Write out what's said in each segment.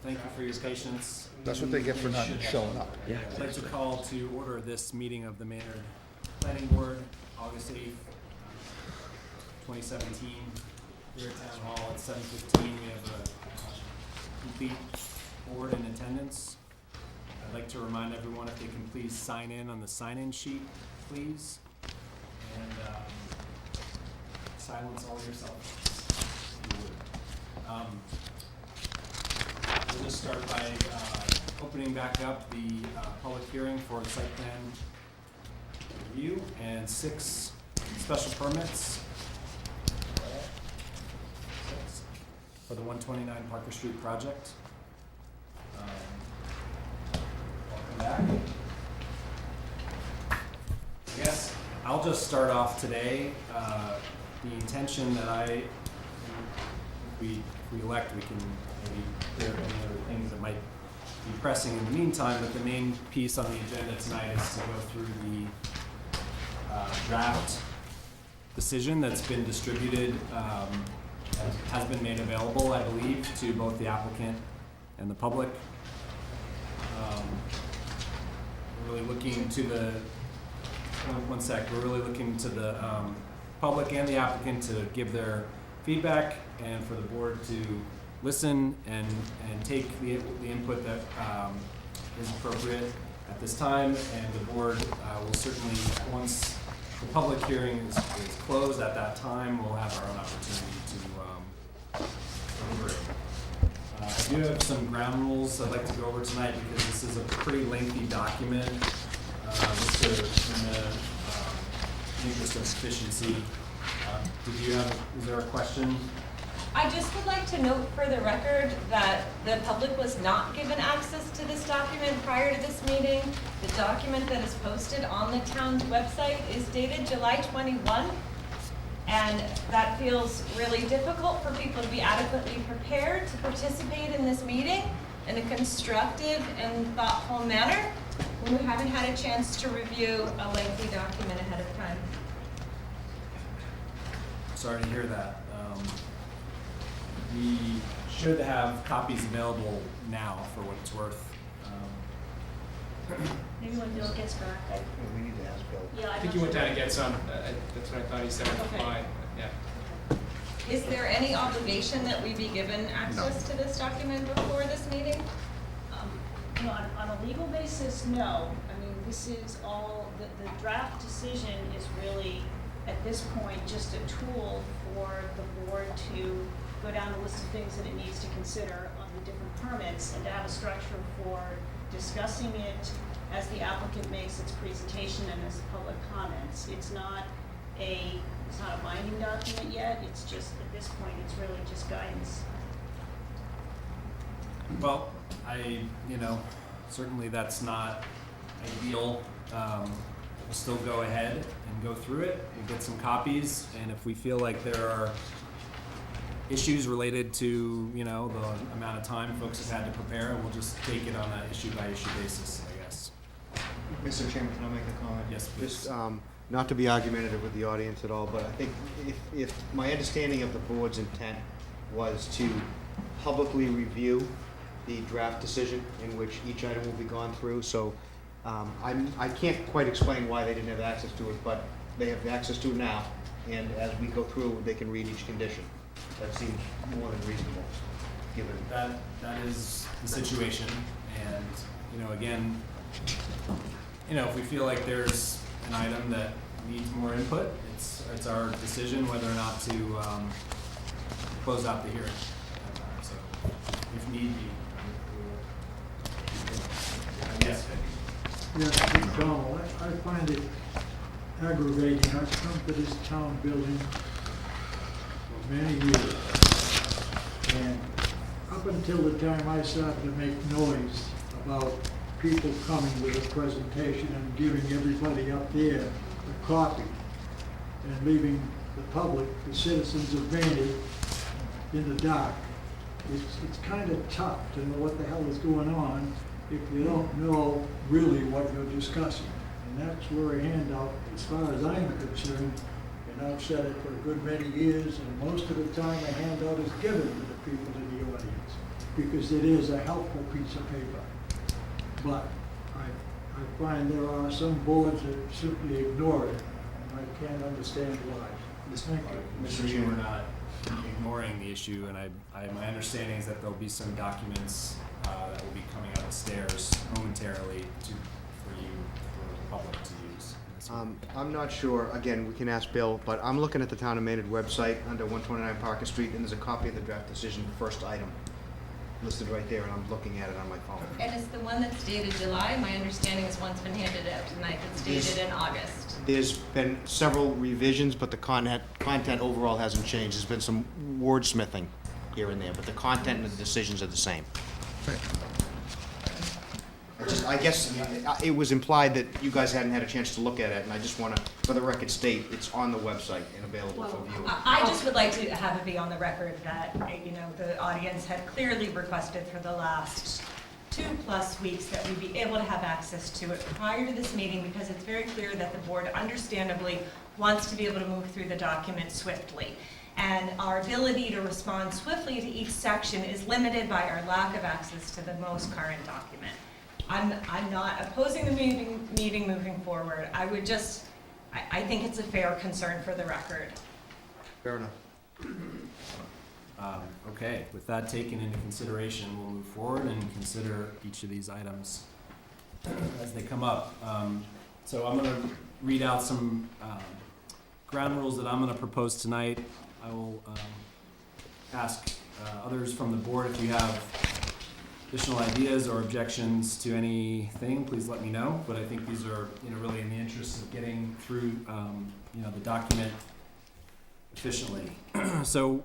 Thank you for your patience. That's what they get for not showing up. Yeah. I'd like to call to order this meeting of the Maynard Planning Board, August 8th, 2017, here at Town Hall at 7:15. We have a complete board in attendance. I'd like to remind everyone if they can please sign in on the sign-in sheet, please. And silence all your cell phones. We'll just start by opening back up the public hearing for the site plan review and 6 special permits for the 129 Parker Street project. Welcome back. I guess I'll just start off today. The intention that if we elect, we can maybe clear up any other things that might be pressing in the meantime, but the main piece on the agenda tonight is to go through the draft decision that's been distributed, has been made available, I believe, to both the applicant and the public. We're really looking to the, one sec, we're really looking to the public and the applicant to give their feedback and for the board to listen and take the input that is appropriate at this time, and the board will certainly, once the public hearing is closed at that time, we'll have our own opportunity to deliberate. I do have some ground rules I'd like to go over tonight because this is a pretty lengthy document. Just in the interest of efficiency, is there a question? I just would like to note for the record that the public was not given access to this document prior to this meeting. The document that is posted on the town's website is dated July 21, and that feels really difficult for people to be adequately prepared to participate in this meeting in a constructive and thoughtful manner when we haven't had a chance to review a lengthy document ahead of time. Sorry to hear that. We should have copies available now for what it's worth. Maybe when Bill gets back, We need to ask Bill. yeah, I think he went down to get some. That's what I thought he said. Okay. Fine. Yeah. Is there any obligation that we be given access to this document before this meeting? You know, on a legal basis, no. I mean, this is all, the draft decision is really, at this point, just a tool for the board to go down the list of things that it needs to consider on the different permits and to have a structure for discussing it as the applicant makes its presentation and as public comments. It's not a binding document yet. It's just, at this point, it's really just guidance. Well, certainly that's not ideal. We'll still go ahead and go through it. We'll get some copies, and if we feel like there are issues related to, the amount of time folks have had to prepare, we'll just take it on an issue-by-issue basis, I guess. Mr. Chairman, can I make a comment? Yes, please. Just, not to be argumentative with the audience at all, but I think if my understanding of the board's intent was to publicly review the draft decision in which each item will be gone through, so I can't quite explain why they didn't have access to it, but they have access to it now, and as we go through, they can read each condition. That seems more than reasonable, given That is the situation, and, again, if we feel like there's an item that needs more input, it's our decision whether or not to close out the hearing. So, if need be. Yes. Yes, Donald, I find it aggravating. I've come to this town building for many years, and up until the time I started to make noise about people coming with a presentation and giving everybody up there a copy and leaving the public, the citizens of Maynard, in the dark, it's kind of tough to know what the hell is going on if you don't know really what you're discussing. And that's where a handout, as far as I'm concerned, and I've said it for a good many years, and most of the time a handout is given to the people in the audience. because it is a helpful piece of paper. But I find there are some boards that simply ignore it, and I can't understand why. Thank you. Mr. Chair, we're not ignoring the issue, and my understanding is that there'll be some documents that will be coming up the stairs momentarily for the public to use. I'm not sure, again, we can ask Bill, but I'm looking at the Town of Maynard website under 129 Parker Street, and there's a copy of the draft decision, first item, listed right there, and I'm looking at it on my phone. And it's the one that's dated July. My understanding is one's been handed out tonight that's dated in August. There's been several revisions, but the content overall hasn't changed. There's been some wordsmithing here and there, but the content and the decisions are the same. I guess it was implied that you guys hadn't had a chance to look at it, and I just want to, for the record, state it's on the website and available for viewing. I just would like to have it be on the record that, the audience had clearly requested for the last 2+ weeks that we be able to have access to it prior to this meeting, because it's very clear that the board understandably wants to be able to move through the document swiftly. And our ability to respond swiftly to each section is limited by our lack of access to the most current document. I'm not opposing the meeting moving forward. I would just, I think it's a fair concern for the record. Fair enough. Okay, with that taken into consideration, we'll move forward and consider each of these items as they come up. So I'm going to read out some ground rules that I'm going to propose tonight. I will ask others from the board if you have additional ideas or objections to anything, please let me know. But I think these are, really in the interest of getting through, the document efficiently. So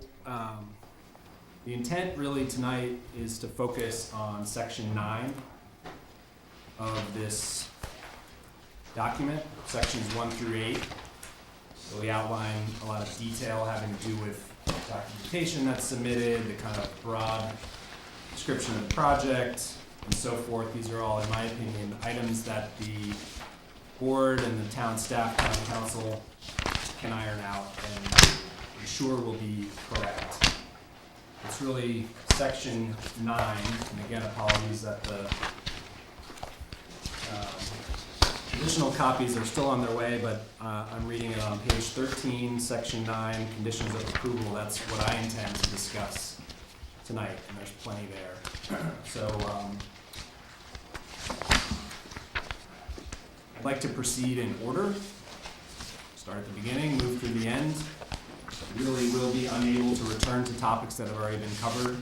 the intent really tonight is to focus on section 9 of this document, sections 1 through 8. So we outline a lot of detail having to do with documentation that's submitted, the kind of broad description of the project, and so forth. These are all, in my opinion, items that the board and the town staff, town council can iron out and ensure will be correct. It's really section 9, and again, apologies that the additional copies are still on their way, but I'm reading it on page 13, section 9, conditions of approval. That's what I intend to discuss tonight, and there's plenty there. So I'd like to proceed in order. Start at the beginning, move through the end. Really will be unable to return to topics that have already been covered.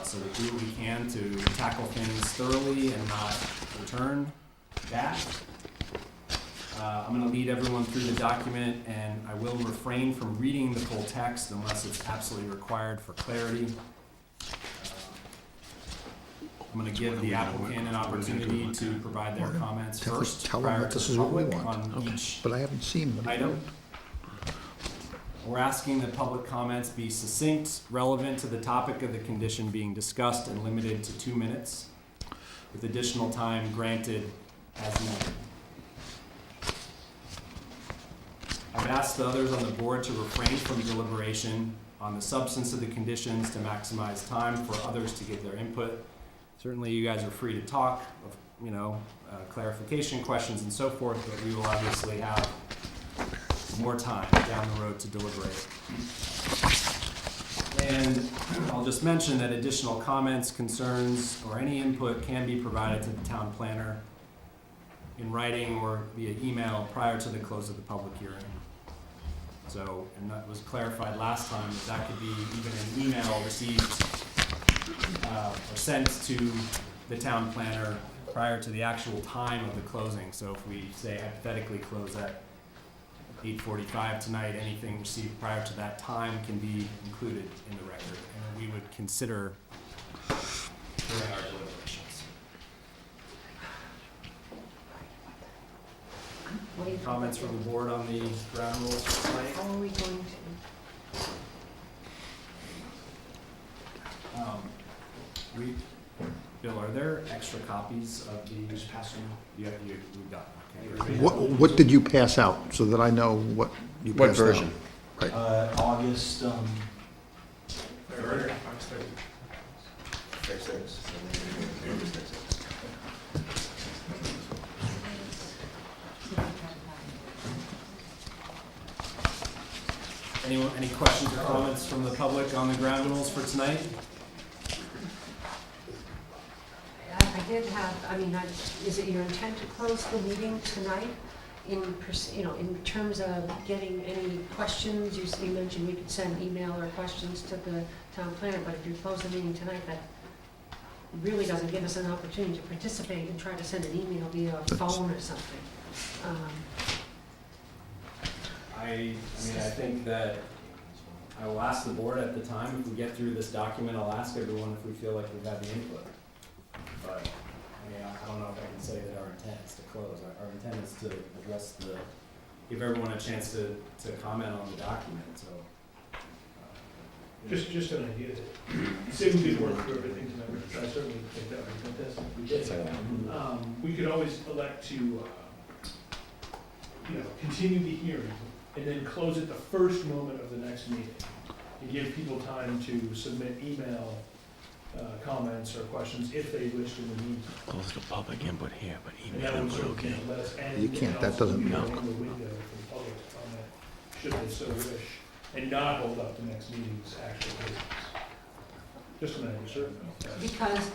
So we'll do what we can to tackle things thoroughly and not return back. I'm going to lead everyone through the document, and I will refrain from reading the full text unless it's absolutely required for clarity. I'm going to give the applicant an opportunity to provide their comments first Tell them prior that to this the is what we public want. on each But I haven't seen them. item. We're asking that public comments be succinct, relevant to the topic of the condition being discussed, and limited to 2 minutes, with additional time granted as needed. I've asked the others on the board to refrain from deliberation on the substance of the conditions to maximize time for others to give their input. Certainly you guys are free to talk, clarification questions and so forth, but we will obviously have more time down the road to deliberate. And I'll just mention that additional comments, concerns, or any input can be provided to the town planner in writing or via email prior to the close of the public hearing. So, and that was clarified last time, that could be even an email received or sent to the town planner prior to the actual time of the closing. So if we say hypothetically close at 8:45 tonight, anything received prior to that time can be included in the record, and we would consider during our deliberations. Comments from the board on the ground rules for tonight? How are we going to? Bill, are there extra copies of the? Just pass them. We've got, okay. What did you pass out, so that I know what you What passed out? version? Right. August, Third, August 3rd. Anyone, any questions or comments from the public on the ground rules for tonight? I did have, I mean, is it your intent to close the meeting tonight in, in terms of getting any questions? You mentioned we could send email or questions to the town planner, but if you close the meeting tonight, that really doesn't give us an opportunity to participate and try to send an email via phone or something. I mean, I think that I will ask the board at the time, if we get through this document, I'll ask everyone if we feel like we've had the input. But, I mean, I don't know if I can say that our intent is to close. Our intent is to address give everyone a chance to comment on the document, so. Just an idea that, say we did work through everything tonight, which I certainly think that would be fantastic. We did. We could always elect to, continue the hearing and then close it the first moment of the next meeting and give people time to submit email comments or questions if they wish in the meantime. Close the public input here, but And email that would input, sort of, okay. let us end. You can't, and that also doesn't leave work. open the window for the public to comment, should they so wish, and not hold up the next meeting's actual business. Just to make certain. Because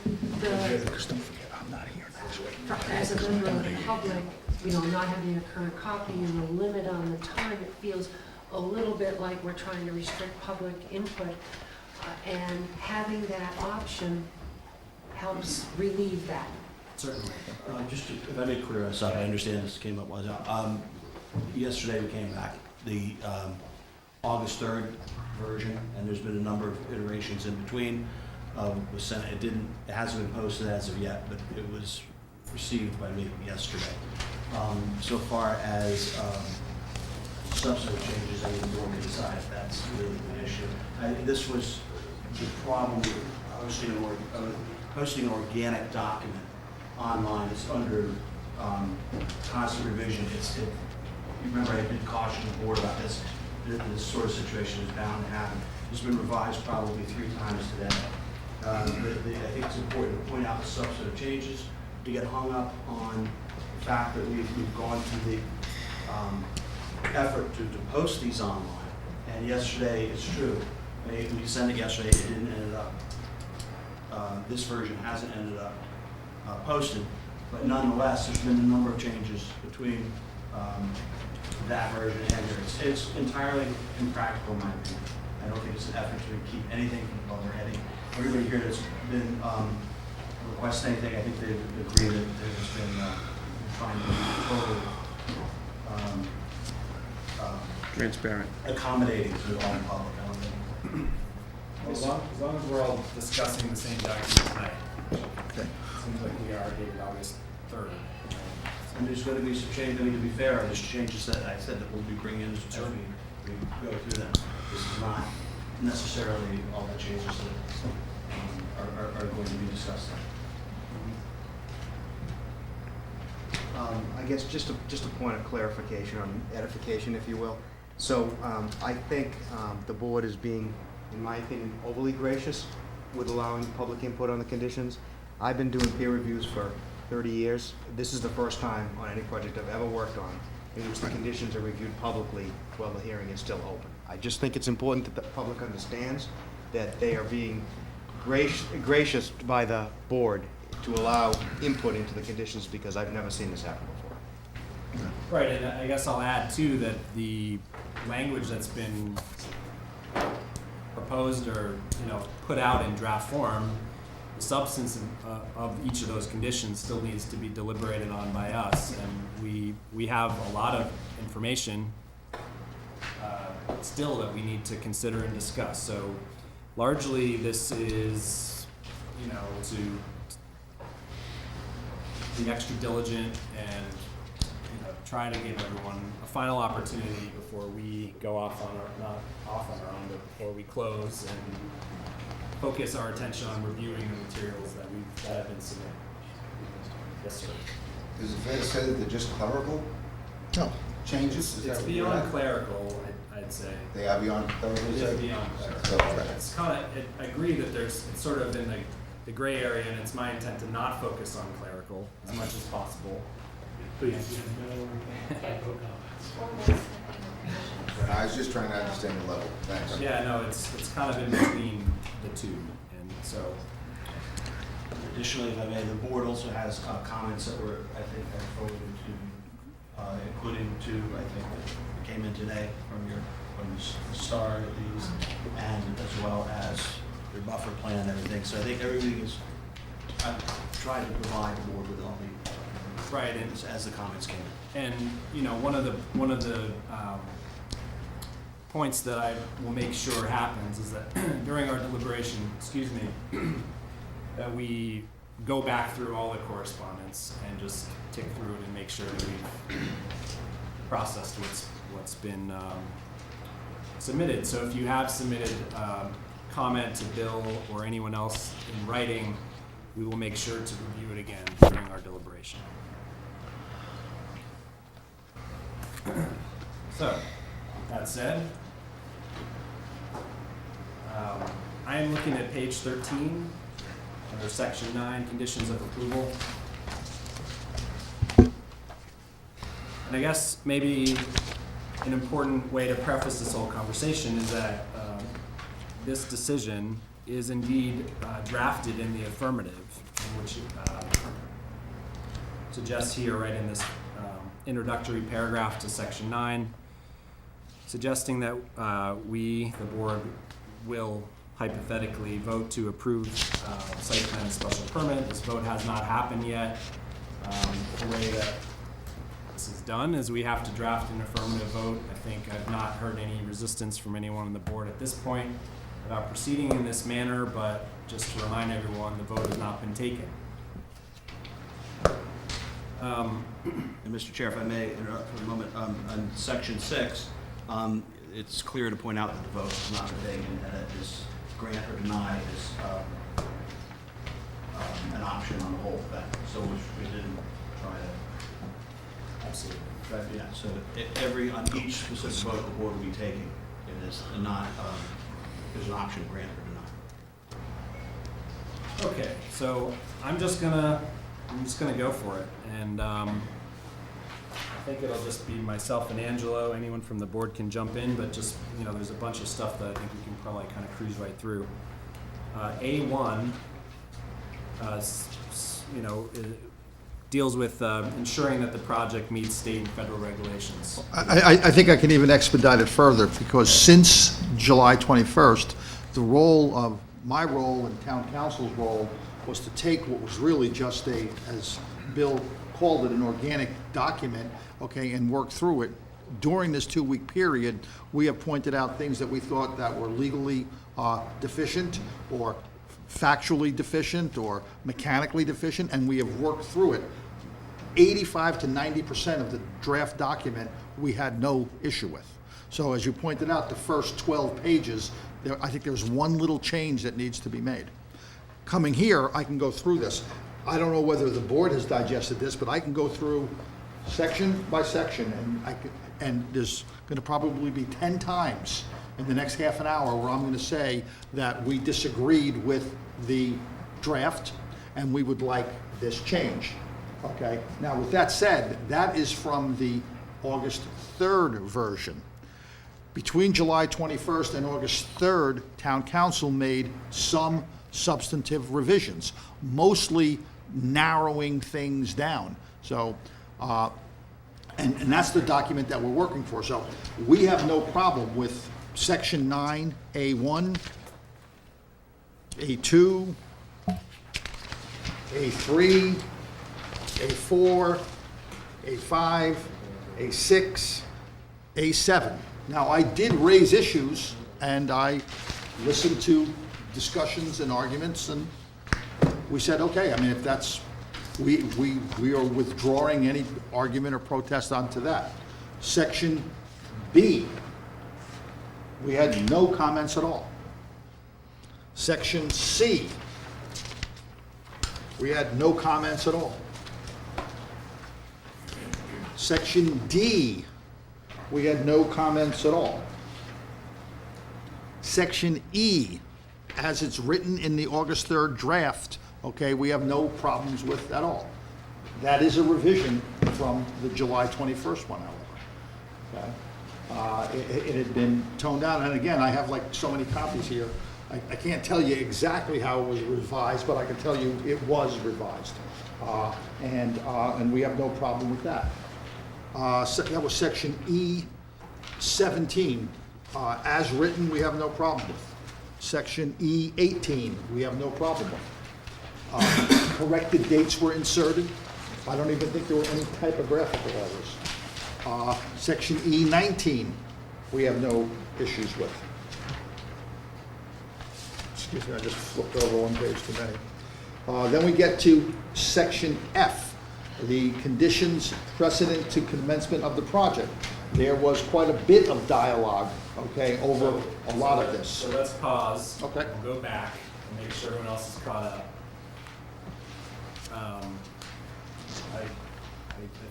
Just don't forget, I'm not here next week. as a member of the public, not having a current copy and the limit on the time, it feels a little bit like we're trying to restrict public input. And having that option helps relieve that. Certainly. Just to, if I may clear us up, I understand this came up, yesterday we came back, the August 3rd version, and there's been a number of iterations in between, was sent, it hasn't been posted as of yet, but it was received by me yesterday. So far as substantive changes, I think the board can decide if that's really an issue. This was the problem with posting an organic document online. It's under constant revision. You remember I did caution the board about this. This sort of situation is bound to happen. It's been revised probably 3 times today. I think it's important to point out the substantive changes, to get hung up on the fact that we've gone through the effort to post these online. And yesterday, it's true, we sent it yesterday, it didn't end up, this version hasn't ended up posted, but nonetheless, there's been a number of changes between that version and here. It's entirely impractical, in my opinion. I don't think it's an effort to keep anything from the public. I think everybody here that's been requesting anything, I think they agree that there's been trying to be totally Transparent. accommodating to all the public. I don't think. As long as we're all discussing the same document tonight. Okay. Seems like we are dated August 3rd. And there's going to be some change. I mean, to be fair, there's changes that I said that we'll be bringing in as we go through them. This is not necessarily all the changes that are going to be discussed. I guess just a point of clarification or edification, if you will. So I think the board is being, in my opinion, overly gracious with allowing public input on the conditions. I've been doing peer reviews for 30 years. This is the first time on any project I've ever worked on in which the conditions are reviewed publicly while the hearing is still open. I just think it's important that the public understands that they are being gracious by the board to allow input into the conditions, because I've never seen this happen before. Right, and I guess I'll add too that the language that's been proposed or put out in draft form, the substance of each of those conditions still needs to be deliberated on by us, and we have a lot of information still that we need to consider and discuss. So largely this is to be extra diligent and try to give everyone a final opportunity before we go off on not off on our own, but before we close and focus our attention on reviewing the materials that have been submitted. Yes, sir. Is it fair to say that they're just clerical No. changes? Is It's that beyond correct? clerical, I'd say. They are beyond clerical? It you is say? beyond So, clerical. It's kind of, I agree that it's sort of in the the gray area, and it's my intent to not focus on clerical as much as possible. Please, no typo comments. I was just trying to understand the level. Thanks. Yeah, no, it's kind of in between the two, and so, Additionally, if I may, the board also has comments that were, I think, forwarded to, including to, I think, that came in today from the STAR at least, and as well as your buffer plan and everything. So I think everything is, I've tried to provide the board with all the, right, and as the comments came in. And, you know, one of the points that I will make sure happens is that during our deliberation, that we go back through all the correspondence and just tick through it and make sure that we've processed what's been submitted. So if you have submitted comment to Bill or anyone else in writing, we will make sure to review it again during our deliberation. So, with that said, I am looking at page 13, under section 9, conditions of approval. And I guess maybe an important way to preface this whole conversation is that this decision is indeed drafted in the affirmative, which suggests here, right in this introductory paragraph to section 9, suggesting that we, the board, will hypothetically vote to approve site plan and special permit. This vote has not happened yet. The way that this is done is we have to draft an affirmative vote. I think I've not heard any resistance from anyone on the board at this point about proceeding in this manner, but just to remind everyone, the vote has not been taken. And Mr. Chair, if I may interrupt for a moment, on section 6, it's clear to point out that the vote is not taken, and that this grant or deny is an option on the whole thing. So we didn't try to. Absolutely. Yeah, so on each specific vote the board will be taking, it is not, there's an option, grant or deny. Okay, so I'm just gonna go for it, and I think it'll just be myself and Angelo. Anyone from the board can jump in, but just, you know, there's a bunch of stuff that I think we can probably kind of cruise right through. A1, you know, deals with ensuring that the project meets state and federal regulations. I think I can even expedite it further, because since July 21st, my role and town council's role was to take what was really just as Bill called it, an organic document, okay, and work through it. During this 2-week period, we have pointed out things that we thought that were legally deficient, or factually deficient, or mechanically deficient, and we have worked through it. 85 to 90% of the draft document we had no issue with. So as you pointed out, the first 12 pages, I think there's one little change that needs to be made. Coming here, I can go through this. I don't know whether the board has digested this, but I can go through section by section, and there's going to probably be 10 times in the next half an hour where I'm going to say that we disagreed with the draft and we would like this change. Okay. Now, with that said, that is from the August 3rd version. Between July 21st and August 3rd, Town Council made some substantive revisions, mostly narrowing things down. So, and that's the document that we're working for. So we have no problem with section 9, A1, A2, A3, A4, A5, A6, A7. Now, I did raise issues, and I listened to discussions and arguments, and we said, okay, I mean, if that's, we are withdrawing any argument or protest onto that. Section B, we had no comments at all. Section C, we had no comments at all. Section D, we had no comments at all. Section E, as it's written in the August 3rd draft, okay, we have no problems with at all. That is a revision from the July 21st one, however. Okay? It had been toned down, and again, I have like so many copies here. I can't tell you exactly how it was revised, but I can tell you it was revised. And we have no problem with that. That was section E17. As written, we have no problem with. Section E18, we have no problem with. Corrected dates were inserted. I don't even think there were any typographical errors. Section E19, we have no issues with. Excuse me, I just flipped over one page too many. Then we get to section F, the conditions precedent to commencement of the project. There was quite a bit of dialogue, okay, over a lot of this. So let's pause. Okay. We'll go back and make sure everyone else is caught up. I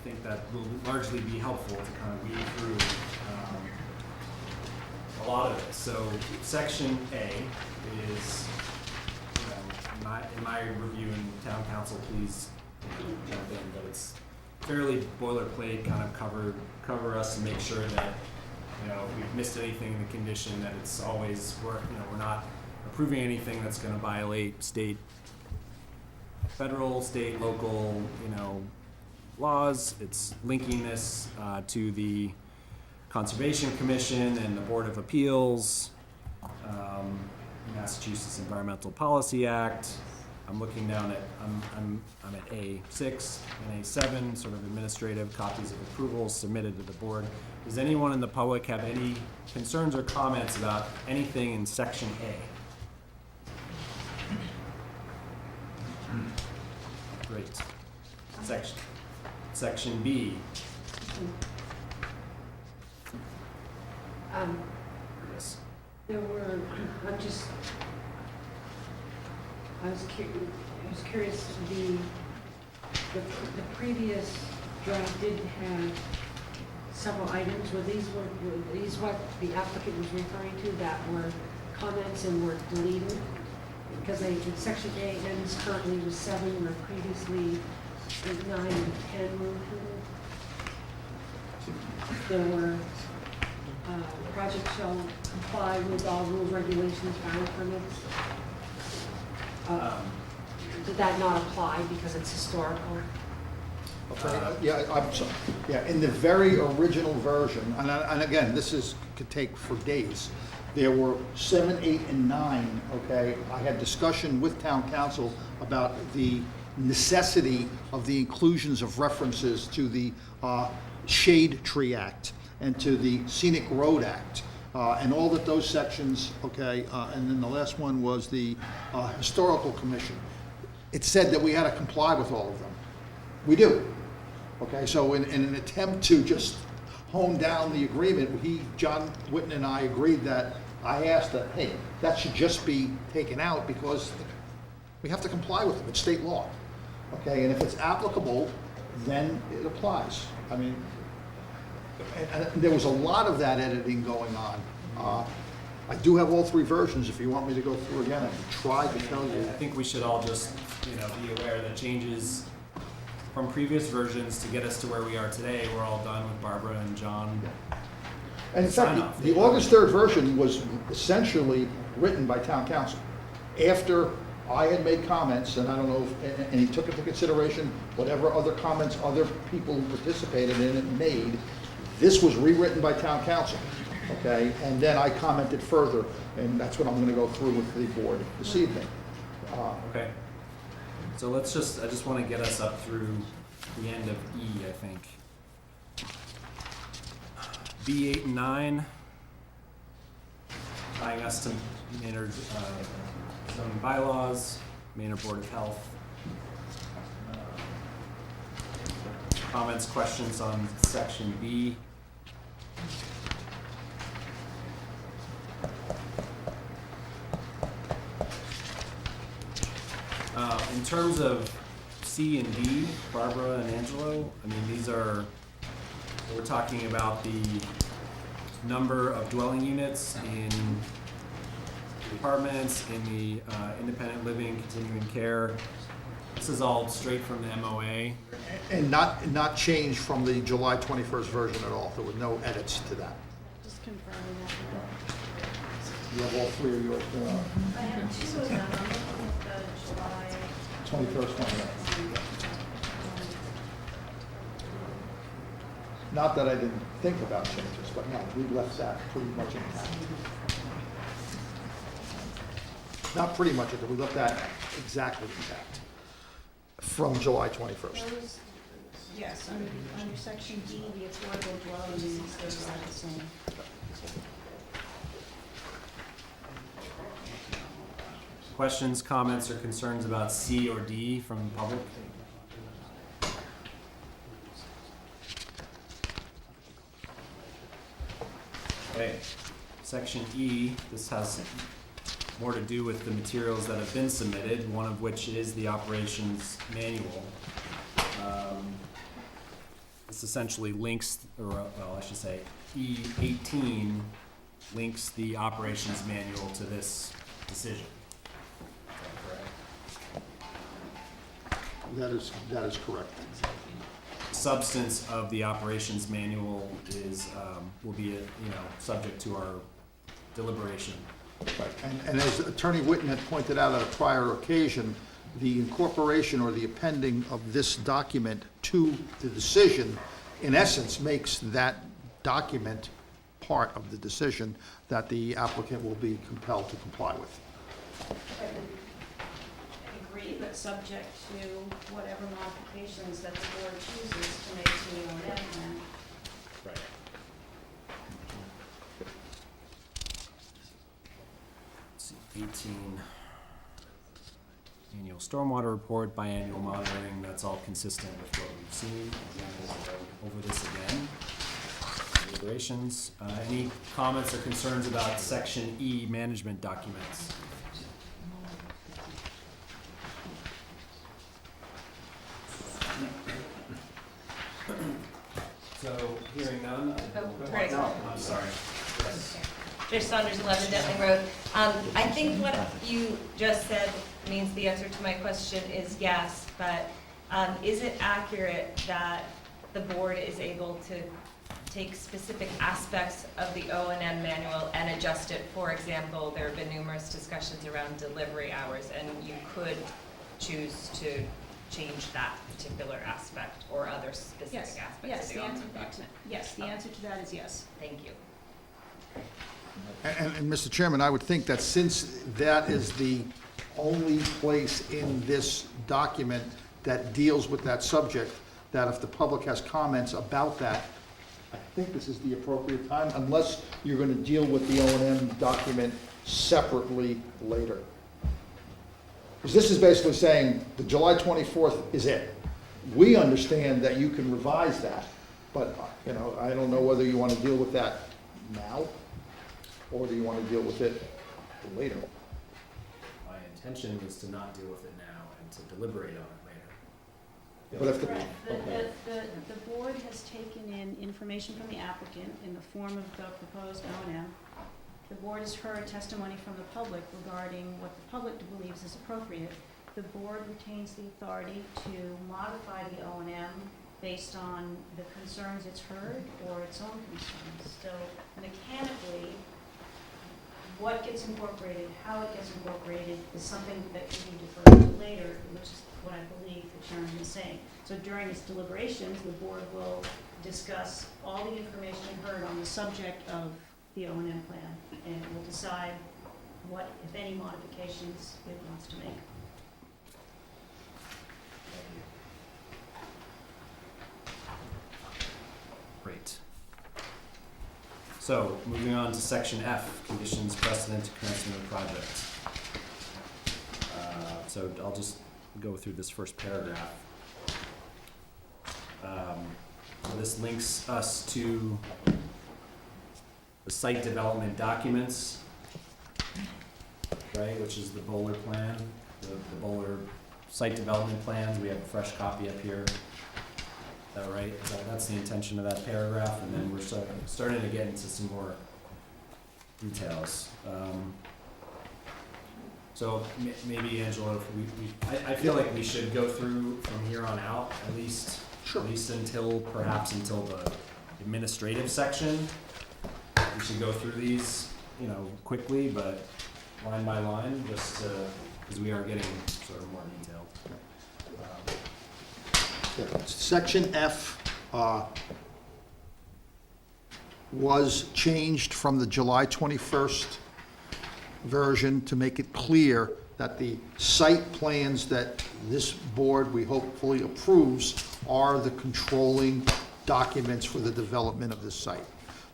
think that will largely be helpful to kind of read through a lot of it. So section A is, in my review, and town council, please jump in, but it's fairly boilerplate, kind of cover us and make sure that, if we've missed anything in the condition, that it's always, we're not approving anything that's gonna violate federal, state, local, laws. It's linking this to the Conservation Commission and the Board of Appeals, Massachusetts Environmental Policy Act. I'm looking down at, I'm at A6 and A7, sort of administrative copies of approvals submitted to the board. Does anyone in the public have any concerns or comments about anything in section A? Great. Section B. Yes. There were, I was curious, the previous draft did have several items. Were these what the applicant was referring to, that were comments and were deleted? Because section A ends currently with 7, where previously 9 and 10 were included. There were, the project shall comply with all rules, regulations, ground permits. Did that not apply because it's historical? Yeah, I'm sorry. Yeah, in the very original version, and again, could take for days. There were 7, 8, and 9, okay? I had discussion with town council about the necessity of the inclusions of references to the Shade Tree Act and to the Scenic Road Act, and all that those sections, okay, and then the last one was the Historical Commission. It said that we had to comply with all of them. We do. Okay, so in an attempt to just hone down the agreement, John Whitten and I agreed that, I asked that, hey, that should just be taken out because we have to comply with them, it's state law. Okay, and if it's applicable, then it applies. I mean, and there was a lot of that editing going on. I do have all 3 versions if you want me to go through again. I tried to tell you. I think we should all just, be aware that changes from previous versions to get us to where we are today, we're all done with Barbara and John. And in fact, the August 3rd version was essentially written by town council. After I had made comments, and I don't know, and he took into consideration whatever other comments other people who participated in it made, this was rewritten by town council, okay? And then I commented further, and that's what I'm gonna go through with the board this evening. Okay. So I just want to get us up through the end of E, I think. B, 8, and 9, tying us to Maynard zoning bylaws, Maynard Board of Health. Comments, questions on section B? In terms of C and D, Barbara and Angelo, I mean, we're talking about the number of dwelling units in apartments, in the independent living, continuing care. This is all straight from the MOA. And not changed from the July 21st version at all. There were no edits to that. Just confirming that. You have all three of yours, I have two of them, I'm looking at the July. 21st one. Not that I didn't think about changes, but no, we left that pretty much intact. Not pretty much, we left that exactly intact from July 21st. Those, yes, under section D, the affordable dwelling units, those are the same. Questions, comments, or concerns about C or D from the public? Okay, section E, this has more to do with the materials that have been submitted, one of which is the operations manual. This essentially links, or well, I should say, E18 links the operations manual to this decision. That is correct. Substance of the operations manual is, will be, subject to our deliberation. Right. And as Attorney Whitten had pointed out at a prior occasion, the incorporation or the appending of this document to the decision, in essence, makes that document part of the decision that the applicant will be compelled to comply with. Agree, but subject to whatever modifications that the board chooses to make to the O&M plan. Right. Let's see, 18. Annual stormwater report, biannual monitoring, that's all consistent with what we've seen. Again, we'll go over this again. Deliberations. Any comments or concerns about section E, management documents? So, hearing none. Right. No, I'm sorry. Yes. Trish Saunders, 11 Detling Road. I think what you just said means the answer to my question is yes, but is it accurate that the board is able to take specific aspects of the O&M manual and adjust it? For example, there have been numerous discussions around delivery hours, and you could choose to change that particular aspect or other specific Yes, aspects yes, of the the answer, O&M document. yes, the answer to that is yes. Thank you. And Mr. Chairman, I would think that since that is the only place in this document that deals with that subject, that if the public has comments about that, I think this is the appropriate time, unless you're going to deal with the O&M document separately later. Because this is basically saying the July 24th is it. We understand that you can revise that, but, I don't know whether you want to deal with that now, or do you want to deal with it later? My intention was to not deal with it now and to deliberate on it later. But if the, Correct. The board has taken in information from the applicant in the form of the proposed O&M. The board has heard testimony from the public regarding what the public believes is appropriate. The board retains the authority to modify the O&M based on the concerns it's heard or its own concerns. So mechanically, what gets incorporated, how it gets incorporated is something that can be deferred to later, which is what I believe the chairman is saying. So during its deliberations, the board will discuss all the information heard on the subject of the O&M plan, and will decide what, if any, modifications it wants to make. Great. So, moving on to section F, conditions precedent to commencement of project. So I'll just go through this first paragraph. This links us to the site development documents, right, which is the Bowler plan, the Bowler site development plans. We have a fresh copy up here. Is that right? That's the intention of that paragraph, and then we're starting to get into some more details. So maybe Angela, if I feel like we should go through from here on out, at least until the administrative section. We should go through these, quickly, but line by line, just because we are getting sort of more detailed. Section F was changed from the July 21st version to make it clear that the site plans that this board, we hopefully approves, are the controlling documents for the development of this site.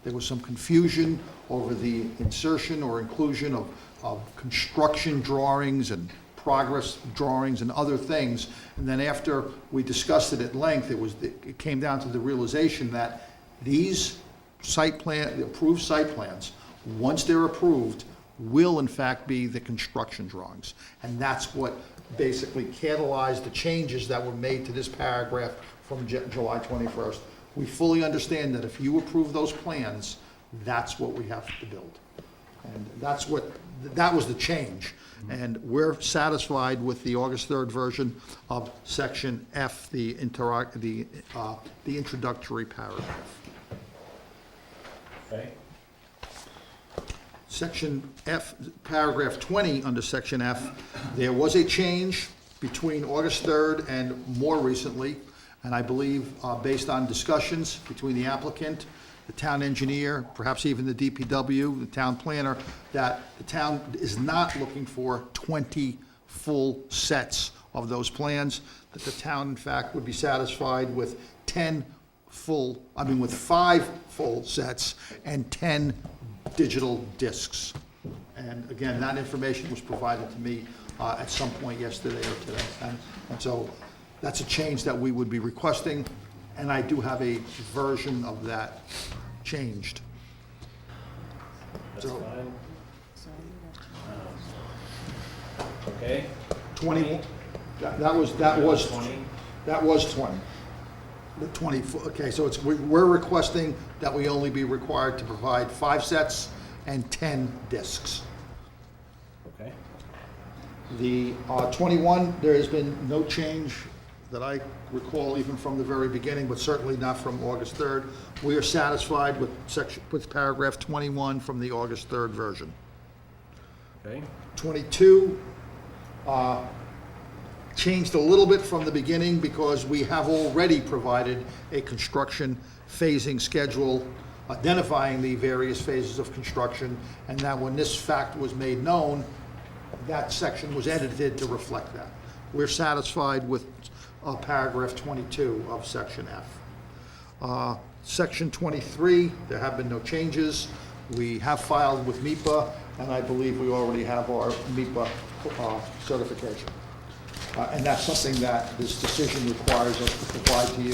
There was some confusion over the insertion or inclusion of construction drawings and progress drawings and other things. And then after we discussed it at length, it came down to the realization that these the approved site plans, once they're approved, will in fact be the construction drawings. And that's what basically catalyzed the changes that were made to this paragraph from July 21st. We fully understand that if you approve those plans, that's what we have to build. And that was the change. And we're satisfied with the August 3rd version of section F, the introductory paragraph. Okay. Section F, paragraph 20 under section F, there was a change between August 3rd and more recently, and I believe based on discussions between the applicant, the town engineer, perhaps even the DPW, the town planner, that the town is not looking for 20 full sets of those plans, that the town in fact would be satisfied with 5 full sets and 10 digital discs. And again, that information was provided to me at some point yesterday or today. And so that's a change that we would be requesting, and I do have a version of that changed. That's So- fine. Okay. 20, that was 20. 20. The 20, okay, so we're requesting that we only be required to provide 5 sets and 10 discs. Okay. The 21, there has been no change that I recall even from the very beginning, but certainly not from August 3rd. We are satisfied with paragraph 21 from the August 3rd version. Okay. 22 changed a little bit from the beginning because we have already provided a construction phasing schedule identifying the various phases of construction, and that when this fact was made known, that section was edited to reflect that. We're satisfied with paragraph 22 of section F. Section 23, there have been no changes. We have filed with MIPA, and I believe we already have our MIPA certification. And that's something that this decision requires us to provide to you.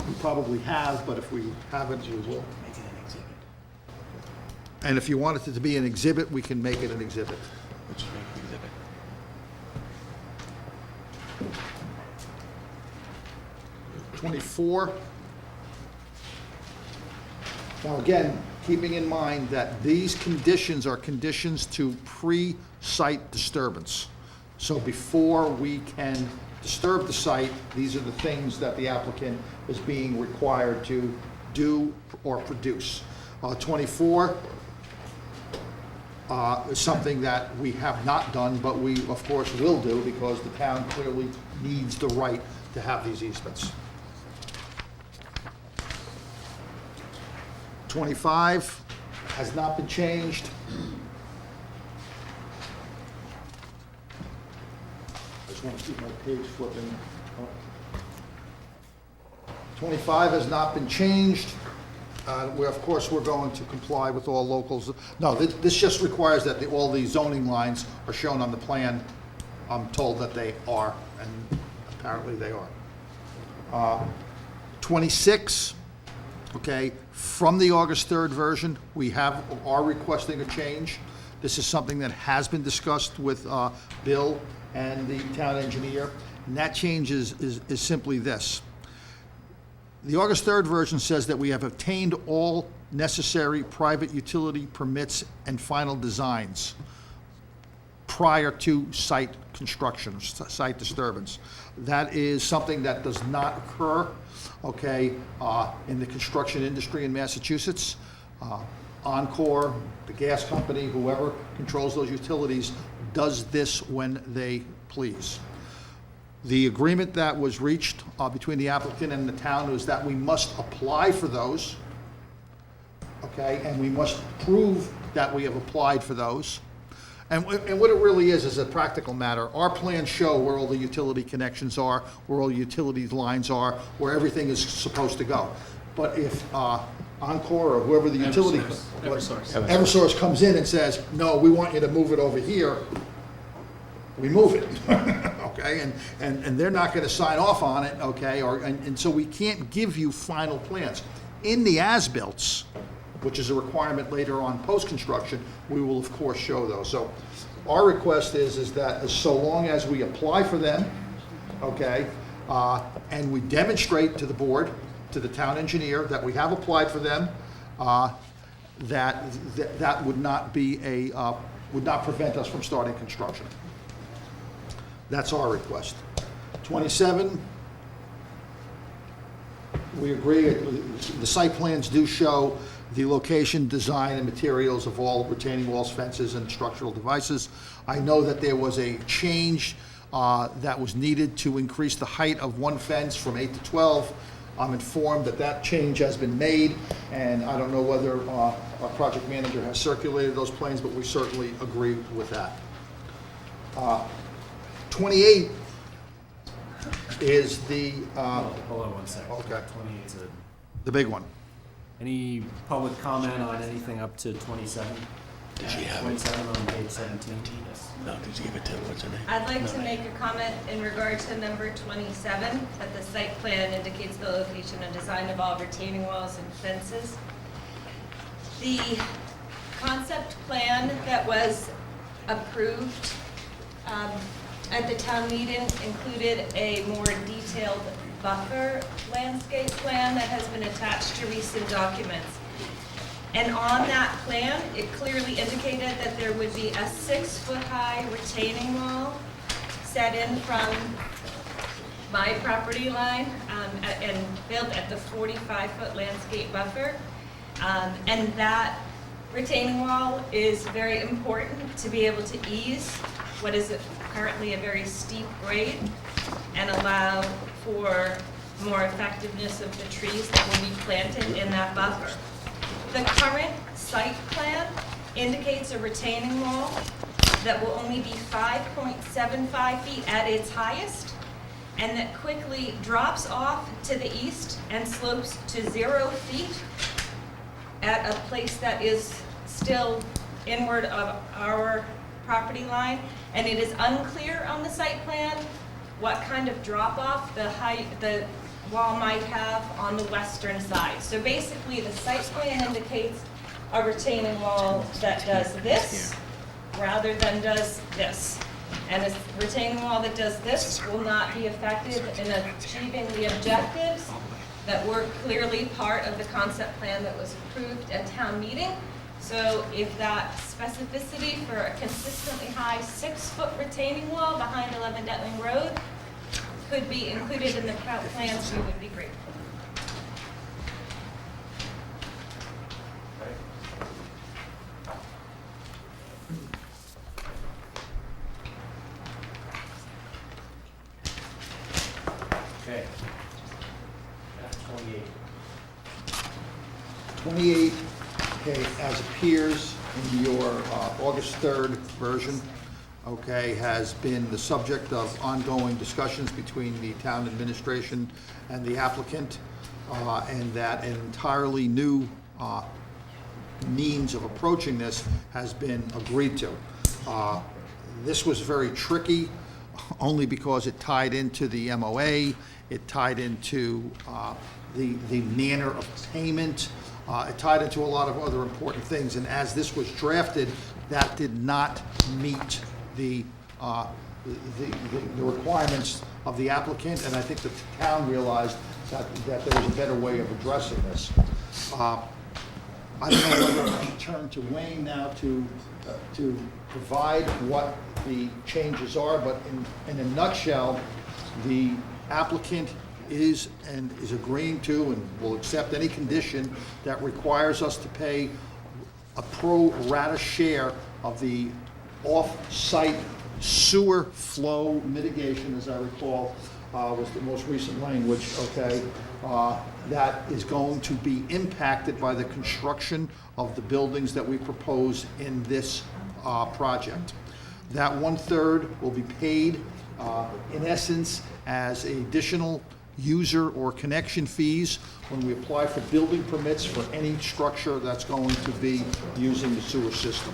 We probably have, but if we haven't, we will. Make it an exhibit. And if you want it to be an exhibit, we can make it an exhibit. Let's make the exhibit. 24. Now again, keeping in mind that these conditions are conditions to pre-site disturbance. So before we can disturb the site, these are the things that the applicant is being required to do or produce. 24 is something that we have not done, but we of course will do because the town clearly needs the right to have these easements. 25 has not been changed. I just want to keep my page flipping. 25 has not been changed. Of course, we're going to comply with all locals. No, this just requires that all the zoning lines are shown on the plan. I'm told that they are, and apparently they are. 26, okay, from the August 3rd version, we are requesting a change. This is something that has been discussed with Bill and the town engineer, and that change is simply this. The August 3rd version says that we have obtained all necessary private utility permits and final designs prior to site construction, site disturbance. That is something that does not occur, okay, in the construction industry in Massachusetts. Encore, the gas company, whoever controls those utilities, does this when they please. The agreement that was reached between the applicant and the town was that we must apply for those, okay, and we must prove that we have applied for those. And what it really is a practical matter. Our plans show where all the utility connections are, where all the utility lines are, where everything is supposed to go. But if Encore or whoever the utility... Eversource comes in and says, no, we want you to move it over here, we move it, okay? And they're not gonna sign off on it, okay? And so we can't give you final plans. In the as-bills, which is a requirement later on post-construction, we will of course show those. So our request is that so long as we apply for them, okay, and we demonstrate to the board, to the town engineer, that we have applied for them, that would not be would not prevent us from starting construction. That's our request. 27, we agree, the site plans do show the location, design, and materials of all retaining walls, fences, and structural devices. I know that there was a change that was needed to increase the height of one fence from 8 to 12. I'm informed that that change has been made, and I don't know whether our project manager has circulated those plans, but we certainly agree with that. 28 is the, Hold on one second. Okay. 28's a... the big one. Any public comment on anything up to 27? Did she have it? 27 on page 17? No, did you give it to, what's her name? I'd like to make a comment in regard to number 27, that the site plan indicates the location and design of all retaining walls and fences. The concept plan that was approved at the town meeting included a more detailed buffer landscape plan that has been attached to recent documents. And on that plan, it clearly indicated that there would be a 6-foot-high retaining wall set in from my property line and built at the 45-foot landscape buffer. And that retaining wall is very important to be able to ease what is currently a very steep grade and allow for more effectiveness of the trees that will be planted in that buffer. The current site plan indicates a retaining wall that will only be 5.75 feet at its highest, and that quickly drops off to the east and slopes to 0 feet at a place that is still inward of our property line. And it is unclear on the site plan what kind of drop-off the wall might have on the western side. So basically, the site plan indicates a retaining wall that does this rather than does this. And a retaining wall that does this will not be effective in achieving the objectives that were clearly part of the concept plan that was approved at town meeting. So if that specificity for a consistently high 6-foot retaining wall behind 11 Detling Road could be included in the plans, we would be grateful. Okay. That's 28. 28, okay, as appears in your August 3rd version, okay, has been the subject of ongoing discussions between the town administration and the applicant, and that an entirely new means of approaching this has been agreed to. This was very tricky, only because it tied into the MOA, it tied into the manner of payment, it tied into a lot of other important things, and as this was drafted, that did not meet the requirements of the applicant, and I think the town realized that there was a better way of addressing this. I don't know whether I should turn to Wayne now to provide what the changes are, but in a nutshell, the applicant is agreeing to and will accept any condition that requires us to pay a pro rata share of the off-site sewer flow mitigation, as I recall, was the most recent language, okay, that is going to be impacted by the construction of the buildings that we propose in this project. That 1/3 will be paid, in essence, as additional user or connection fees when we apply for building permits for any structure that's going to be using the sewer system.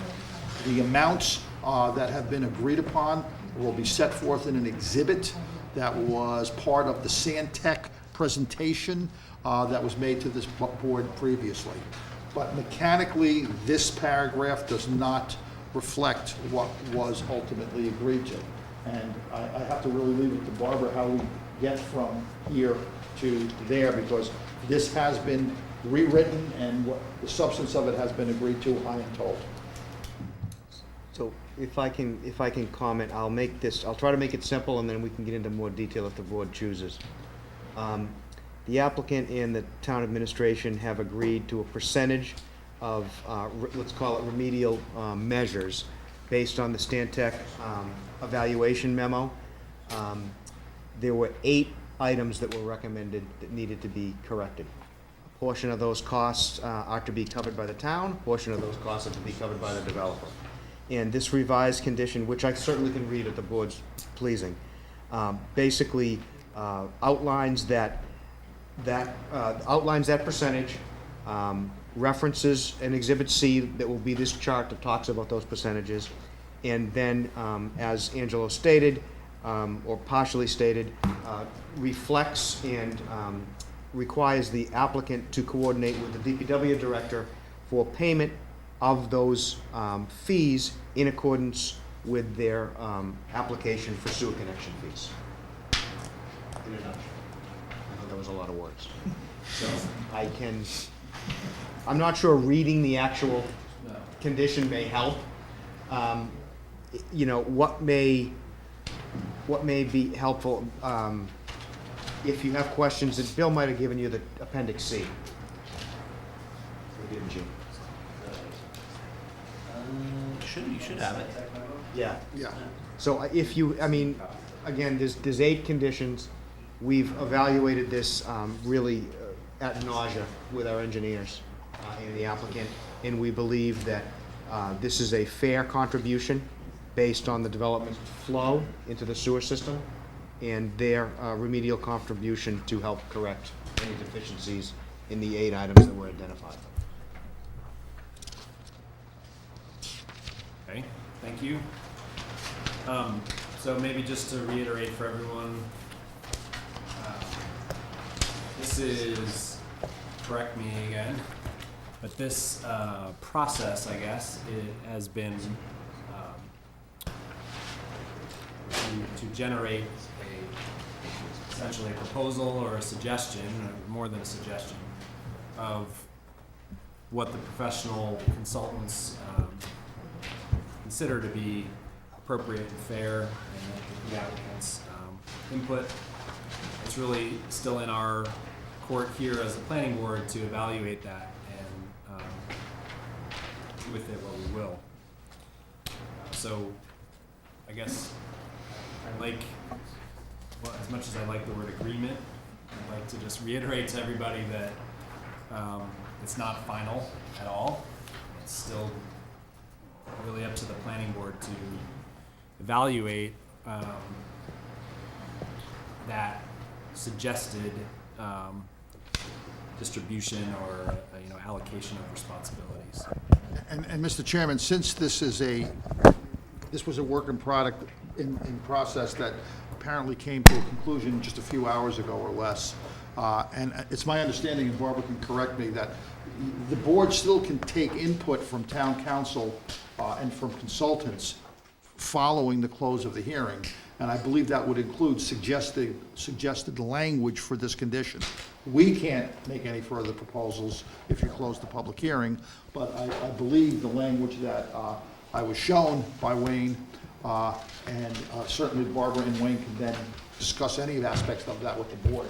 The amounts that have been agreed upon will be set forth in an exhibit that was part of the Santec presentation that was made to this board previously. But mechanically, this paragraph does not reflect what was ultimately agreed to. And I have to really leave it to Barbara how we get from here to there, because this has been rewritten and what the substance of it has been agreed to, I am told. So if I can comment, I'll try to make it simple, and then we can get into more detail if the board chooses. The applicant and the town administration have agreed to a percentage of, let's call it remedial measures, based on the Stantec evaluation memo. There were 8 items that were recommended that needed to be corrected. A portion of those costs are to be covered by the town, a portion of those costs are to be covered by the developer. And this revised condition, which I certainly can read at the board's pleasing, basically outlines that percentage, references an Exhibit C that will be this chart that talks about those percentages, and then, as Angelo stated, or partially stated, reflects and requires the applicant to coordinate with the DPW director for payment of those fees in accordance with their application for sewer connection fees. In a nutshell. I know that was a lot of words. So I'm not sure reading the actual condition may help. You know, what may be helpful, if you have questions, and Bill might have given you the Appendix C. Or didn't you? You should have it. Yeah. Yeah. So if you, I mean, again, there's 8 conditions. We've evaluated this really ad nausea with our engineers and the applicant, and we believe that this is a fair contribution based on the development flow into the sewer system and their remedial contribution to help correct any deficiencies in the 8 items that were identified. Okay, thank you. So maybe just to reiterate for everyone, this is, correct me again, but this process, I guess, it has been to generate essentially a proposal or a suggestion, or more than a suggestion, of what the professional consultants consider to be appropriate and fair, and the applicant's input. It's really still in our court here as a planning board to evaluate that and do with it what we will. So I guess I like, well, as much as I like the word agreement, I'd like to just reiterate to everybody that it's not final at all. It's still really up to the planning board to evaluate that suggested distribution or allocation of responsibilities. And Mr. Chairman, since this was a work in product in process that apparently came to a conclusion just a few hours ago or less, and it's my understanding, and Barbara can correct me, that the board still can take input from town council and from consultants following the close of the hearing, And I believe that would include suggested language for this condition. We can't make any further proposals if you close the public hearing, but I believe the language that I was shown by Wayne, and certainly Barbara and Wayne can then discuss any aspects of that with the board.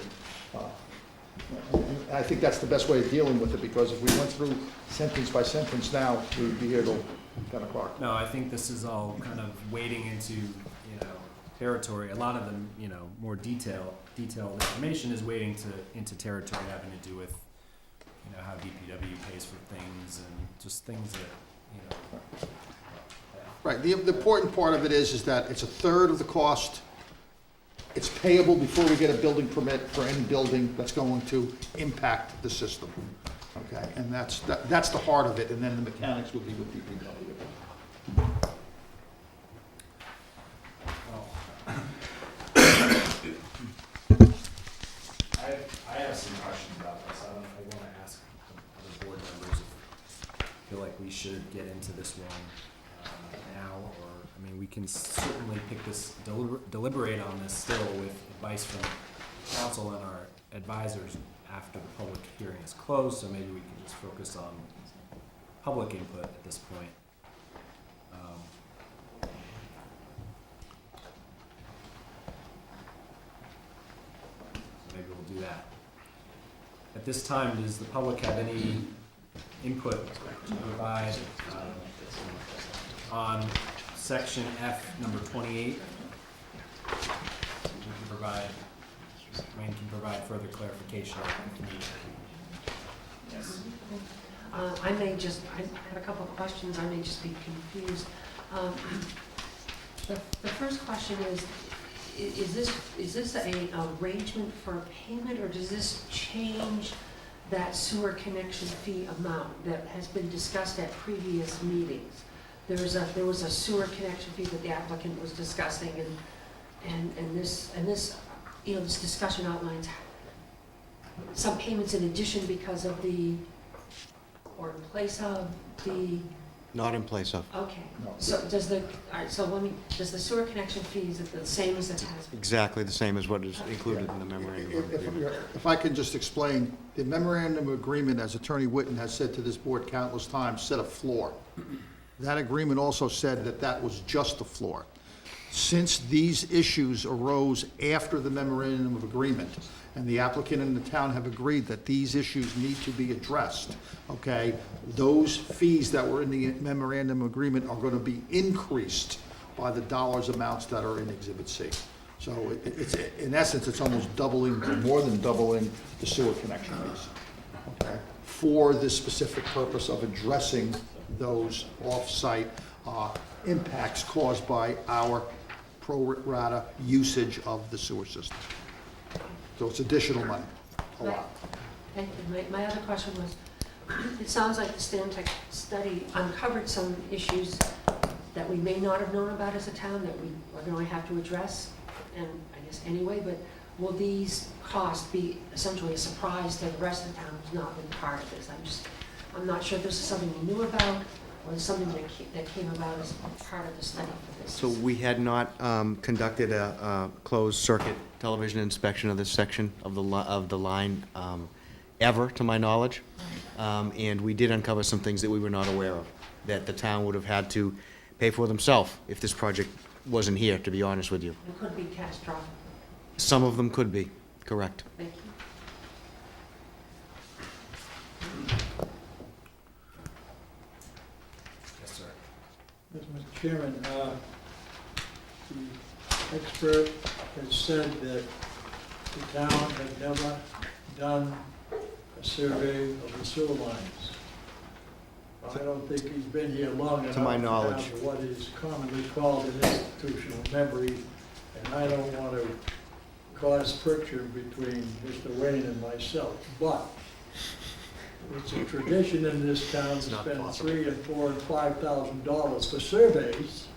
And I think that's the best way of dealing with it, because if we went through sentence by sentence now, we'd be here till 10 o'clock. No, I think this is all kind of wading into, territory. A lot of them, more detailed information is wading into territory having to do with, how DPW pays for things and just things that, Right, the important part of it is that it's a third of the cost. It's payable before we get a building permit for any building that's going to impact the system. Okay, and that's the heart of it, and then the mechanics would be with DPW. I have some questions about this. I want to ask other board members if you feel like we should get into this one now, or, we can certainly pick this, deliberate on this still with advice from council and our advisors after the public hearing is closed, so maybe we can just focus on public input at this point. Maybe we'll do that. At this time, does the public have any input to provide on section F, number 28? Wayne can provide further clarification if needed. Yes. I have a couple of questions, I may just be confused. The first question is this a arrangement for payment, or does this change that sewer connection fee amount that has been discussed at previous meetings? There was a sewer connection fee that the applicant was discussing, and this this discussion outlines some payments in addition because of or in place of the. Not in place of. Okay. No. So does the sewer connection fee, is it the same as it has been? Exactly the same as what is included in the memorandum of agreement. If I can just explain, the memorandum of agreement, as Attorney Whitten has said to this board countless times, set a floor. That agreement also said that was just a floor. Since these issues arose after the memorandum of agreement, and the applicant and the town have agreed that these issues need to be addressed, okay, those fees that were in the memorandum of agreement are going to be increased by the dollars amounts that are in Exhibit C. So it's in essence, it's almost doubling, or more than doubling, the sewer connection fees, okay, for this specific purpose of addressing those off-site impacts caused by our pro rata usage of the sewer system. So it's additional money, a lot. Thank you. My other question was, it sounds like the Stantec study uncovered some issues that we may not have known about as a town that we are going to have to address, and I guess anyway, but will these costs be essentially a surprise to the rest of the town who's not been part of this? I'm not sure if this is something we knew about, or something that came about as part of the study for this. So we had not conducted a closed circuit television inspection of this section of the line ever, to my knowledge. And we did uncover some things that we were not aware of, that the town would have had to pay for themselves if this project wasn't here, to be honest with you. It could be catastrophic. Some of them could be, correct. Thank you. Yes, sir. Yes, Mr. Chairman, the expert has said that the town had never done a survey of the sewer lines. I don't think he's been here long enough To my to knowledge. have what is commonly called an institutional memory, and I don't want to cause friction between Mr. Wayne and myself, but it's a tradition in this town to It's not spend possible. $3,000 and $4,000 and $5,000 for surveys,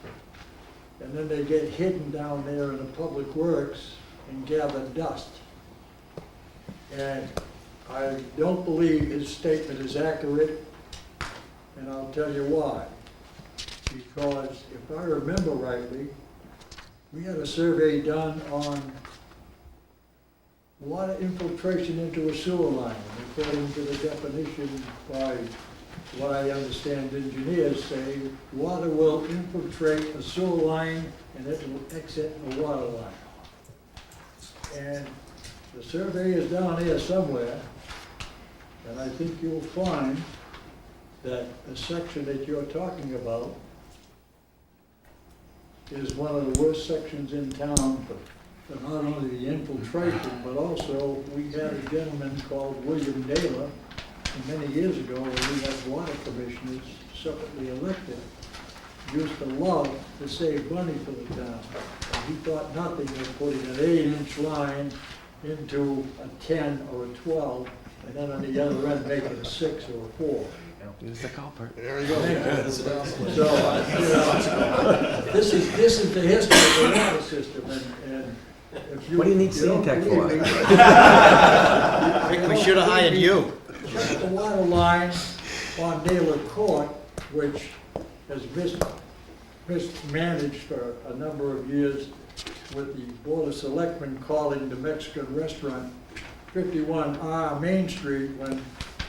and then they get hidden down there in the public works and gather dust. And I don't believe his statement is accurate, and I'll tell you why. Because if I remember rightly, we had a survey done on water infiltration into a sewer line. And according to the definition by what I understand engineers say, water will infiltrate a sewer line and it will exit a water line. And the survey is down here somewhere, and I think you'll find that the section that you're talking about is one of the worst sections in town for not only the infiltration, but also we had a gentleman called William Naylor many years ago, when we had water commissioners separately elected, used to love to save money for the town. And he thought nothing of putting an 8-inch line into a 10 or a 12, and then on the other end make it a 6 or a 4. Who's the culprit? There you go. So, this is the history of the water system, and if you. What do you need don't Stantec believe for? me- We should have hired you. Just the water line on Naylor Court, which has mismanaged for a number of years with the Board of Selectmen calling the Mexican restaurant 51R Main Street when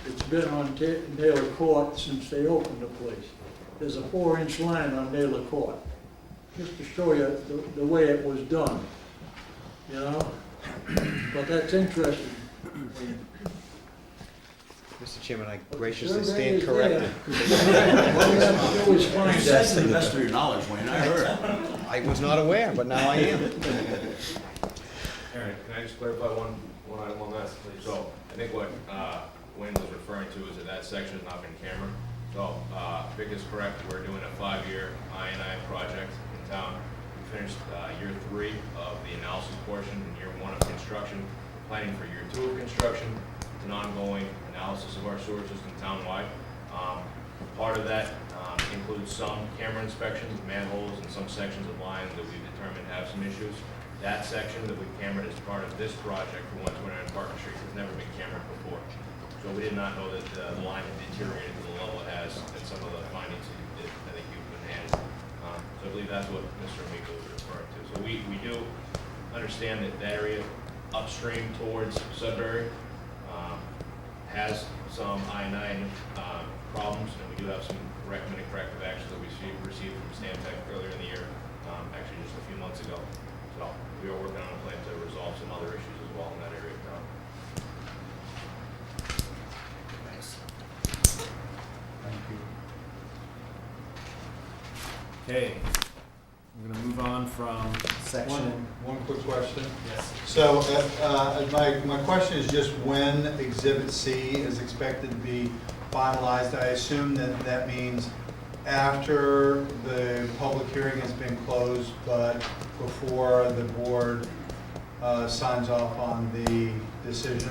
it's been on Naylor Court since they opened the place. There's a 4-inch line on Naylor Court, just to show you the way it was done, you know? But that's interesting. Mr. Chairman, I graciously Survey stand is corrected. there. All you have to do is find That's to the that. best of your knowledge, Wayne, I heard. I was not aware, but now I am. Aaron, can I just clarify one item on that, please? So, I think what Wayne was referring to is that section has not been cambered. So, Vic is correct, we're doing a 5-year I&I project in town. We finished year 3 of the analysis portion and year 1 of construction. Planning for year 2 of construction. It's an ongoing analysis of our sewer system townwide. Part of that includes some camera inspections, manholes, and some sections of lines that we've determined have some issues. That section that we've cambered as part of this project for 129 Parker Street has never been cambered before. So we did not know that the line had deteriorated to the level it has and some of the findings that I think you've been handed. So I believe that's what Mr. Amico was referring to. So we do understand that that area upstream towards Sudbury has some I&I problems, and we do have some recommended corrective actions that we received from Stantec earlier in the year, actually just a few months ago. So we are working on a plan to resolve some other issues as well in that area of town. Thanks. Okay, we're gonna move on from section. One quick question. Yes. So, my question is just when Exhibit C is expected to be finalized. I assume that means after the public hearing has been closed, but before the board signs off on the decision?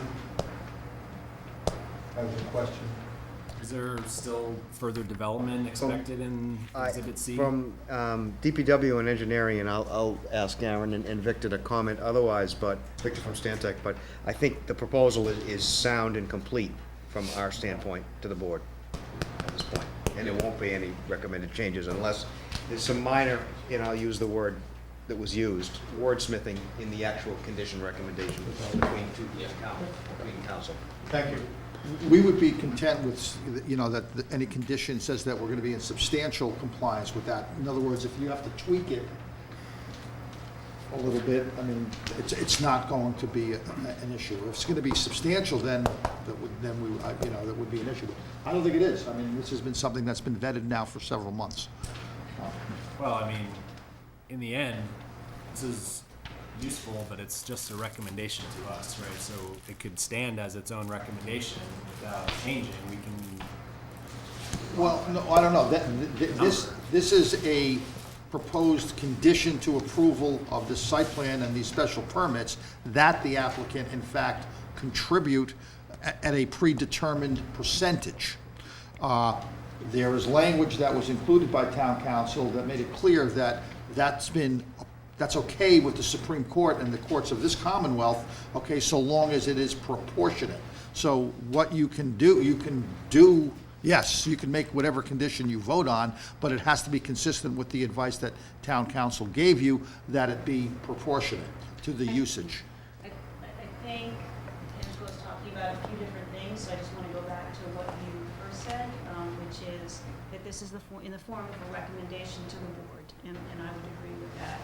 That was a question. Is there still further development expected in Exhibit C? From DPW and engineering, and I'll ask Aaron and Victor to comment otherwise, but Victor from Stantec, but I think the proposal is sound and complete from our standpoint to the board at this point. And there won't be any recommended changes unless there's some minor, and I'll use the word that was used, wordsmithing in the actual condition recommendation between council. Thank you. We would be content with, you know, that any condition says that we're going to be in substantial compliance with that. In other words, if you have to tweak it a little bit, I mean, it's not going to be an issue. If it's going to be substantial, then that would be an issue. I don't think it is. I mean, this has been something that's been vetted now for several months. Well, I mean, in the end, this is useful, but it's just a recommendation to us, right? So it could stand as its own recommendation without changing. We can. Well, no, I don't know. This is a proposed condition to approval of this site plan and these special permits that the applicant, in fact, contribute at a predetermined percentage. There is language that was included by town council that made it clear that that's okay with the Supreme Court and the courts of this Commonwealth, okay, so long as it is proportionate. So what you can do Yes, you can make whatever condition you vote on, but it has to be consistent with the advice that town council gave you, that it be proportionate to the usage. I think Angela was talking about a few different things, so I just want to go back to what you first said, which is that this is in the form of a recommendation to the board, and I would agree with that.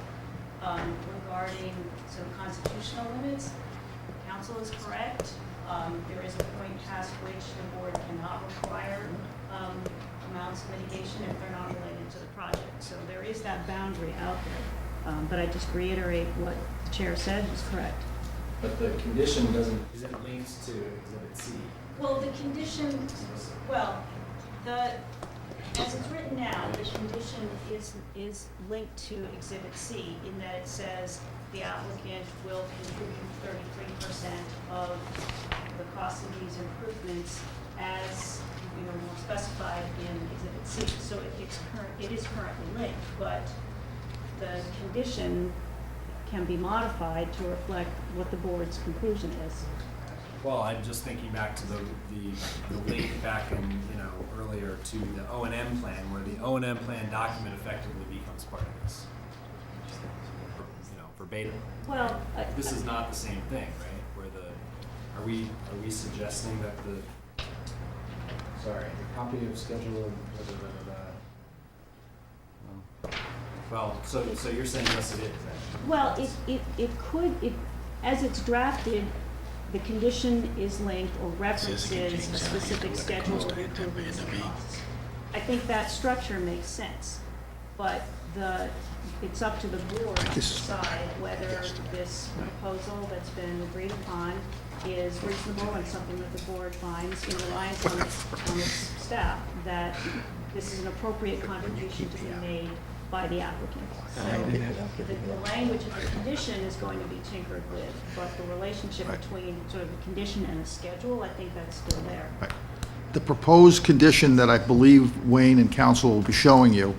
Regarding some constitutional limits, council is correct. There is a point past which the board cannot require amounts of mitigation if they're not related to the project. So there is that boundary out there. But I just reiterate what the chair said is correct. But the condition doesn't, is it linked to Exhibit C? Well, the condition, as it's written now, the condition is linked to Exhibit C in that it says the applicant will contribute 33% of the cost of these improvements as specified in Exhibit C. So it is currently linked, but the condition can be modified to reflect what the board's conclusion is. Well, I'm just thinking back to the link back in, earlier to the O&M plan, where the O&M plan document effectively becomes part of this. Verbatim. Well, This is not the same thing, right? Where are we suggesting that the copy of schedule, well, so you're saying yes, it is, actually. well, it could, as it's drafted, the condition is linked or references a specific schedule of improvements and costs. I think that structure makes sense, but it's up to the board to decide whether this proposal that's been agreed upon is reasonable and something that the board finds in reliance on its staff, that this is an appropriate contribution to be made by the applicant. So the language of the condition is going to be tinkered with, but the relationship between sort of a condition and a schedule, I think that's still there. Right. The proposed condition that I believe Wayne and council will be showing you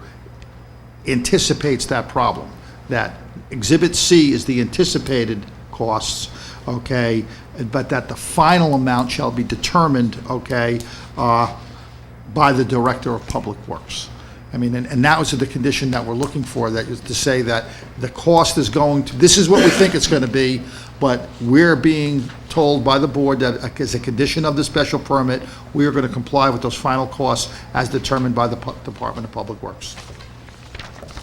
anticipates that problem, that Exhibit C is the anticipated costs, okay, but that the final amount shall be determined, okay, by the Director of Public Works. I mean, and that was the condition that we're looking for, that is to say that the cost is going to, this is what we think it's going to be, but we're being told by the board that as a condition of the special permit, we are going to comply with those final costs as determined by the Department of Public Works.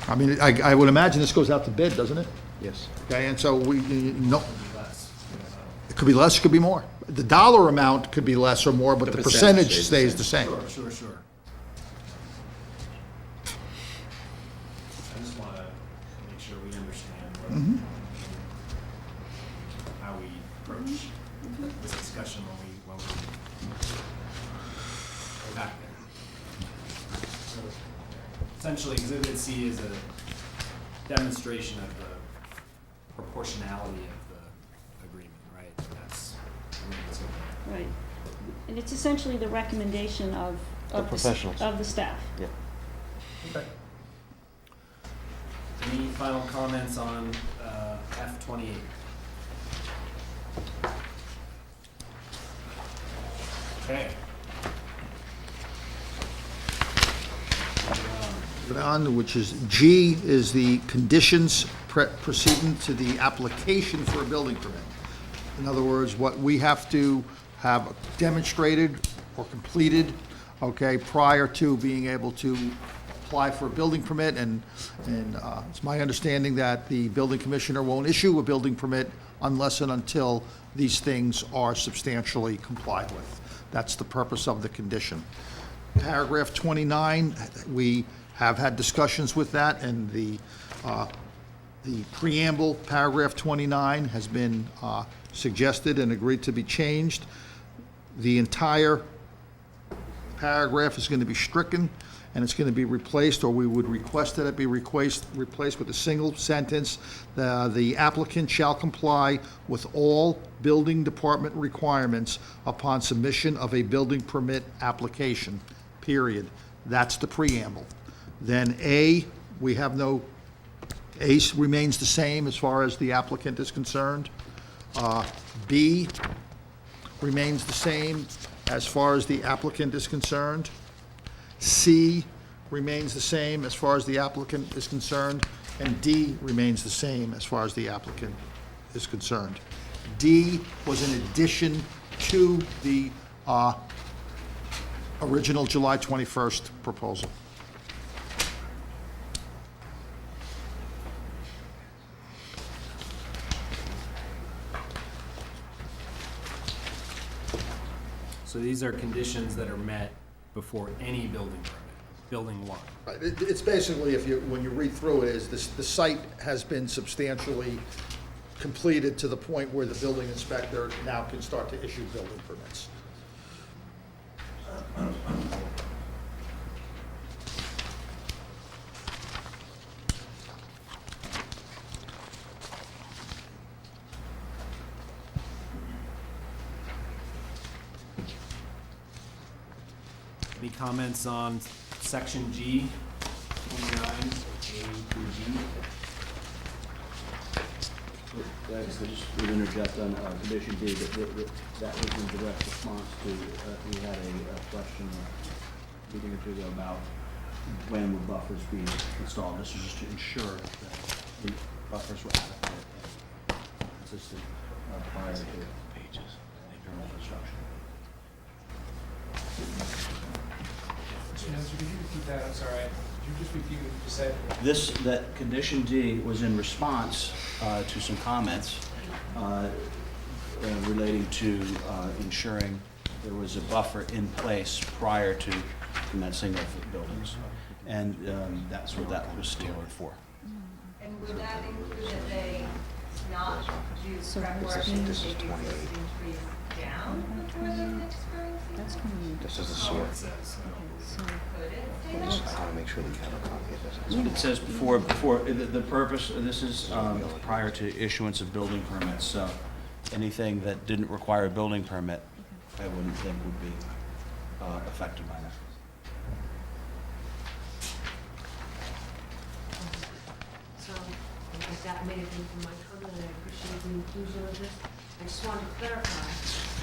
I mean, I would imagine this goes out to bid, doesn't it? Yes. Okay, and so it could be less, it could be more. The dollar amount could be less or more, but the percentage stays the same. Sure. I just want to make sure we understand how we approach this discussion when we go back there. So essentially, Exhibit C is a demonstration of the proportionality of the agreement, right? That's Right. And it's essentially the recommendation of The professionals. Of the staff. Yeah. okay. Any final comments on F-28? Okay. On, which is G, is the conditions precedent to the application for a building permit. In other words, what we have to have demonstrated or completed, okay, prior to being able to apply for a building permit, and it's my understanding that the building commissioner won't issue a building permit unless and until these things are substantially complied with. That's the purpose of the condition. Paragraph 29, we have had discussions with that, and the preamble, paragraph 29, has been suggested and agreed to be changed. The entire paragraph is going to be stricken, and it's going to be replaced, or we would request that it be replaced with a single sentence. The applicant shall comply with all building department requirements upon submission of a building permit application, period. That's the preamble. Then A, we have no, A remains the same as far as the applicant is concerned. B remains the same as far as the applicant is concerned. C remains the same as far as the applicant is concerned, and D remains the same as far as the applicant is concerned. D was in addition to the original July 21st proposal. So these are conditions that are met before any building permit, building one. Right, it's basically, when you read through it, is the site has been substantially completed to the point where the building inspector now can start to issue building permits. Any comments on section G, 29, A through G? I just would interject on condition D, that was in direct response to, we had a question a meeting or two ago about when would buffers be installed. This is just to ensure that the buffers were adequate and consistent prior to internal construction. Nancy, could you repeat that? I'm sorry. Could you just repeat what you said? That condition D was in response to some comments relating to ensuring there was a buffer in place prior to commencing of the buildings. And that's what that was tailored for. And would that include that they not do prep work and take existing trees down before the next growing season? This is a sewer. Could it say I that? just want to make sure that you have a copy of this. It says before, the purpose, this is prior to issuance of building permits, so anything that didn't require a building permit, I wouldn't think would be affected by that. So, I guess that may have been from my comment, and I appreciate the inclusion of this. I just wanted to clarify,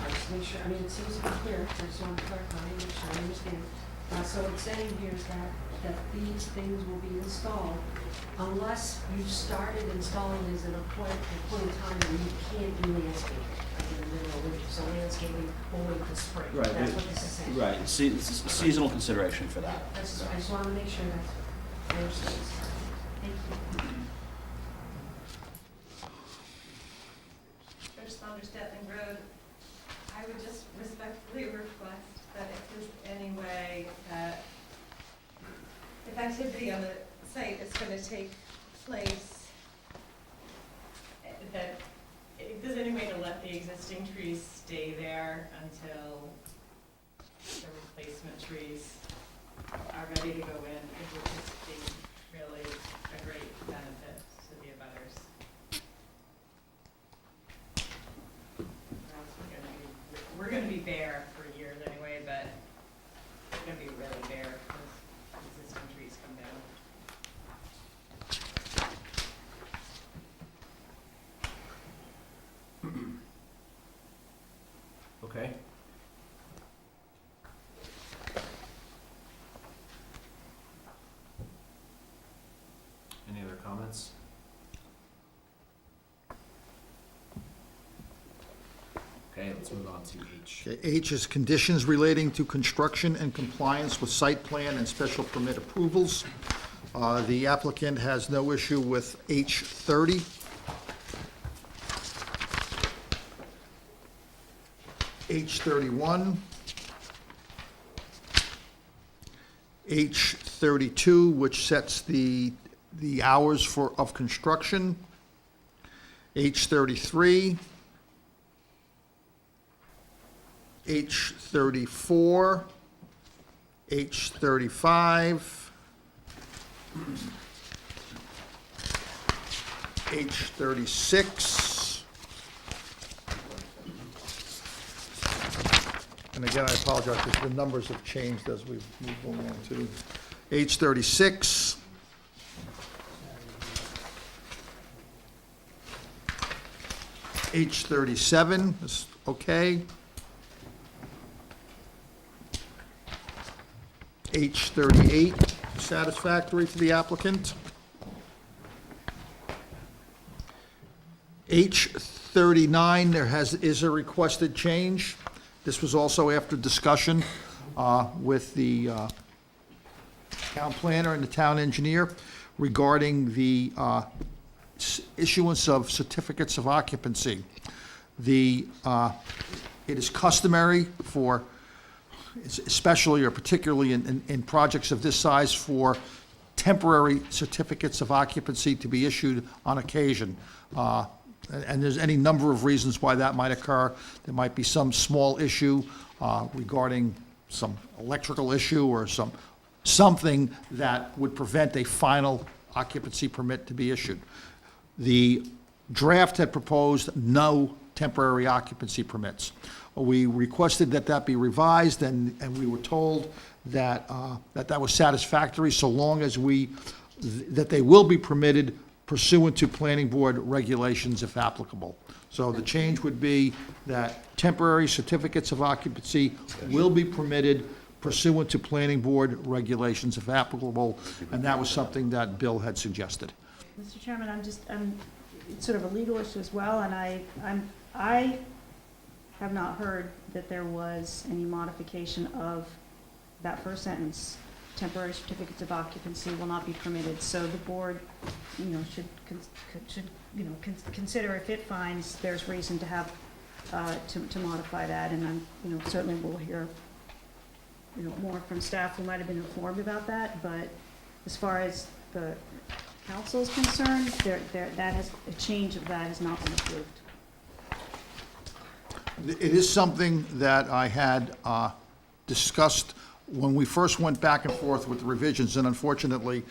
just make sure, I mean, it seems to be clear, I just wanted to clarify, and make sure I understand. So it's saying here is that these things will be installed unless you started installing these at a point in time where you can't do landscaping, like in the middle of winter, so landscaping will wait till spring. Right, That's what this is saying. Right, it's seasonal consideration for that. I just wanted to make sure that's, I understand. Thank you. Church Saunders Detling Road, I would just respectfully request that if there's any way that if activity on the site is going to take place, that if there's any way to let the existing trees stay there until the replacement trees are ready to go in, it would just be really a great benefit to the abutters. We're gonna be bare for years anyway, but it's gonna be really bare as existing trees come down. Okay. Any other comments? Okay, let's move on to H. Okay, H is conditions relating to construction and compliance with site plan and special permit approvals. The applicant has no issue with H30. H31. H32, which sets the hours of construction. H33. H34, H35, H36, and again, I apologize because the numbers have changed as we've moved along to H36, H37 is okay. H38 satisfactory to the applicant. H39, is a requested change. This was also after discussion with the town planner and the town engineer regarding the issuance of certificates of occupancy. It is customary for, especially or particularly in projects of this size, for temporary certificates of occupancy to be issued on occasion. And there's any number of reasons why that might occur. There might be some small issue regarding some electrical issue or something that would prevent a final occupancy permit to be issued. The draft had proposed no temporary occupancy permits. We requested that be revised, and we were told that that was satisfactory so long as that they will be permitted pursuant to planning board regulations if applicable. So the change would be that temporary certificates of occupancy will be permitted pursuant to planning board regulations if applicable, and that was something that Bill had suggested. Mr. Chairman, it's sort of a legal issue as well, and I have not heard that there was any modification of that first sentence. Temporary certificates of occupancy will not be permitted, so the board, should consider if it finds there's reason to have, to modify that, and I'm, certainly we'll hear, more from staff who might have been informed about that, but as far as the council is concerned, a change of that has not been approved. It is something that I had discussed when we first went back and forth with the revisions, and unfortunately,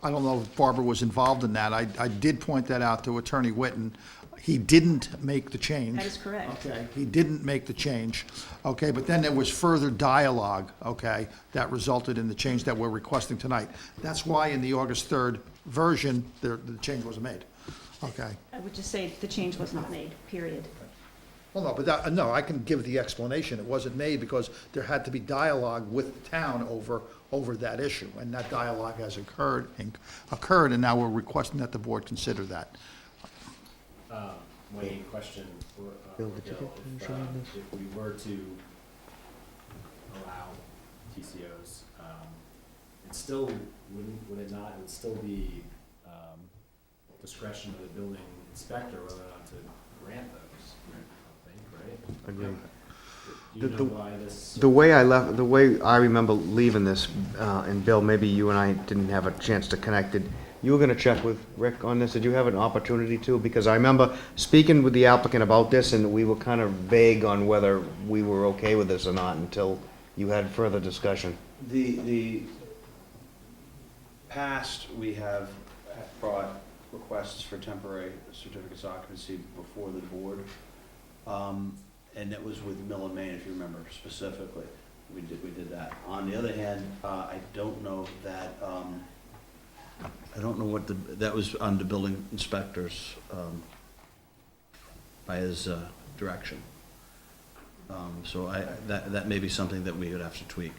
I don't know if Barbara was involved in that. I did point that out to Attorney Whitten. He didn't make the change. That is correct. Okay, he didn't make the change. Okay, but then there was further dialogue, okay, that resulted in the change that we're requesting tonight. That's why in the August 3rd version, the change wasn't made. Okay. I would just say the change was not made, period. Well, no, but no, I can give the explanation. It wasn't made because there had to be dialogue with the town over that issue, and that dialogue has occurred, and now we're requesting that the board consider that. Wayne, question for Bill, did you get permission on this? if we were to allow TCOs, it still would it not? It would still be discretion of the building inspector whether or not to grant those. Agreed. Do you know why this? The way I remember leaving this, and Bill, maybe you and I didn't have a chance to connect it. You were gonna check with Rick on this. Did you have an opportunity to? Because I remember speaking with the applicant about this, and we were kind of vague on whether we were okay with this or not until you had further discussion. The past, we have brought requests for temporary certificates of occupancy before the board. And that was with Mill and Main, if you remember specifically. We did that. On the other hand, I don't know that, that was under building inspectors, by his, direction. So that may be something that we would have to tweak.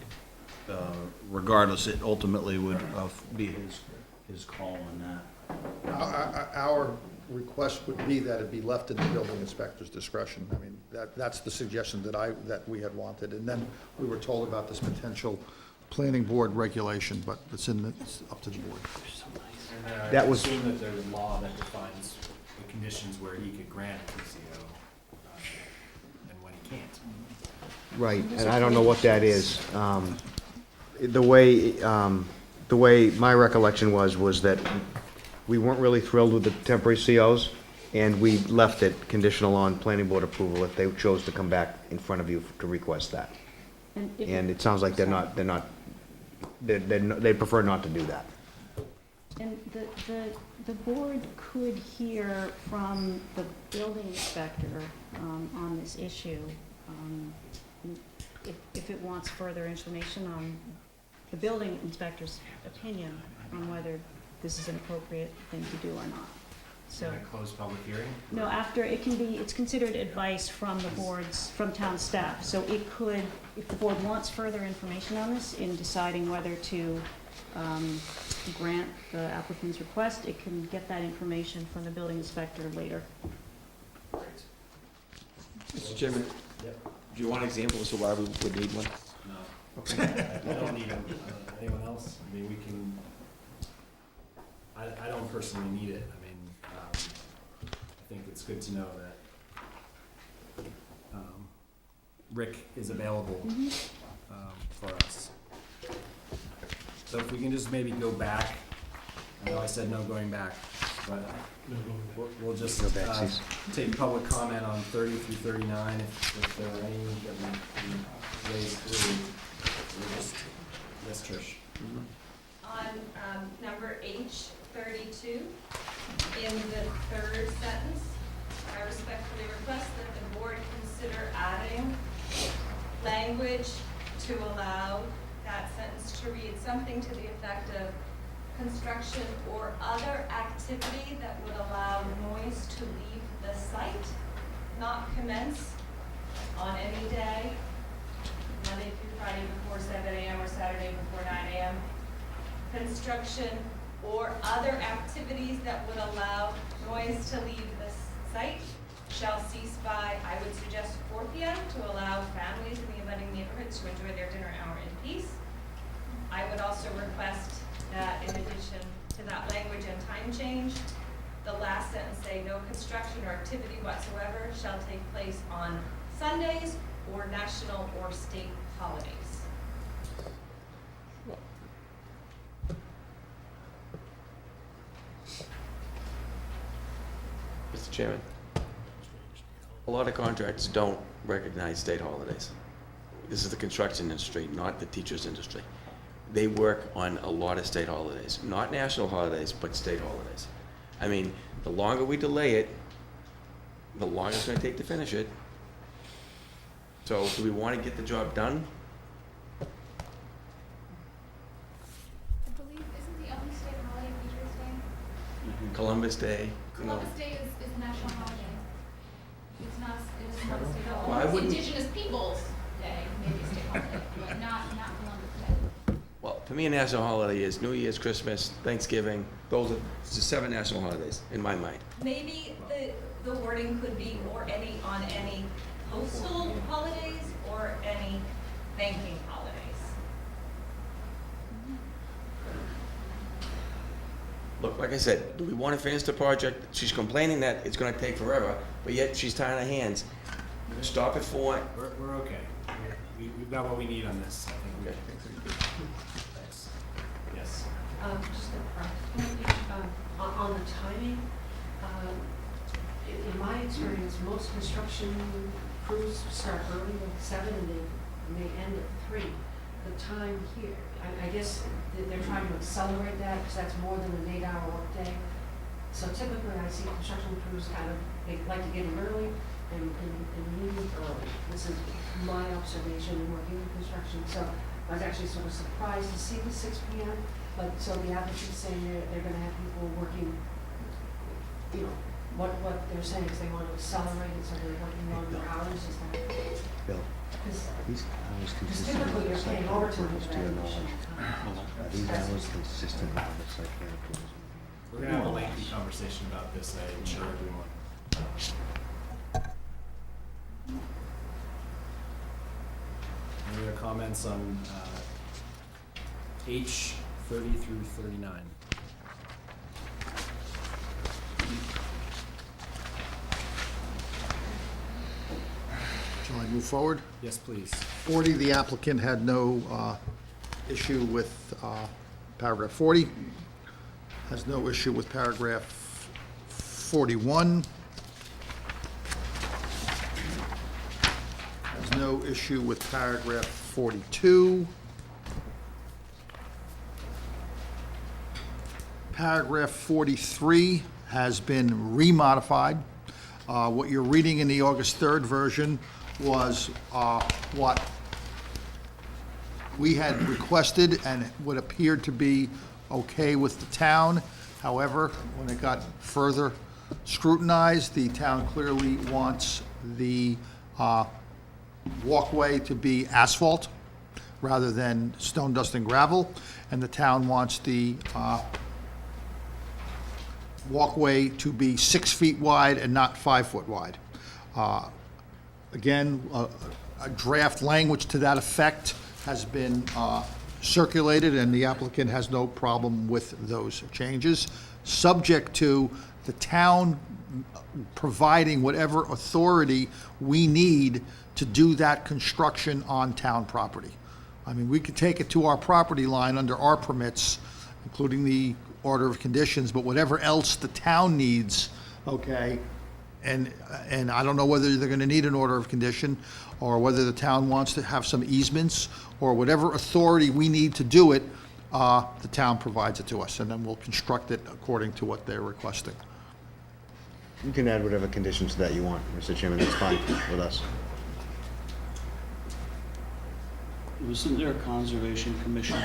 Regardless, it ultimately would be his call on that. Our request would be that it be left in the building inspector's discretion. I mean, that's the suggestion that we had wanted. And then we were told about this potential planning board regulation, but it's up to the board. And That I was- assume that there's a law that defines the conditions where he could grant a TCO and when he can't. Right, and I don't know what that is. The way my recollection was that we weren't really thrilled with the temporary COs, and we left it conditional on planning board approval if they chose to come back in front of you to request that. And it sounds like they prefer not to do that. And the board could hear from the building inspector on this issue, if it wants further information on the building inspector's opinion on whether this is an appropriate thing to do or not. So, In a closed public hearing? no, after, it's considered advice from the boards, from town staff. So it could, if the board wants further information on this in deciding whether to grant the applicant's request, it can get that information from the building inspector later. Mr. Chairman, Yep. do you want an example as to why we would need one? No. Okay. I don't need them. Anyone else? I mean, we can, I don't personally need it. I mean, I think it's good to know that Rick is available for us. So if we can just maybe go back, I know I said no going back, but we'll just take public comment on 30 through 39 if there are any that we raise through. We'll just, yes, Trish. On number H, 32, in the third sentence, I respectfully request that the board consider adding language to allow that sentence to read something to the effect of construction or other activity that would allow noise to leave the site, not commence on any day, Monday through Friday before 7 a.m. or Saturday before 9 a.m. Construction or other activities that would allow noise to leave the site shall cease by, I would suggest, 4 p.m. to allow families in the abutting neighborhoods to enjoy their dinner hour in peace. I would also request that in addition to that language and time change, the last sentence say no construction or activity whatsoever shall take place on Sundays or national or state holidays. Mr. Chairman, a lot of contracts don't recognize state holidays. This is the construction industry, not the teachers industry. They work on a lot of state holidays, not national holidays, but state holidays. I mean, the longer we delay it, the longer it's gonna take to finish it. So do we wanna get the job done? I believe, isn't the only state holiday Teachers' Day? Columbus Day, you know. Columbus Day is a national holiday. It's not, it is not a state Well, I holiday. It's wouldn't- Indigenous Peoples' Day, maybe a state holiday, but not Columbus Day. Well, for me, a national holiday is New Year's, Christmas, Thanksgiving. Those are the 7 national holidays in my mind. Maybe the wording could be or any, on any postal holidays or any banking holidays. Look, like I said, do we want to finish the project? She's complaining that it's going to take forever, but yet she's tying her hands. Stop at 4. We're okay. We've got what we need on this, I think. Okay. Thanks. Yes. Just a practical, on the timing, in my experience, most construction crews start early, like 7, and they end at 3. The time here, I guess they're trying to accelerate that, because that's more than an 8-hour workday. So typically, I see construction crews they like to get in early and leave early. This is my observation in working in construction. So I was actually sort of surprised to see the 6 p.m., but so the applicant's saying they're gonna have people working, you know, what they're saying is they want to accelerate it, so they're working longer hours, is that? Bill, these hours Because consistent typically you're with the site paying plan overtime approvals, for to your that. knowledge. Are these hours consistent with the site plan approvals? We're gonna have a lengthy conversation about this, I assure everyone. Any other comments on H 30 through 39? Shall I move forward? Yes, please. 40, the applicant had no issue with paragraph 40, has no issue with paragraph 41, has no issue with paragraph 42. Paragraph 43 has been remodified. What you're reading in the August 3rd version was what we had requested and what appeared to be okay with the town. However, when it got further scrutinized. The town clearly wants the walkway to be asphalt rather than stone, dust, and gravel, and the town wants the walkway to be 6 feet wide and not 5 foot wide. Again, a draft language to that effect has been circulated, and the applicant has no problem with those changes, subject to the town providing whatever authority we need to do that construction on town property. I mean, we could take it to our property line under our permits, including the order of conditions, but whatever else the town needs, okay, and I don't know whether they're gonna need an order of condition, or whether the town wants to have some easements, or whatever authority we need to do it, the town provides it to us, and then we'll construct it according to what they're requesting. You can add whatever conditions that you want, Mr. Chairman, that's fine with us. Wasn't there a Conservation Commission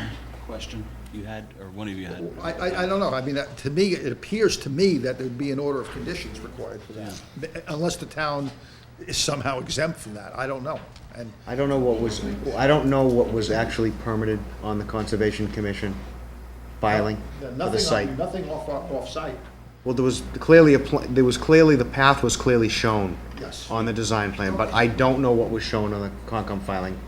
question you had, or one of you had? I don't know, I mean, to me, it appears to me that there'd be an order of conditions required for that, unless the town is somehow exempt from that, I don't know. And I don't know what was actually permitted on the Conservation Commission filing for the site. Nothing off-site. Well, there was clearly the path was clearly shown Yes. on the design plan, but I don't know what was shown on the Concom filing.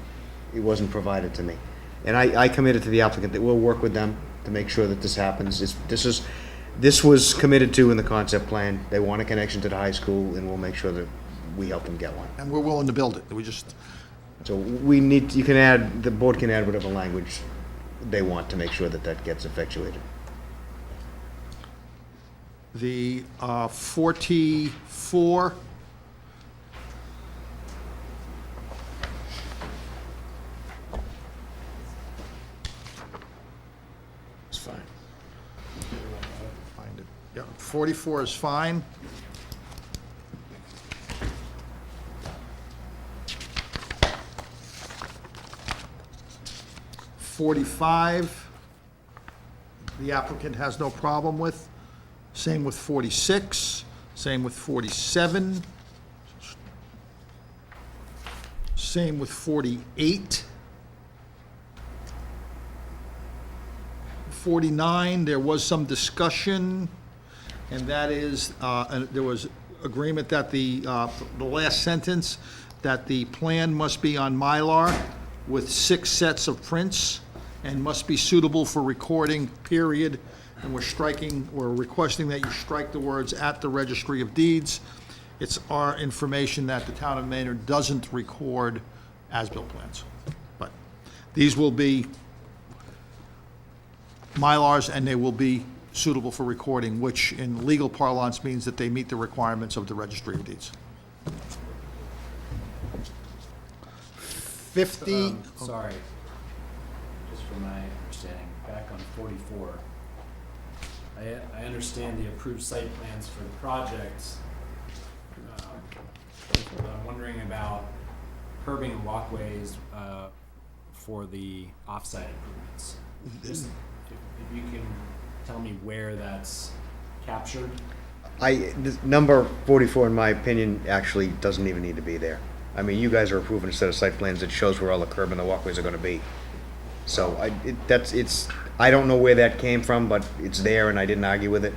It wasn't provided to me. And I committed to the applicant that we'll work with them to make sure that this happens. This was committed to in the concept plan. They want a connection to the high school, and we'll make sure that we help them get one. And we're willing to build it, we just, So the board can add whatever language they want to make sure that that gets effectuated. the 44, It's fine. find it, yeah, 44 is fine. .45, the applicant has no problem with. Same with 46, same with 47. Same with 48. 49, there was some discussion, and that is, there was agreement that the last sentence, that the plan must be on Mylar with 6 sets of prints and must be suitable for recording, period. And we're requesting that you strike the words "at the Registry of Deeds." It's our information that the town of Maynard doesn't record as-built plans. But these will be Mylars, and they will be suitable for recording, which in legal parlance means that they meet the requirements of the Registry of Deeds. 50, Sorry, just for my understanding, back on 44, I understand the approved site plans for the projects. But I'm wondering about curbing and walkways for the off-site improvements. Just if you can tell me where that's captured. The number 44, in my opinion, actually doesn't even need to be there. I mean, you guys are approving a set of site plans that shows where all the curb and the walkways are gonna be. So I don't know where that came from, but it's there, and I didn't argue with it.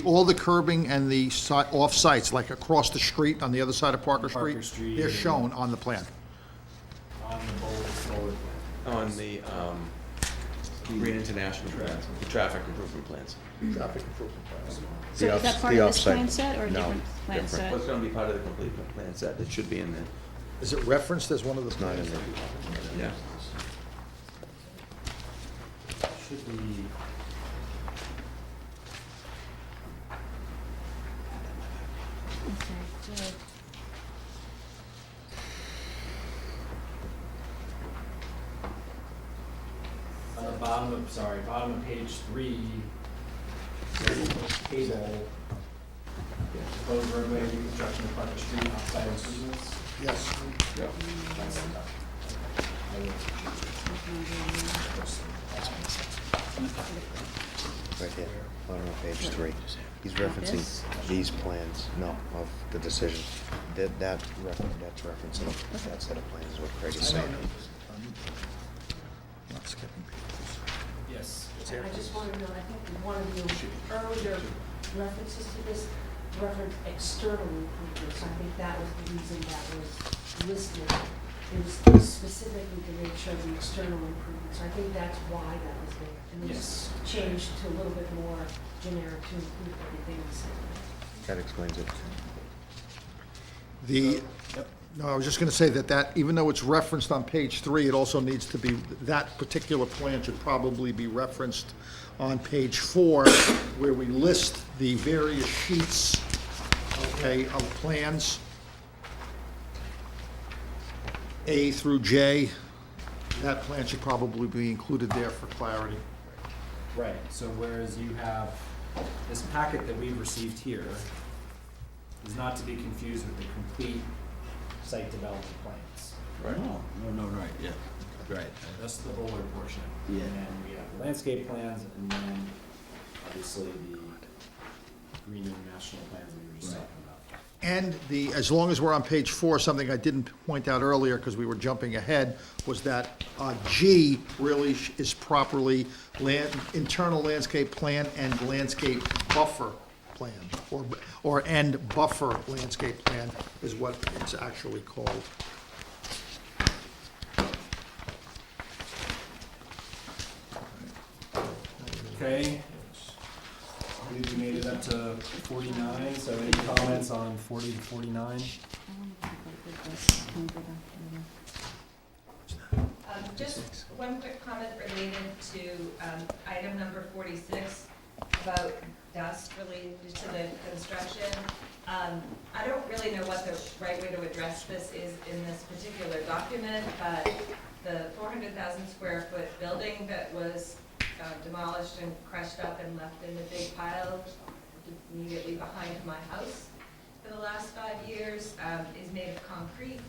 all the curbing and the off-sites, like across the street on the other side of Parker Parker Street, Street they're and- shown on the plan. On the solar plan. On the Green International, the traffic improvement plans. Traffic improvement plans. So is that part the of this offsite. plan set or a No, different plan different. set? What's gonna be part of the complete plan set, it should be in there. Is it referenced as one of the It's not plans? in there. Yeah. Should be. Okay, good. On the bottom of page 3, table, proposed roadway reconstruction of Parker Street, off-site improvements. Yes. That's the document. I will- right here, bottom of page 3. He's referencing these plans, no, of the decision. That's referencing that set of plans is what Craig is saying. Not skipping pages. Yes. I just want to know, I think one of your earlier references to this referenced external improvements. I think that was the reason that was listed. It was specifically to make sure the external improvements. I think that's why that was there. And it was changed to a little bit more generic to include everything the same. That explains it. No, I was just going to say that even though it's referenced on page 3, it also needs to be, that particular plan should probably be referenced on page 4, where we list the various sheets, okay, of plans, A through J. That plan should probably be included there for clarity. Right, so whereas you have this packet that we've received here is not to be confused with the complete site development plans. Right. No, right, yeah, right. That's the older portion. Yeah. And then we have the landscape plans, and then obviously the green international plans that we were just talking about. And as long as we're on page 4, something I didn't point out earlier because we were jumping ahead, was that G really is properly internal landscape plan and landscape buffer plan, and buffer landscape plan is what it's actually called. Okay. I believe we made it up to 49, so any comments on 40 to 49? Just one quick comment related to item number 46 about dust related to the construction. I don't really know what the right way to address this is in this particular document, but the 400,000 square foot building that was demolished and crushed up and left in the big pile immediately behind my house for the last 5 years is made of concrete,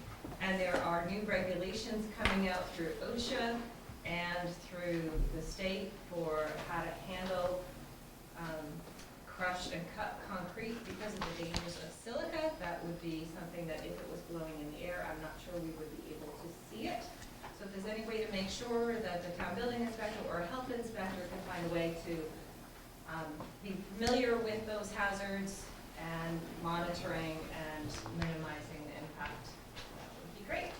and there are new regulations coming out through OSHA and through the state for how to handle crushed and cut concrete because of the dangers of silica. That would be something that if it was blowing in the air, I'm not sure we would be able to see it. So if there's any way to make sure that the town building inspector or a health inspector can find a way to be familiar with those hazards and monitoring and minimizing the impact, that would be great.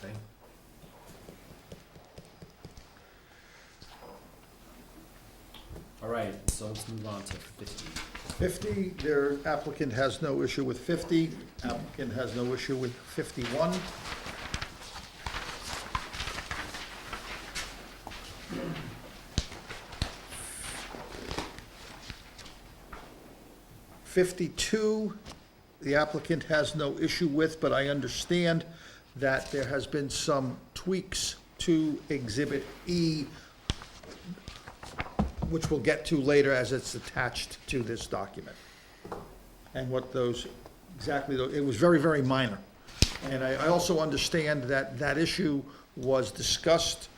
Okay. All right, so let's move on to 50. 50, their applicant has no issue with 50. Applicant has no issue with 51. '52, the applicant has no issue with, but I understand that there has been some tweaks to Exhibit E, which we'll get to later as it's attached to this document. And what those, exactly, it was very, very minor. And I also understand that that issue was discussed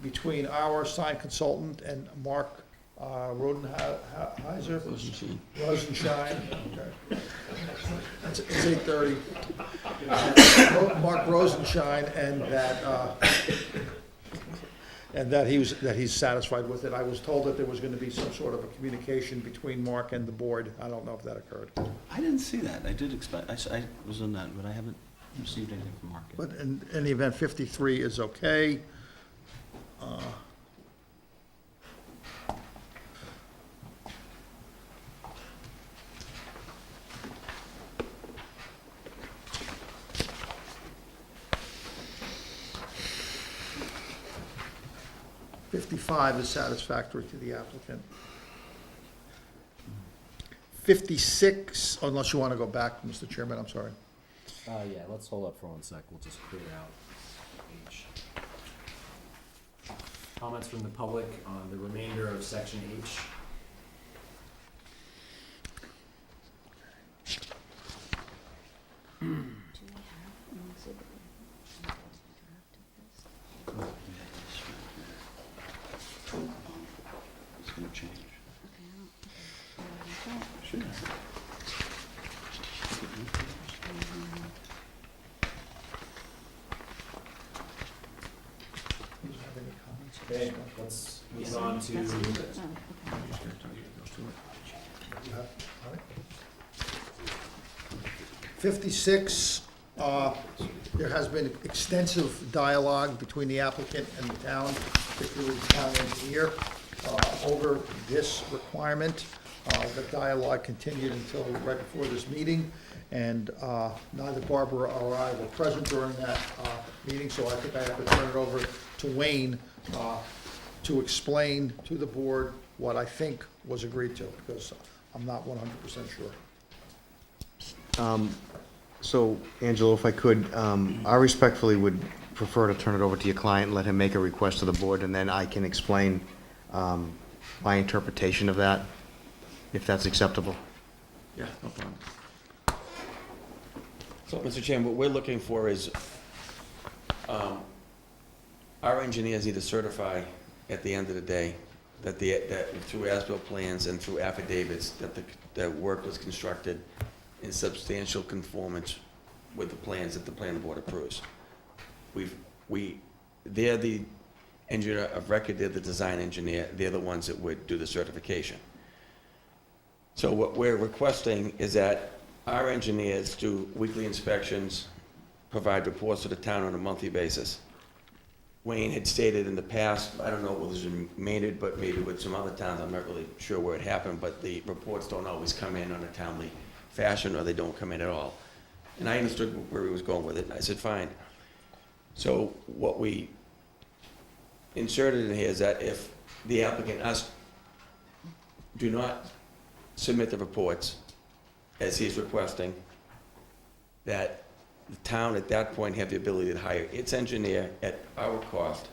between our sign consultant and Mark Rodenheiser? Rosenshine. Okay. It's 8:30. Mark Rosenshine, and that he's satisfied with it. I was told that there was going to be some sort of a communication between Mark and the board. I don't know if that occurred. I didn't see that. I did expect, I was in that, but I haven't received anything from Mark yet. But in any event, 53 is okay. 55 is satisfactory to the applicant. 56, unless you want to go back, Mr. Chairman, I'm sorry. Yeah, let's hold up for 1 sec. We'll just clear out H. Comments from the public on the remainder of section H. It's gonna change. Should have. Okay, let's move on to, 56, there has been extensive dialogue between the applicant and the town, particularly the town engineer, over this requirement. The dialogue continued until right before this meeting, and neither Barbara or I were present during that meeting, so I think I have to turn it over to Wayne to explain to the board what I think was agreed to, because I'm not 100% sure. So, Angelo, if I could, I respectfully would prefer to turn it over to your client and let him make a request to the board, and then I can explain my interpretation of that, if that's acceptable. Yeah, no problem. So, Mr. Chairman, what we're looking for is, our engineers need to certify at the end of the day that through as-built plans and through affidavits, that the work was constructed in substantial conformance with the plans that the planning board approves. They're the engineer of record, they're the design engineer, they're the ones that would do the certification. So what we're requesting is that our engineers do weekly inspections, provide reports to the town on a monthly basis. Wayne had stated in the past, I don't know if it was in Maynard, but maybe with some other towns, I'm not really sure where it happened, but the reports don't always come in on a timely fashion, or they don't come in at all. And I understood where he was going with it, and I said, fine. So what we inserted in here is that if the applicant, us, do not submit the reports as he's requesting, that the town at that point have the ability to hire its engineer at our cost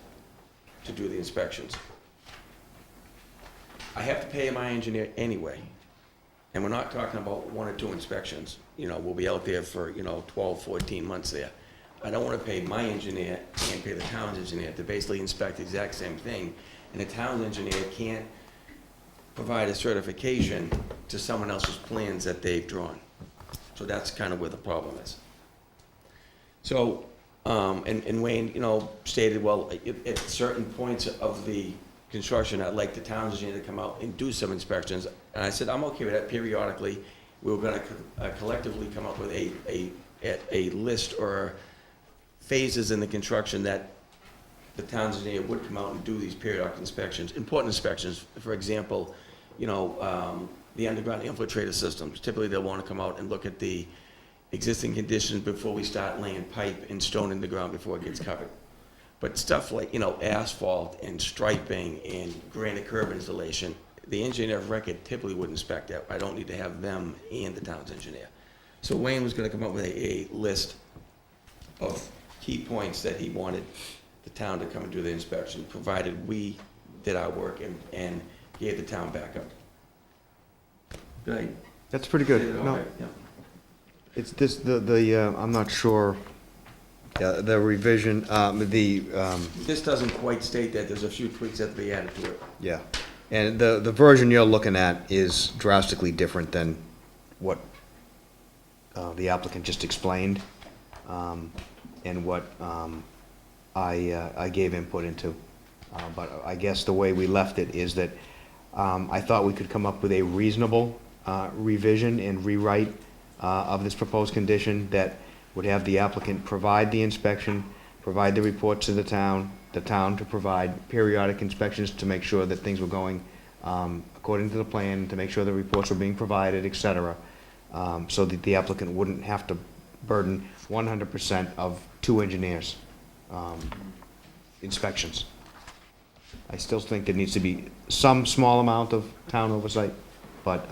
to do the inspections. I have to pay my engineer anyway, and we're not talking about 1 or 2 inspections. You know, we'll be out there for, 12, 14 months there. I don't want to pay my engineer and pay the town's engineer to basically inspect the exact same thing, and the town's engineer can't provide a certification to someone else's plans that they've drawn. So that's kind of where the problem is. So, and Wayne, stated, well, at certain points of the construction, I'd like the town's engineer to come out and do some inspections. And I said, I'm okay with that. Periodically, we were gonna collectively come up with a list or phases in the construction that the town's engineer would come out and do these periodic inspections, important inspections. For example, the underground infiltrator systems. Typically, they'll want to come out and look at the existing conditions before we start laying pipe and stone in the ground before it gets covered. But stuff like, asphalt and striping and granite curb installation, the engineer of record typically would inspect that. I don't need to have them and the town's engineer. So Wayne was gonna come up with a list of key points that he wanted the town to come and do the inspection, provided we did our work and gave the town backup. Did I? That's pretty good. Did it all No, right? Yeah. it's this, I'm not sure, the revision, This doesn't quite state that. There's a few tweaks that have to be added to it. yeah. And the version you're looking at is drastically different than what the applicant just explained, and what I gave input into. But I guess the way we left it is that I thought we could come up with a reasonable revision and rewrite of this proposed condition that would have the applicant provide the inspection, provide the report to the town to provide periodic inspections to make sure that things were going according to the plan, to make sure the reports were being provided, et cetera, so that the applicant wouldn't have to burden 100% of 2 engineers' inspections. I still think there needs to be some small amount of town oversight, but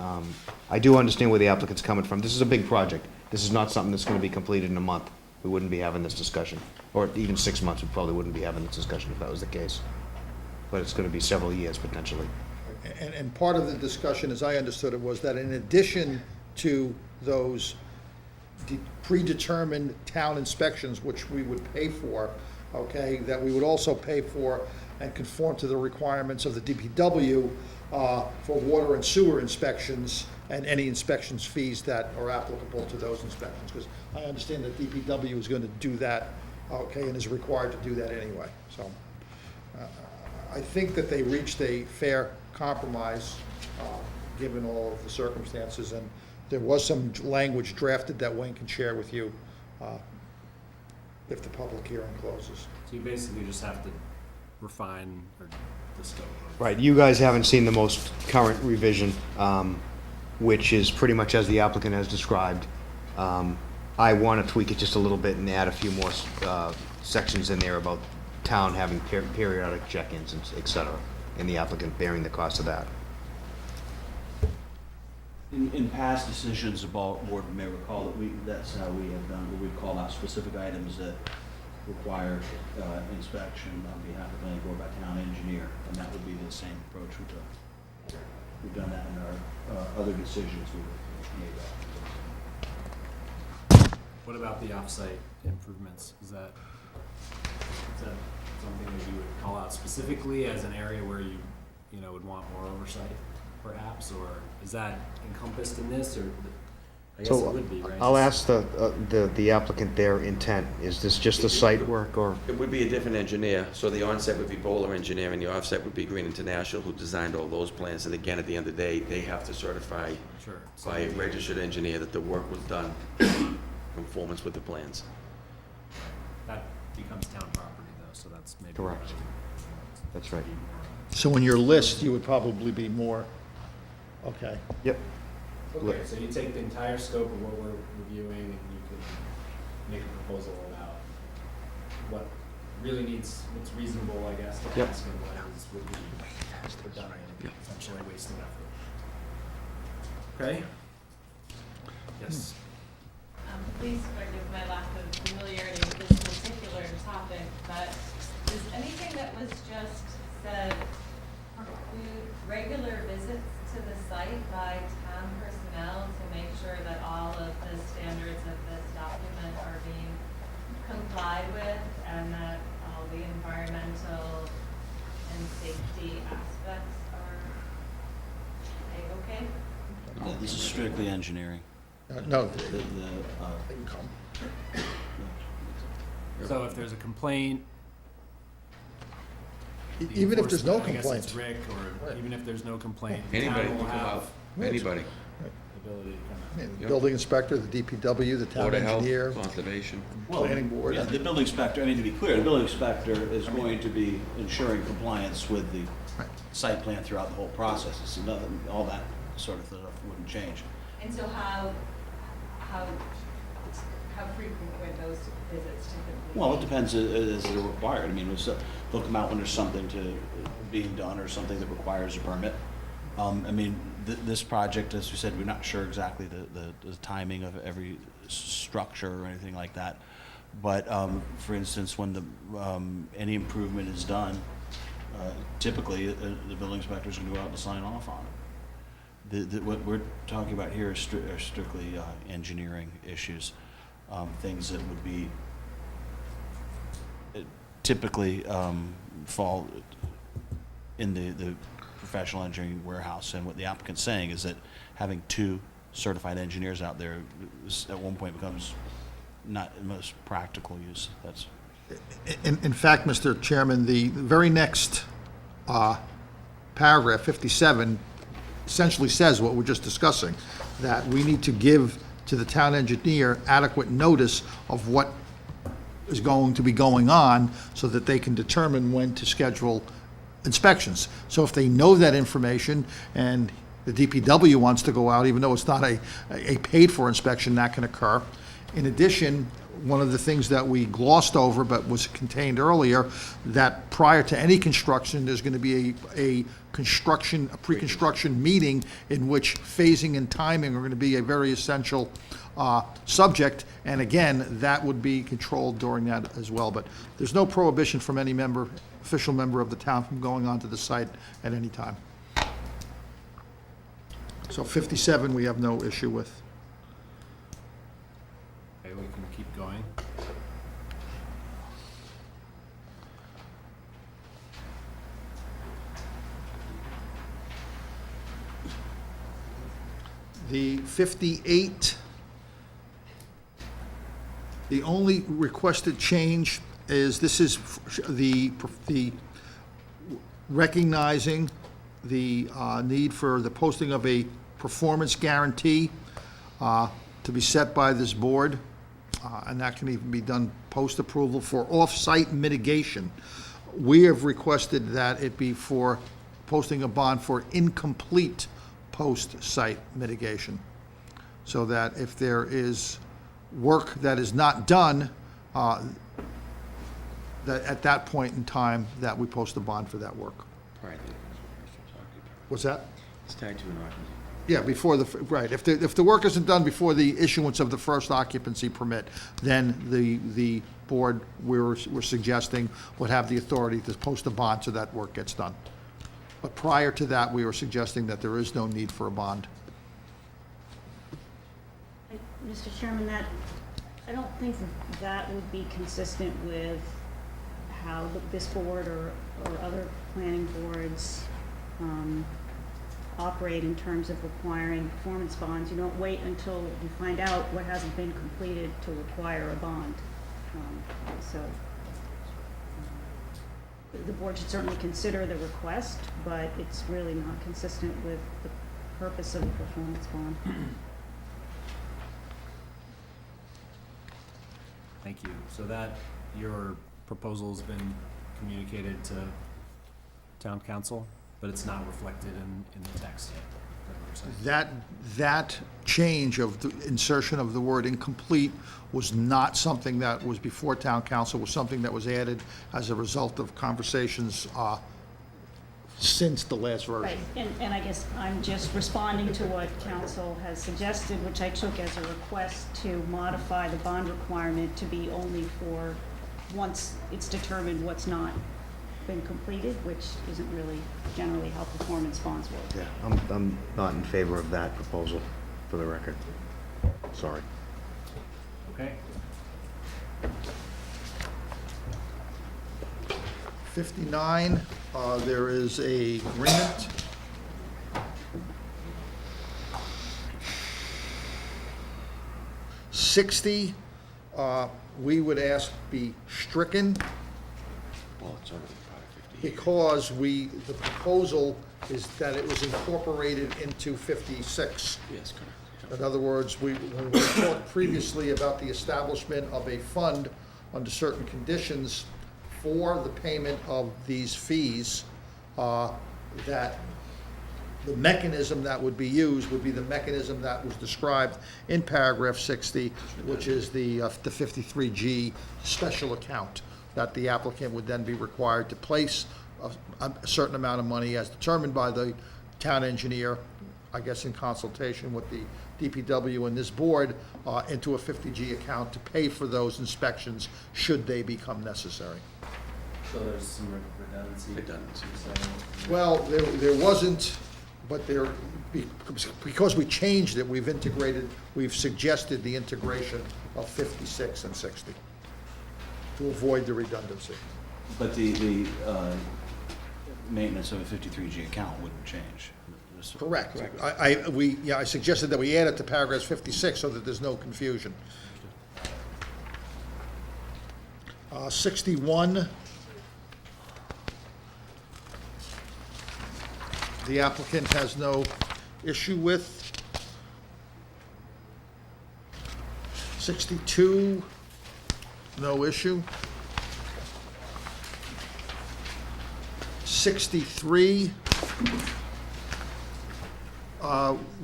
I do understand where the applicant's coming from. This is a big project. This is not something that's gonna be completed in a month. We wouldn't be having this discussion. Or even 6 months, we probably wouldn't be having this discussion if that was the case. But it's gonna be several years potentially. And part of the discussion, as I understood it, was that in addition to those predetermined town inspections, which we would pay for, okay, that we would also pay for and conform to the requirements of the DPW for water and sewer inspections and any inspections fees that are applicable to those inspections. Because I understand that DPW is going to do that, okay, and is required to do that anyway. So I think that they reached a fair compromise, given all of the circumstances, and there was some language drafted that Wayne can share with you if the public hearing closes. So you basically just have to refine or the scope. Right, you guys haven't seen the most current revision, which is pretty much as the applicant has described. I want to tweak it just a little bit and add a few more sections in there about town having periodic check-ins, and et cetera, and the applicant bearing the cost of that. In past decisions, the board may recall that that's how we have done, where we call out specific items that require inspection on behalf of planning board by town engineer, and that would be the same approach we took. We've done that in our other decisions we've made. What about the off-site improvements? Is that something that you would call out specifically as an area where you would want more oversight, perhaps, or is that encompassed in this, or I guess it would be, right? I'll ask the applicant their intent. Is this just the site work, or? It would be a different engineer, so the onset would be Bowler Engineering, the offset would be Green International, who designed all those plans, and again, at the end of the day, they have to certify Sure. by a registered engineer that the work was done in conformance with the plans. That becomes town property, though, so that's maybe. Correct. That's right. So in your list, you would probably be more, okay. Yep. Okay, so you take the entire scope of what we're reviewing, and you could make a proposal about what really needs, what's reasonable, I guess, to Yep. ask, and what is, would be redundant, essentially wasting effort. Okay? Yes. Please forgive my lack of familiarity with this particular topic, but does anything that was just said preclude regular visits to the site by town personnel to make sure that all of the standards of this document are being complied with and that all the environmental and safety aspects are A-okay? Yeah, this is strictly engineering. No, The So if there's a complaint. the even if there's no enforcement, I guess it's complaint. Rick, or even if there's no complaint, the Anybody town can will come have out, anybody. the ability to come out. Yeah, the building inspector, the DPW, the town Board of Health, engineer, Conservation. planning board. Yeah, the building inspector, I mean, to be clear, the building inspector is going to be ensuring compliance with the Right. site plan throughout the whole process. It's nothing, all that sort of stuff wouldn't change. And so how frequent would those visits typically? Well, it depends as they're required. I mean, they'll come out when there's something being done or something that requires a permit. I mean, this project, as we said, we're not sure exactly the timing of every structure or anything like that. But for instance, when any improvement is done, typically the building inspector is going to go out and sign off on it. What we're talking about here are strictly engineering issues, things that would be typically fall in the professional engineering warehouse. And what the applicant's saying is that having two certified engineers out there at one point becomes not the most practical use. That's In fact, Mr. Chairman, the very next paragraph, 57, essentially says what we're just discussing, that we need to give to the town engineer adequate notice of what is going to be going on so that they can determine when to schedule inspections. So if they know that information and the DPW wants to go out, even though it's not a paid-for inspection, that can occur. In addition, one of the things that we glossed over but was contained earlier, that prior to any construction, there's going to be a pre-construction meeting in which phasing and timing are going to be a very essential subject. And again, that would be controlled during that as well. But there's no prohibition from any official member of the town from going onto the site at any time. So 57, we have no issue with. Okay, we can keep going. The 58, the only requested change is, this is the recognizing the need for the posting of a performance guarantee to be set by this board, and that can even be done post-approval for off-site mitigation. We have requested that it be for posting a bond for incomplete post-site mitigation, so that if there is work that is not done, that at that point in time, that we post a bond for that work. What's that? It's tied to an occupancy. Yeah, before the, right, if the work isn't done before the issuance of the first occupancy permit, then the board, we're suggesting, would have the authority to post a bond so that work gets done. But prior to that, we were suggesting that there is no need for a bond. Mr. Chairman, I don't think that would be consistent with how this board or other planning boards operate in terms of requiring performance bonds. You don't wait until you find out what hasn't been completed to require a bond. So the board should certainly consider the request, but it's really not consistent with the purpose of a performance bond. Thank you. So that, your proposal's been communicated to town council, but it's not reflected in the text yet. Is that what you're saying? That change of the insertion of the word incomplete was not something that was before town council, was something that was added as a result of conversations since the last version. Right, and I guess I'm just responding to what council has suggested, which I took as a request to modify the bond requirement to be only for once it's determined what's not been completed, which isn't really generally how performance bonds work. Yeah, I'm not in favor of that proposal, for the record. Sorry. Okay. 59, there is a agreement. $60, we would ask be stricken Well, it's already part of 58. because the proposal is that it was incorporated into 56. Yes, correct. In other words, when we talked previously about the establishment of a fund under certain conditions for the payment of these fees, that the mechanism that would be used would be the mechanism that was described in paragraph 60, which is the 53G special account, that the applicant would then be required to place a certain amount of money as determined by the town engineer, I guess in consultation with the DPW and this board, into a 50G account to pay for those inspections should they become necessary. So there's some redundancy. Redundancy. you're saying? Well, there wasn't, but because we changed it, we've suggested the integration of 56 and 60 to avoid the redundancy. But the maintenance of a 53G account wouldn't change. Correct. I suggested that we add it to paragraph 56 so that there's no confusion. 61, the applicant has no issue with. 62, no issue. 63,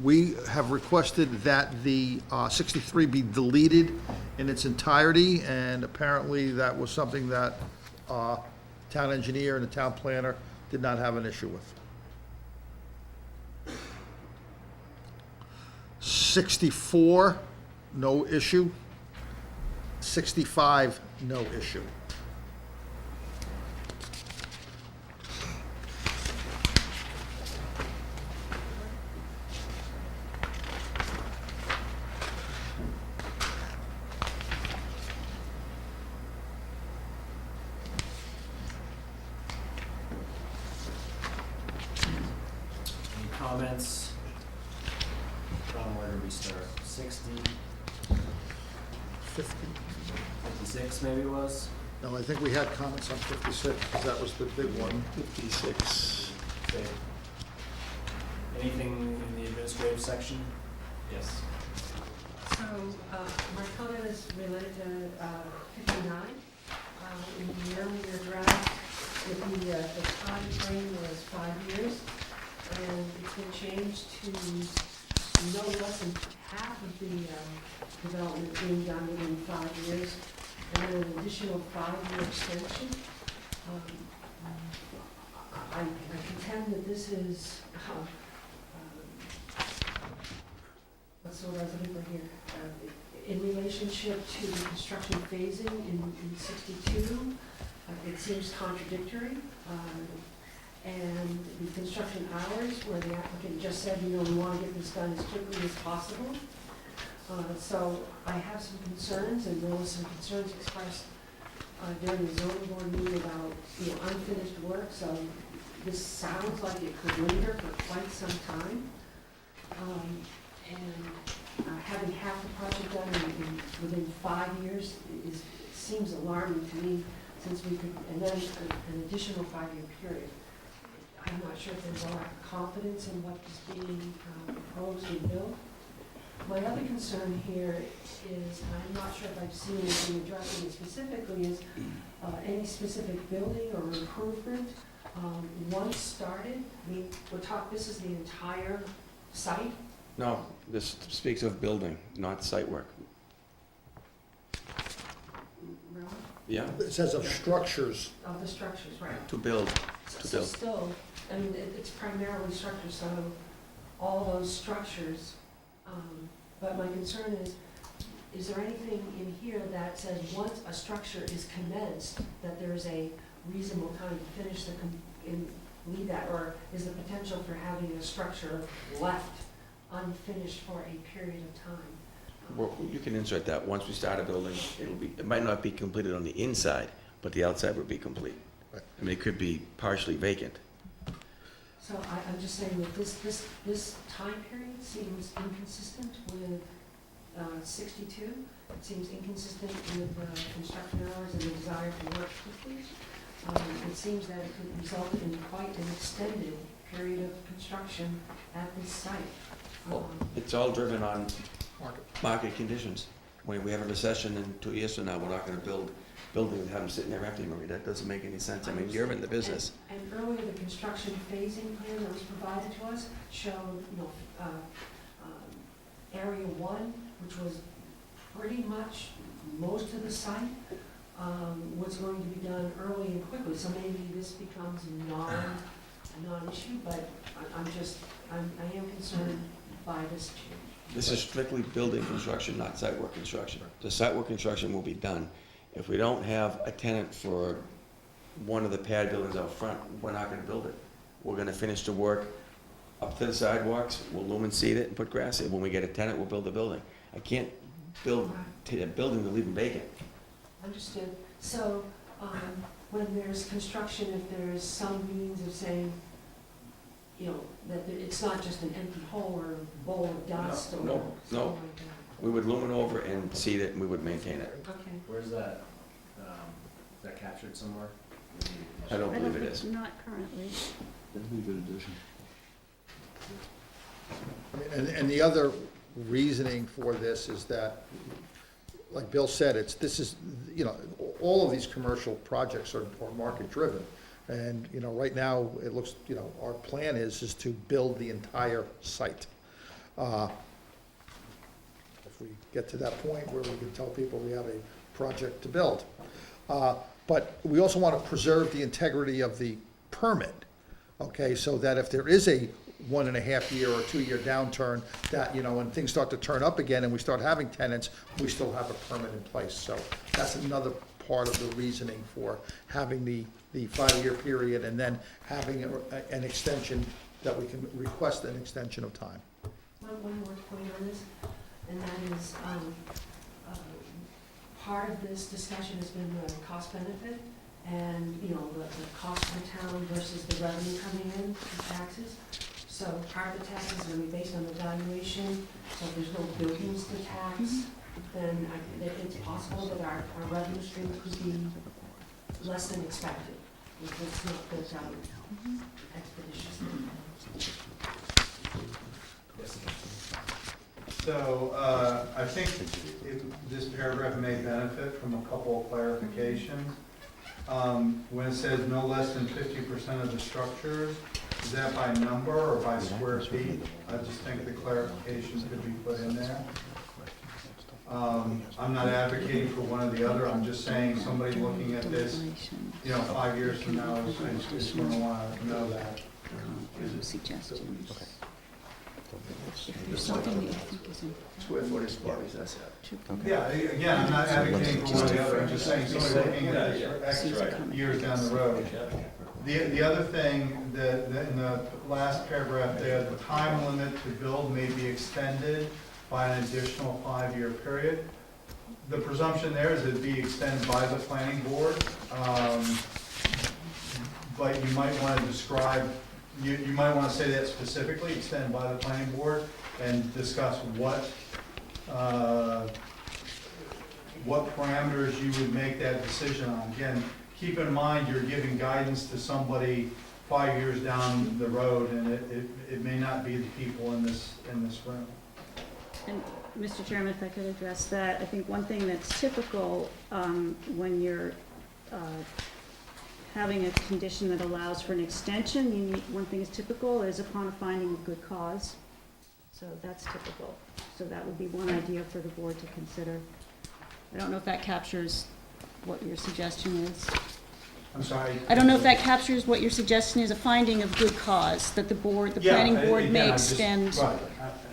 we have requested that the 63 be deleted in its entirety, and apparently that was something that town engineer and the town planner did not have an issue with. 64, no issue. 65, no issue. Any comments from where did we start? 60, 50. 56 maybe it was? No, I think we had comments on 56, because that was the big one. 56. Okay. Anything in the administrative section? Yes. So, my comment is related to 59. In the earlier draft, the time frame was 5 years, and it's been changed to no less than half of the development being done within 5 years, and then an additional 5-year extension. I contend that this is, what's the word I was looking for here? In relationship to the construction phasing in 62, it seems contradictory. And the construction hours, where the applicant just said, we want to get this done as quickly as possible. So I have some concerns, and there was some concerns expressed during the zoning board meeting about, unfinished work. So this sounds like it could linger for quite some time. And having half the project done within 5 years seems alarming to me, since we could, and then an additional 5-year period. I'm not sure if there's a lack of confidence in what is being proposed and built. My other concern here is, and I'm not sure if I've seen anything addressing it specifically, is any specific building or improvement once started. I mean, this is the entire site. No, this speaks of building, not site work. Really? Yeah, It says of structures. Of the structures, right. to build, So still, I mean, it's primarily structures, so all those structures, but my concern is there anything in here that says once a structure is commenced, that there is a reasonable time to finish and leave that, or is the potential for having a structure left unfinished for a period of time? well, you can insert that. Once we start a building, it might not be completed on the inside, but the outside would be complete. Right. I mean, it could be partially vacant. So I'm just saying that this time period seems inconsistent with 62. It seems inconsistent with construction hours and the desire to work quickly. It seems that it could result in quite an extended period of construction at this site. Well, it's all driven on market conditions. When we have a recession in 2 years from now, we're not gonna build buildings and have them sitting there empty, Marie. That doesn't make any sense. I mean, you're in the business. And earlier, the construction phasing plan that was provided to us showed, area 1, which was pretty much most of the site, was going to be done early and quickly. So maybe this becomes a non-issue, but I am concerned by this change. This is strictly building construction, not site work construction. The site work construction will be done. If we don't have a tenant for one of the pad buildings out front, we're not gonna build it. We're gonna finish the work up to the sidewalks, we'll lumen seed it and put grass in. When we get a tenant, we'll build the building. I can't build a building to leave them vacant. Understood. So, when there's construction, if there's some means of saying, that it's not just an empty hole or a bowl of dust or something No. like that. We would lumen over and seed it and we would maintain it. Okay. Where's that, is that captured somewhere? I don't believe it is. Not currently. That'd be a good addition. I mean, and the other reasoning for this is that, like Bill said, all of these commercial projects are market-driven. And, right now, it looks, our plan is to build the entire site. If we get to that point where we can tell people we have a project to build. But we also want to preserve the integrity of the permit, okay? So that if there is a 1.5 year or 2 year downturn, that, when things start to turn up again and we start having tenants, we still have a permit in place. So that's another part of the reasoning for having the 5-year period and then having an extension, that we can request an extension of time. One more point on this, and that is, part of this discussion has been the cost benefit and, the cost of the town versus the revenue coming in from taxes. So part of the tax is gonna be based on the valuation, so if there's no buildings to tax, then it's possible that our revenue stream could be less than expected, if it's not built out expeditiously. So, I think this paragraph may benefit from a couple of clarifications. When it says no less than 50% of the structures, is that by number or by square feet? I just think the clarifications could be put in there. I'm not advocating for one or the other, I'm just saying somebody looking at this, 5 years from now is gonna wanna know that. Suggestions. If there's something that you think is important. Yeah, again, I'm not advocating for one or the other, I'm just saying somebody looking at this for X years down the road. The other thing, that in the last paragraph there, the time limit to build may be extended by an additional 5-year period. The presumption there is it'd be extended by the planning board, but you might want to describe, you might want to say that specifically, extended by the planning board, and discuss what parameters you would make that decision on. Again, keep in mind, you're giving guidance to somebody 5 years down the road, and it may not be the people in this room. And Mr. Chairman, if I could address that, I think one thing that's typical when you're having a condition that allows for an extension, one thing is typical is upon a finding of good cause. So that's typical. So that would be one idea for the board to consider. I don't know if that captures what your suggestion is. I'm sorry? I don't know if that captures what your suggestion is, a finding of good cause, that the planning board may extend. Right.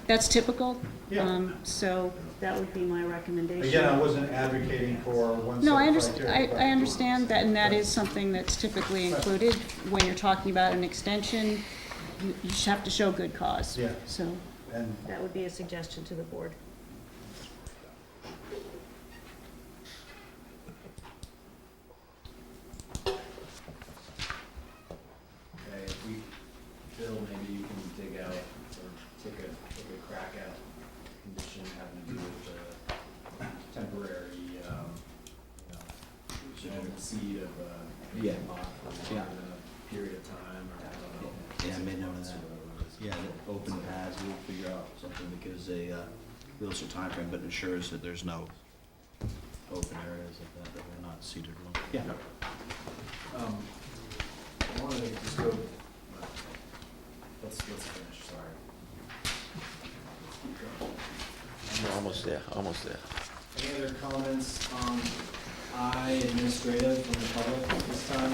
That's typical? Yeah. So that would be my recommendation. Again, I wasn't advocating for one No, I set of criteria. I understand that, and that is something that's typically included when you're talking about an extension. You just have to show good cause. Yeah. So And that would be a suggestion to the board. Okay, if we, Bill, maybe you can dig out or take a crack at condition having to do with the temporary, seed of vacant lot for a period of time, or I don't know. Yeah, I made note of that. Yeah, the open paths, we'll figure out something because they, realistic timeframe, but ensures that there's no open areas that we're not seeded along. Yeah. I wanted to just go, let's finish, sorry. We're almost there, almost there. Any other comments on I administrative from the public at this time?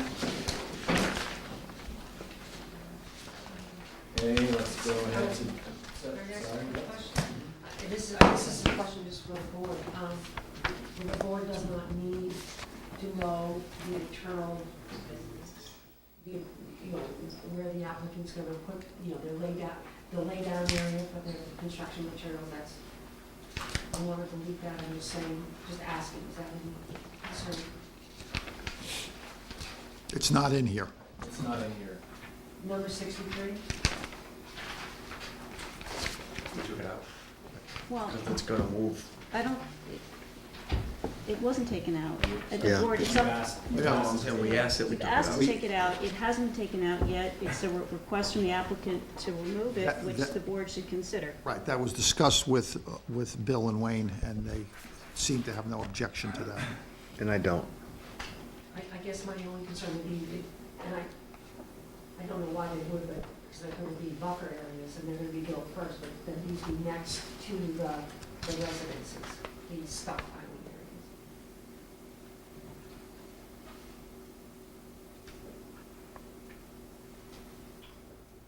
Okay, let's go ahead to, sorry. This is a question just for the board. The board does not need to know the internal, where the applicant's gonna put, their laydown area for their construction materials. That's, I wanted to leave that, I'm just saying, just asking, is that any concern? It's not in here. It's not in here. Number 63? We took it out. Well, It's gonna move. I don't, it wasn't taken out. At the Yeah. board, it's up, And we asked that we we've took it asked out. to take it out. It hasn't taken out yet. It's a request from the applicant to remove it, which That- the board should consider. Right, that was discussed with Bill and Wayne, and they seem to have no objection to that. And I don't. I guess my only concern would be, and I don't know why they would, but, because they're gonna be buffer areas, and they're gonna be built first, but then these be next to the residences, these stockpiling areas.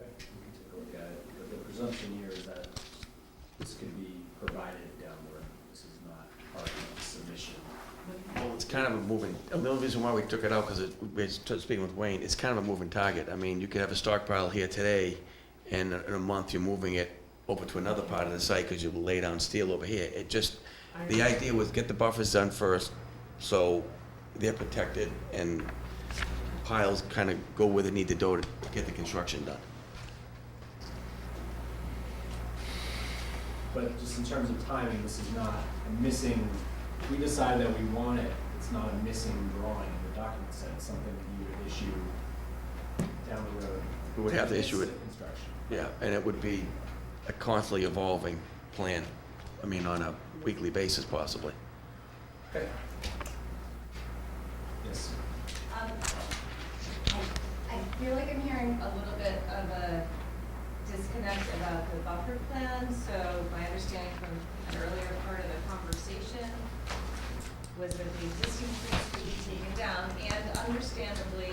Okay, we can take a look at it, but the presumption here is that this could be provided down the road. This is not part of the submission. Well, it's kind of a moving, the only reason why we took it out, because we're speaking with Wayne, it's kind of a moving target. I mean, you could have a stockpile here today, and in a month, you're moving it over to another part of the site, because you lay down steel over here. It just, the idea was get the buffers done first, so they're protected, and piles kind of go where they need to go to get the construction done. but just in terms of timing, this is not a missing, if we decide that we want it, it's not a missing drawing in the document set, it's something that you would issue down the road. We would have to issue it. Construction. Yeah, and it would be a constantly evolving plan, I mean, on a weekly basis possibly. Okay. Yes. I feel like I'm hearing a little bit of a disconnect about the buffer plan. So my understanding from an earlier part of the conversation was that the existing trees could be taken down, and understandably,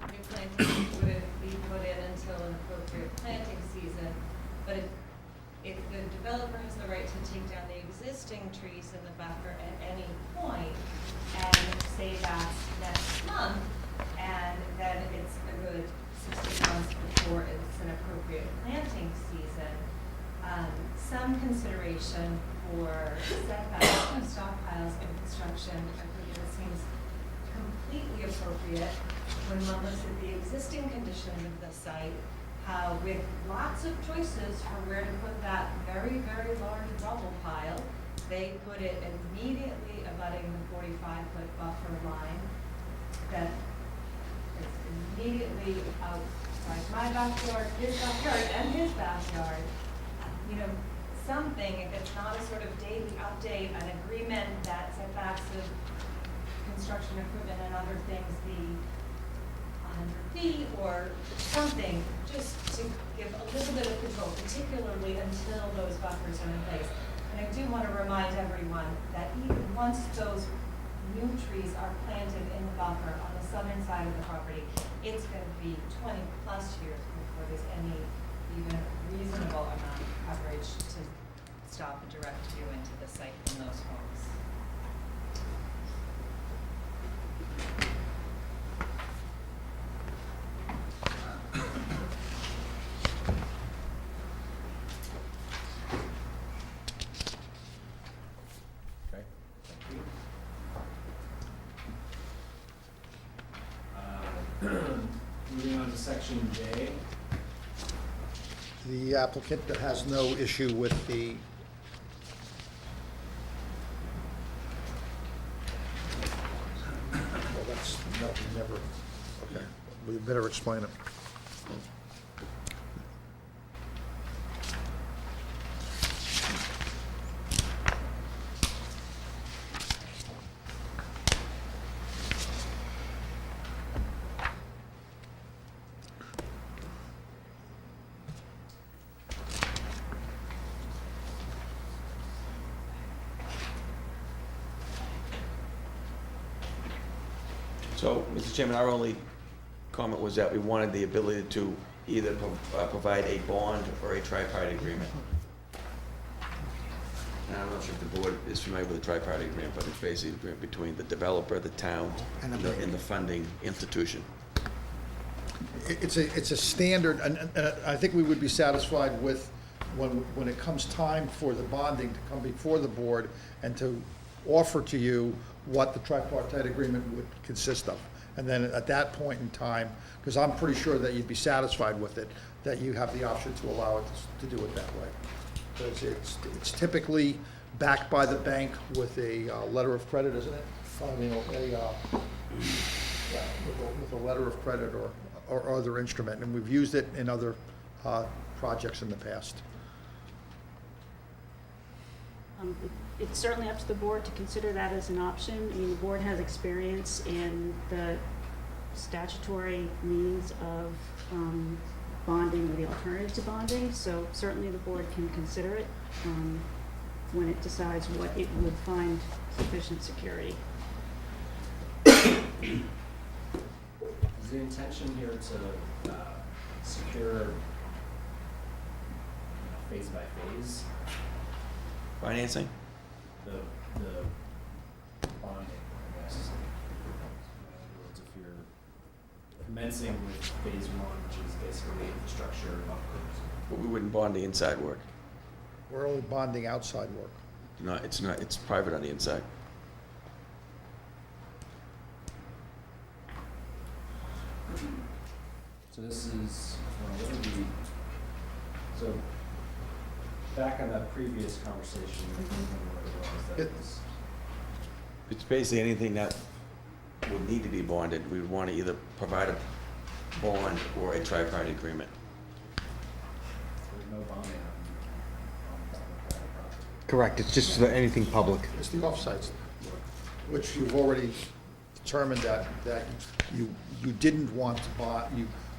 new plantings wouldn't be put in until an appropriate planting season. But if the developer has the right to take down the existing trees in the buffer at any point, and say that's next month, and then it's a good 16 months before it's an appropriate planting season, some consideration for setbacks and stockpiles in construction, I think it seems completely appropriate when one looks at the existing conditions of the site, how with lots of choices for where to put that very, very large rubble pile, they put it immediately abutting the 45-foot buffer line that is immediately outside my backyard, his backyard, and his backyard. You know, something, if it's not a sort of daily update, an agreement that setbacks of construction equipment and other things be 100 feet or something, just to give a little bit of control, particularly until those buffers are in place. And I do want to remind everyone that even once those new trees are planted in the buffer on the southern side of the property, it's going to be 20 plus years before there's any even reasonable amount of coverage to stop a direct view into the site from those homes. Okay, thank you. Moving on to section J. The applicant that has no issue with the well, that's, no, never, okay, we better explain it. So, Mr. Chairman, our only comment was that we wanted the ability to either provide a bond or a tripartite agreement. And I'm not sure if the board is familiar with the tripartite agreement, but it's basically an agreement between the developer, the town, and the funding institution. It's a standard, and I think we would be satisfied with when it comes time for the bonding to come before the board and to offer to you what the tripartite agreement would consist of. And then at that point in time, because I'm pretty sure that you'd be satisfied with it, that you have the option to allow it to do it that way. Because it's typically backed by the bank with a letter of credit, isn't it? I mean, with a letter of credit or other instrument, and we've used it in other projects in the past. It's certainly up to the board to consider that as an option. I mean, the board has experience in the statutory means of bonding or the alternative to bonding, so certainly the board can consider it when it decides what it would find sufficient security. Is the intention here to secure phase by phase Financing? the bonding, I guess? In other words, if you're commencing with phase one, which is basically infrastructure upgrades. But we wouldn't bond the inside work. We're only bonding outside work. It's private on the inside. So this is, what would be, so back on that previous conversation, I don't remember what it was. It's basically anything that would need to be bonded, we would want to either provide a bond or a tri-party agreement. There's no bonding on the private property. Correct, it's just anything public. It's the offsites, which you've already determined that you didn't want to buy,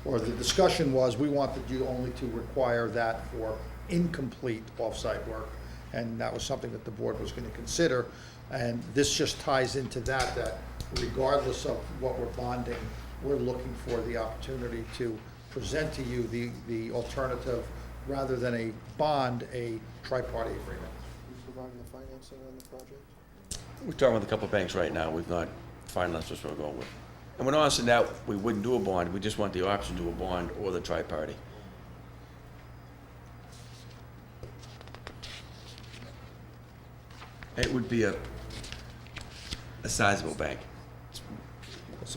or the discussion was, we wanted you only to require that for incomplete offsite work, and that was something that the board was gonna consider, and this just ties into that regardless of what we're bonding, we're looking for the opportunity to present to you the alternative, rather than a bond, a tri-party agreement. Who's providing the financing on the project? We're talking with a couple of banks right now, we've not finalized what we're going with. And we're not saying that we wouldn't do a bond, we just want the option to do a bond or the tri-party. It would be a sizable bank.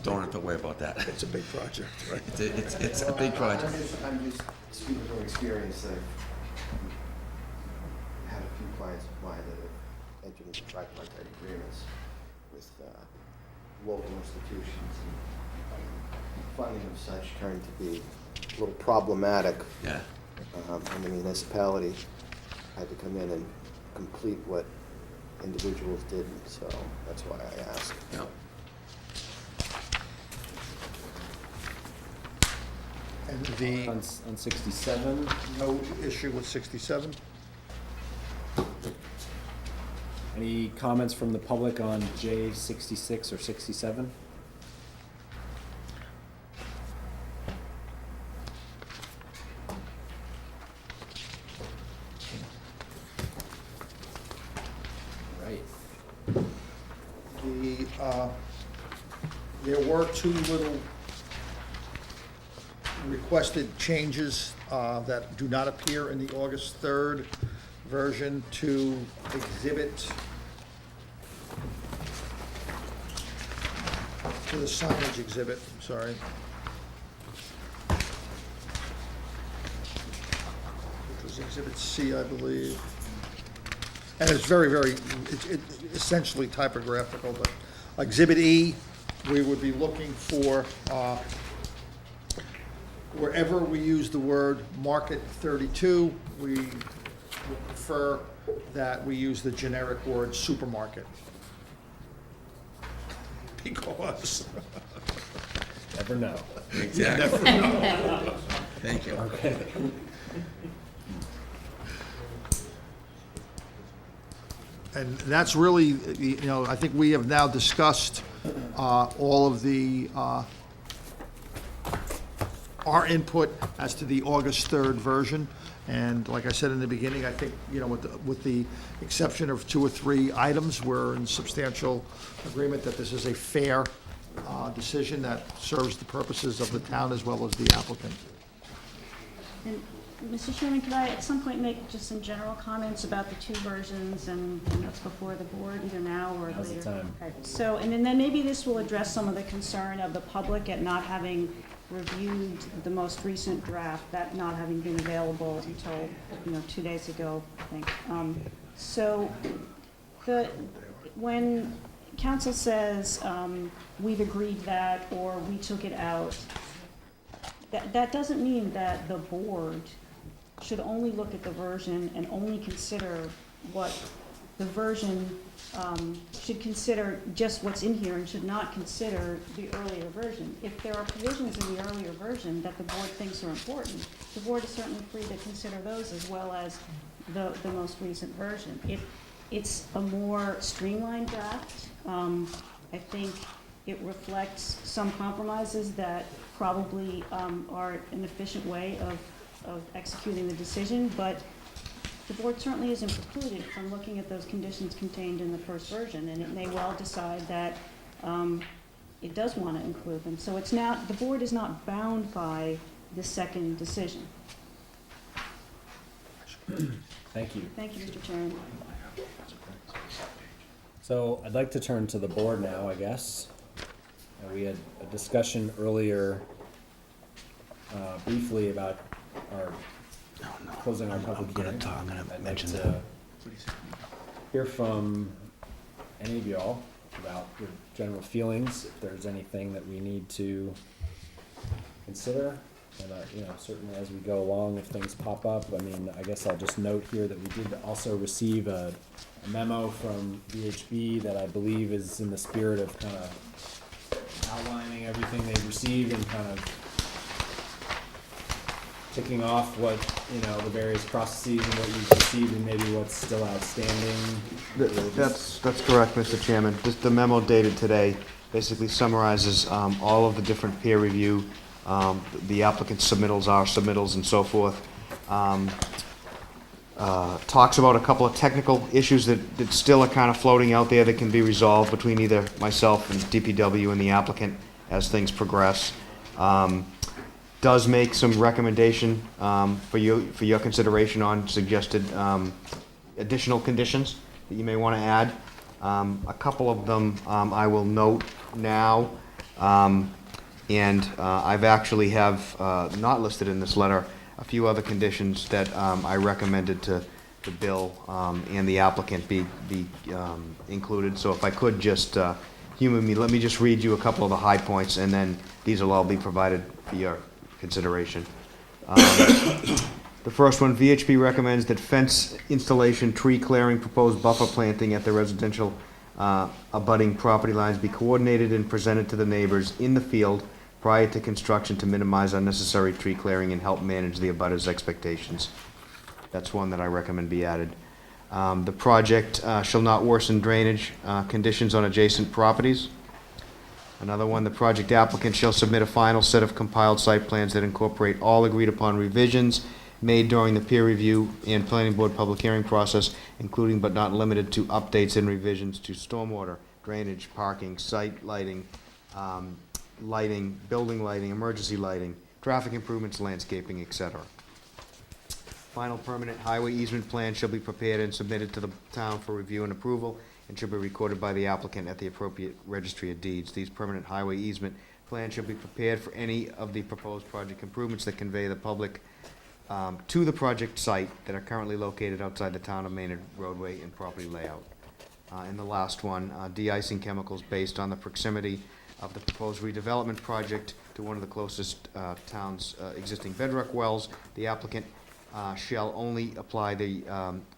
Don't have to worry about that. It's a big project, right? It's a big project. I'm just speaking from experience. I've had a few clients of mine that have entered into tripartite agreements with local institutions, and funding of such turned to be a little problematic. Yeah. And the municipality had to come in and complete what individuals didn't, so that's why I asked. Yeah. And On 67, no issue with 67? any comments from the public on J 66 or 67? Right. There were two little requested changes that do not appear in the August 3rd version to exhibit, to the signage exhibit, I'm sorry. Which was Exhibit C, I believe. And it's very, it's essentially typographical, but Exhibit E, we would be looking for, wherever we use the word Market 32, we would prefer that we use the generic word supermarket. Because. Never know. Exactly. Never know. Thank you. Okay. And that's really, I think we have now discussed all of our input as to the August 3rd version. And like I said in the beginning, I think, with the exception of 2 or 3 items, we're in substantial agreement that this is a fair decision that serves the purposes of the town as well as the applicant. And Mr. Chairman, could I at some point make just some general comments about the 2 versions and that's before the board, either now or later? Now's the time. Okay. So, and then maybe this will address some of the concern of the public at not having reviewed the most recent draft, that not having been available until, 2 days ago, I think. So when council says, we've agreed that, or we took it out, that doesn't mean that the board should only look at the version and only consider what the version, should consider just what's in here and should not consider the earlier version. If there are provisions in the earlier version that the board thinks are important, the board is certainly free to consider those as well as the most recent version. If it's a more streamlined draft, I think it reflects some compromises that probably are an efficient way of executing the decision, but the board certainly isn't precluded from looking at those conditions contained in the first version, and it may well decide that it does want to include them. So it's not, the board is not bound by the second decision. Thank you. Thank you, Mr. Chairman. So I'd like to turn to the board now, I guess. We had a discussion earlier briefly about our closing our public hearing. I'm gonna I'd mention like that. to hear from any of y'all about your general feelings, if there's anything that we need to consider. And, certainly as we go along, if things pop up, I mean, I guess I'll just note here that we did also receive a memo from VHB that I believe is in the spirit of kind of outlining everything they've received and kind of ticking off what, the various processes and what you've received and maybe what's still outstanding. That's correct, Mr. Chairman. Just the memo dated today basically summarizes all of the different peer review, the applicant's submittals, our submittals, and so forth. Talks about a couple of technical issues that still are kind of floating out there that can be resolved between either myself and DPW and the applicant as things progress. Does make some recommendation for your consideration on suggested additional conditions that you may want to add. A couple of them I will note now, and I've actually have not listed in this letter a few other conditions that I recommended to Bill and the applicant be included. So if I could just humor me, let me just read you a couple of the high points, and then these will all be provided for your consideration. The first one, VHB recommends that fence installation, tree clearing, proposed buffer planting at the residential abutting property lines be coordinated and presented to the neighbors in the field prior to construction to minimize unnecessary tree clearing and help manage the abutters' expectations. That's one that I recommend be added. The project shall not worsen drainage conditions on adjacent properties. Another one, the project applicant shall submit a final set of compiled site plans that incorporate all agreed-upon revisions made during the peer review and planning board public hearing process, including but not limited to updates and revisions to stormwater, drainage, parking, site lighting, building lighting, emergency lighting, traffic improvements, landscaping, etc. Final permanent highway easement plan shall be prepared and submitted to the town for review and approval, and should be recorded by the applicant at the appropriate registry of deeds. These permanent highway easement plans shall be prepared for any of the proposed project improvements that convey the public to the project site that are currently located outside the town of Maynard roadway and property layout. And the last one, de-icing chemicals based on the proximity of the proposed redevelopment project to one of the closest town's existing bedrock wells. The applicant shall only apply the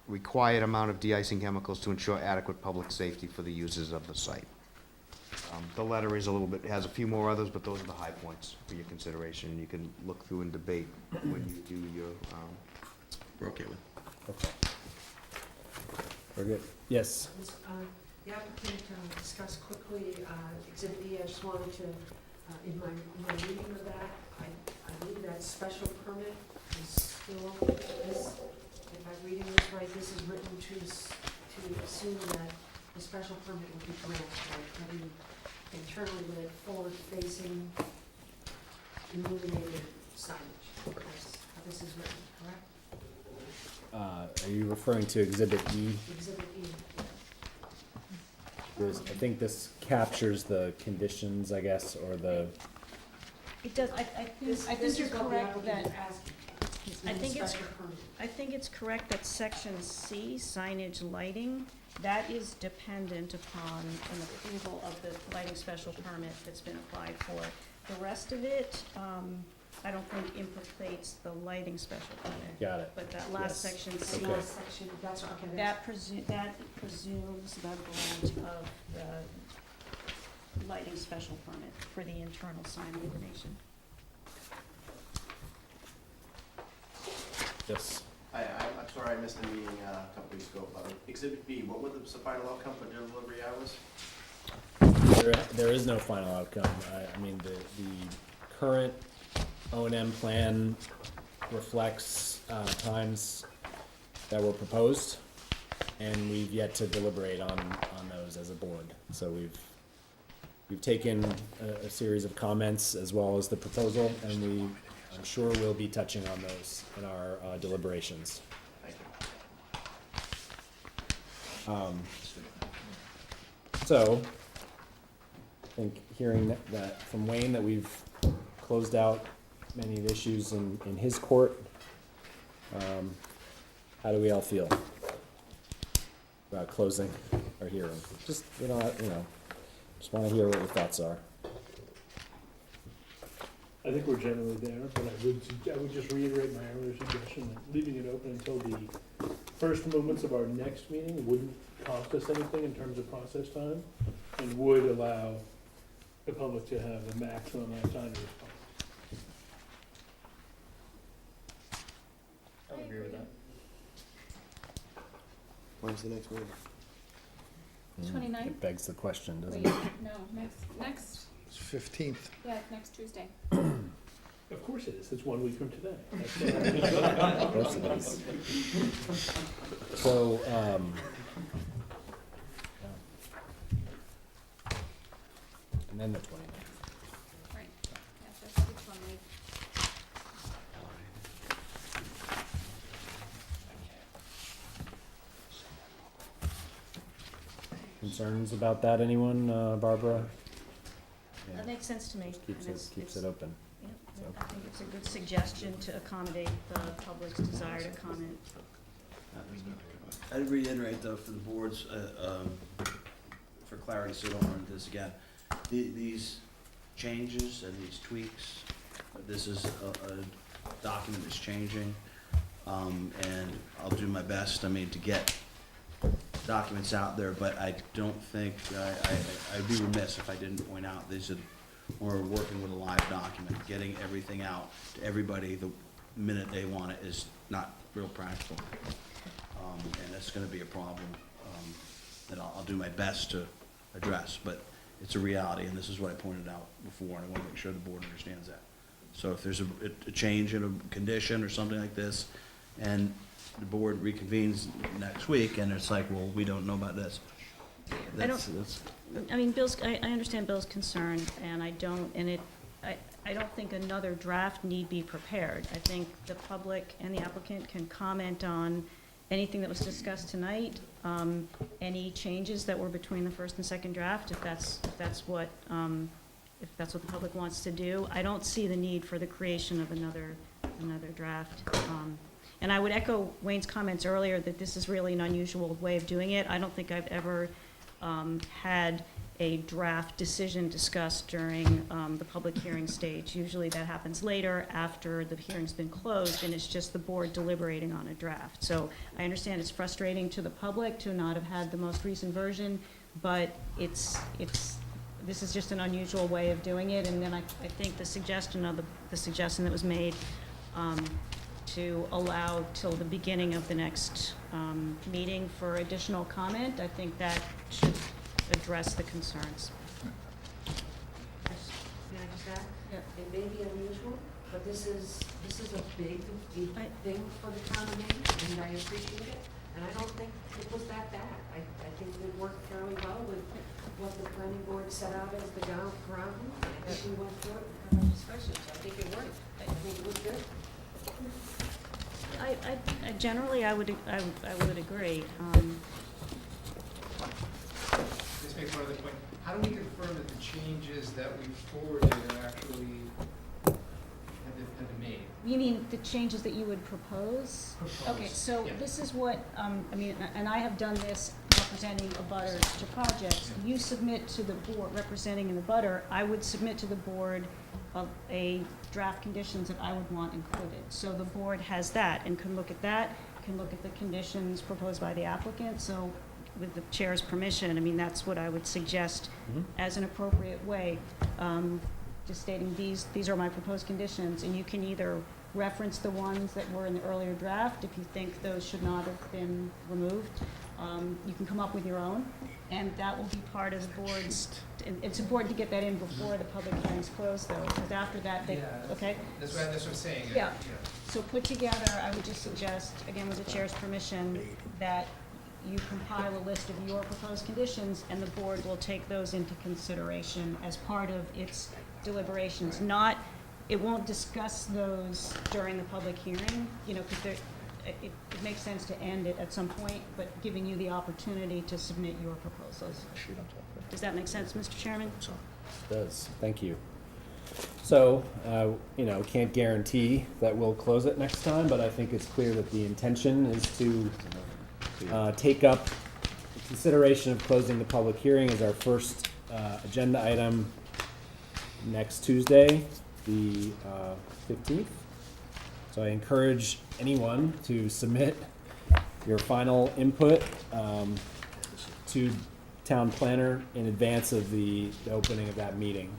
required amount of de-icing chemicals to ensure adequate public safety for the users of the site. The letter is a little bit, has a few more others, but those are the high points for your consideration. You can look through and debate when you do your, We're okay with. Okay. We're good. Yes. The applicant discussed quickly Exhibit E. I just wanted to, in my reading of that, I believe that special permit is still, this, if I'm reading this right, this is written to assume that the special permit will be granted, right, having internally lit, forward-facing, illuminated signage. That's how this is written, correct? Are you referring to Exhibit E? Exhibit E. I think this captures the conditions, I guess, or the, It does, I think you're correct that, I think it's correct that section C, signage lighting, that is dependent upon an approval of the lighting special permit that's been applied for. The rest of it, I don't think implicates the lighting special permit. got it. But that last Yes. section C, Okay. Section, that's, okay, that presumes the grant of the lighting special permit for the internal sign illumination. Yes. I'm sorry I missed the meeting a couple weeks ago, but Exhibit B, what was the final outcome for delivery hours? There is no final outcome. I mean, the current O&M plan reflects times that were proposed, and we've yet to deliberate on those as a board. So we've taken a series of comments as well as the proposal, and I'm sure we'll be touching on those in our deliberations. Thank you. So, I think hearing that from Wayne, that we've closed out many of the issues in his court, How do we all feel about closing our hearing? Just, just wanna hear what your thoughts are. I think we're generally there, but I would just reiterate my earlier suggestion that leaving it open until the first moments of our next meeting wouldn't cost us anything in terms of process time, and would allow the public to have a maximum amount of time to respond. I would agree with that. When's the next meeting? 29th? It begs the question, doesn't Wait, it? no, next, It's 15th. yeah, next Tuesday. Of course it is, it's 1 week from today. Of course it is. So, and then the 29th. Right, yeah, so it's 1 week. Concerns about that, anyone, Barbara? That makes sense to me. Keeps and it open. Yeah, So. I think it's a good suggestion to accommodate the public's desire to comment. I'd reiterate though, for the boards, for clarity, so I don't run into this again, these changes and these tweaks, this is a document that's changing, and I'll do my best, to get documents out there, but I don't think, I'd be remiss if I didn't point out, we're working with a live document, getting everything out to everybody the minute they want it is not real practical. And that's gonna be a problem, that I'll do my best to address, but it's a reality, and this is what I pointed out before, and I wanna make sure the board understands that. So if there's a change in a condition or something like this, and the board reconvenes next week, and it's like, well, we don't know about this. I understand Bill's concern, and I don't think another draft need be prepared. I think the public and the applicant can comment on anything that was discussed tonight, any changes that were between the first and second draft, if that's what the public wants to do. I don't see the need for the creation of another draft. And I would echo Wayne's comments earlier that this is really an unusual way of doing it. I don't think I've ever had a draft decision discussed during the public hearing stage. Usually that happens later, after the hearing's been closed, and it's just the board deliberating on a draft. So I understand it's frustrating to the public to not have had the most recent version, but this is just an unusual way of doing it. And then I think the suggestion that was made to allow till the beginning of the next meeting for additional comment, I think that should address the concerns. Can I just add? Yeah. It may be unusual, but this is a big thing for the town of Maine, and I appreciate it. And I don't think it was that bad. I think it worked fairly well with what the planning board set out as the ground rule. I think we went through it and had our discussions. I think it worked. I think it was good. I generally, I would agree. Just make one other point. How do we confirm that the changes that we forwarded are actually have been made? You mean the changes that you would propose? Okay, so yeah. this is what, and I have done this representing abutters to projects. You submit to the board, representing an abutter, I would submit to the board a draft conditions that I would want included. So the board has that and can look at that, can look at the conditions proposed by the applicant. So with the chair's permission, that's what I would suggest as an appropriate way. Just stating these are my proposed conditions, and you can either reference the ones that were in the earlier draft if you think those should not have been removed. You can come up with your own, and that will be part of the board's, and it's important to get that in before the public hearing's closed though, because after that, okay? That's what I'm saying. Yeah. So put together, I would just suggest, again with the chair's permission, that you compile a list of your proposed conditions, and the board will take those into consideration as part of its deliberations. It won't discuss those during the public hearing, because it makes sense to end it at some point, but giving you the opportunity to submit your proposals. Does that make sense, Mr. Chairman? It does. Thank you. So, can't guarantee that we'll close it next time, but I think it's clear that the intention is to take up consideration of closing the public hearing as our first agenda item next Tuesday, the 15th. So I encourage anyone to submit your final input to town planner in advance of the opening of that meeting.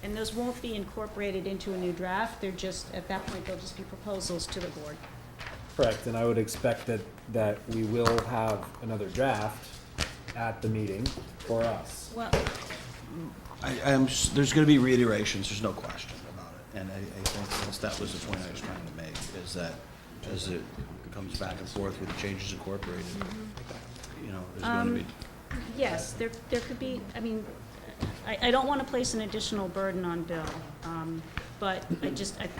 And those won't be incorporated into a new draft, they're just, at that point, they'll just be proposals to the board. Correct, and I would expect that we will have another draft at the meeting for us. Well, There's gonna be reiterations, there's no question about it. And I think that was the point I was trying to make, is that as it comes back and forth with the changes incorporated, there's gonna be. yes, there could be, I don't want to place an additional burden on Bill, but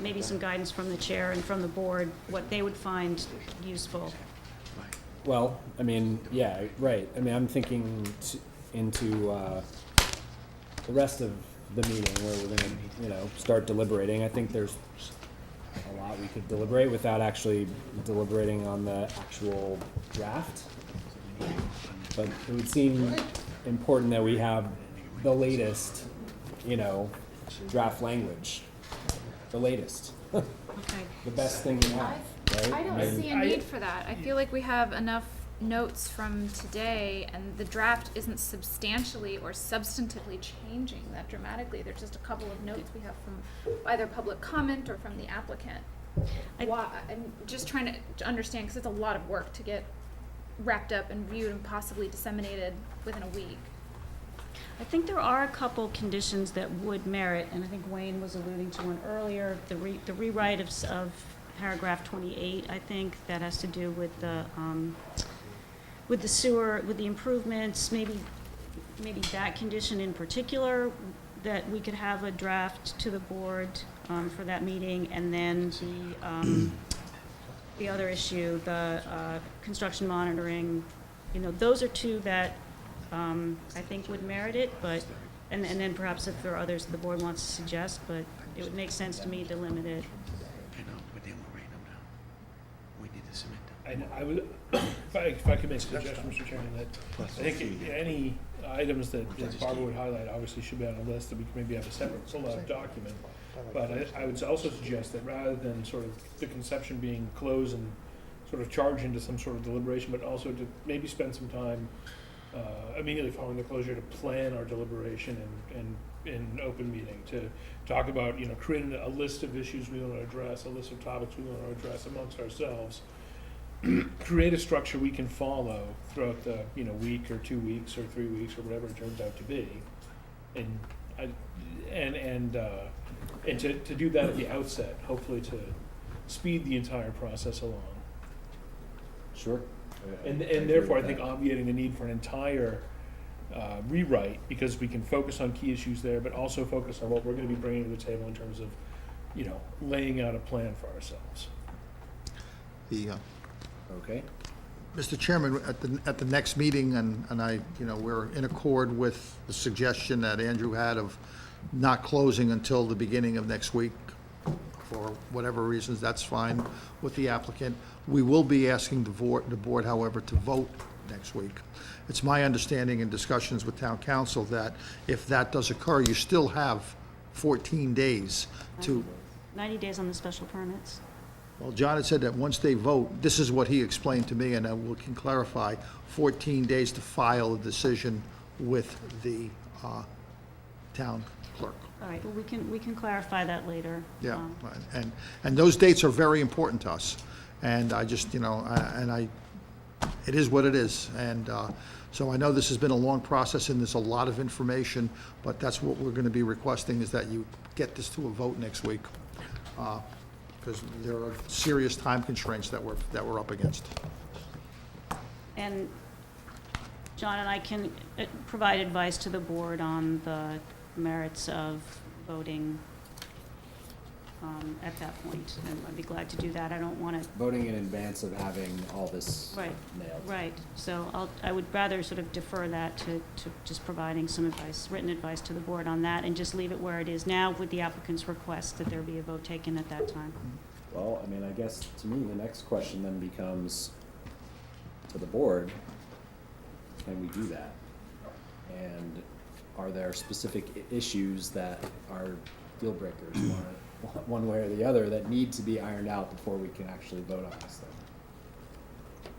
maybe some guidance from the chair and from the board, what they would find useful. Well, yeah, right. I'm thinking into the rest of the meeting where we're gonna, start deliberating. I think there's a lot we could deliberate without actually deliberating on the actual draft. But it would seem important that we have the latest, draft language. The latest. Okay. The best thing we have, right? I don't see a need for that. I feel like we have enough notes from today, and the draft isn't substantially or substantively changing that dramatically. There's just a couple of notes we have from either public comment or from the applicant. I'm just trying to understand, because it's a lot of work to get wrapped up and viewed and possibly disseminated within a week. I think there are a couple conditions that would merit, and I think Wayne was alluding to one earlier, the rewrite of paragraph 28, I think, that has to do with the sewer, with the improvements, maybe that condition in particular, that we could have a draft to the board for that meeting, and then the other issue, the construction monitoring, those are two that I think would merit it, but, and then perhaps if there are others the board wants to suggest, but it would make sense to me to limit it. I know, but then we'll write them down. We need to submit them. And I would, if I could make a suggestion, Mr. Chairman, that I think any items that Barbara would highlight obviously should be on a list, that we can maybe have a separate pull-out document. But I would also suggest that rather than sort of the conception being closed and sort of charge into some sort of deliberation, but also to maybe spend some time immediately following the closure to plan our deliberation and in open meeting, to talk about, creating a list of issues we want to address, a list of topics we want to address amongst ourselves, create a structure we can follow throughout the, week or 2 weeks or 3 weeks or whatever it turns out to be. And to do that at the outset, hopefully to speed the entire process along. Sure. And therefore, I think obviating the need for an entire rewrite, because we can focus on key issues there, but also focus on what we're going to be bringing to the table in terms of, laying out a plan for ourselves. Okay. Mr. Chairman, at the next meeting, and I, we're in accord with the suggestion that Andrew had of not closing until the beginning of next week, for whatever reasons, that's fine with the applicant. We will be asking the board, however, to vote next week. It's my understanding in discussions with town council that if that does occur, you still have 14 days to... 90 days on the special permits. Well, John had said that once they vote, this is what he explained to me, and we can clarify, 14 days to file a decision with the town clerk. All right, well, we can clarify that later. Yeah, and those dates are very important to us. And I just, it is what it is. And so I know this has been a long process and there's a lot of information, but that's what we're going to be requesting, is that you get this to a vote next week. Because there are serious time constraints that we're up against. And John and I can provide advice to the board on the merits of voting at that point, and I'd be glad to do that. I don't want to. Voting in advance of having all this Right. nailed. Right, so I would rather sort of defer that to just providing some advice, written advice to the board on that, and just leave it where it is now with the applicant's request that there be a vote taken at that time. Well, I mean, I guess to me, the next question then becomes to the board, can we do that? And are there specific issues that are deal breakers, one way or the other, that need to be ironed out before we can actually vote on this thing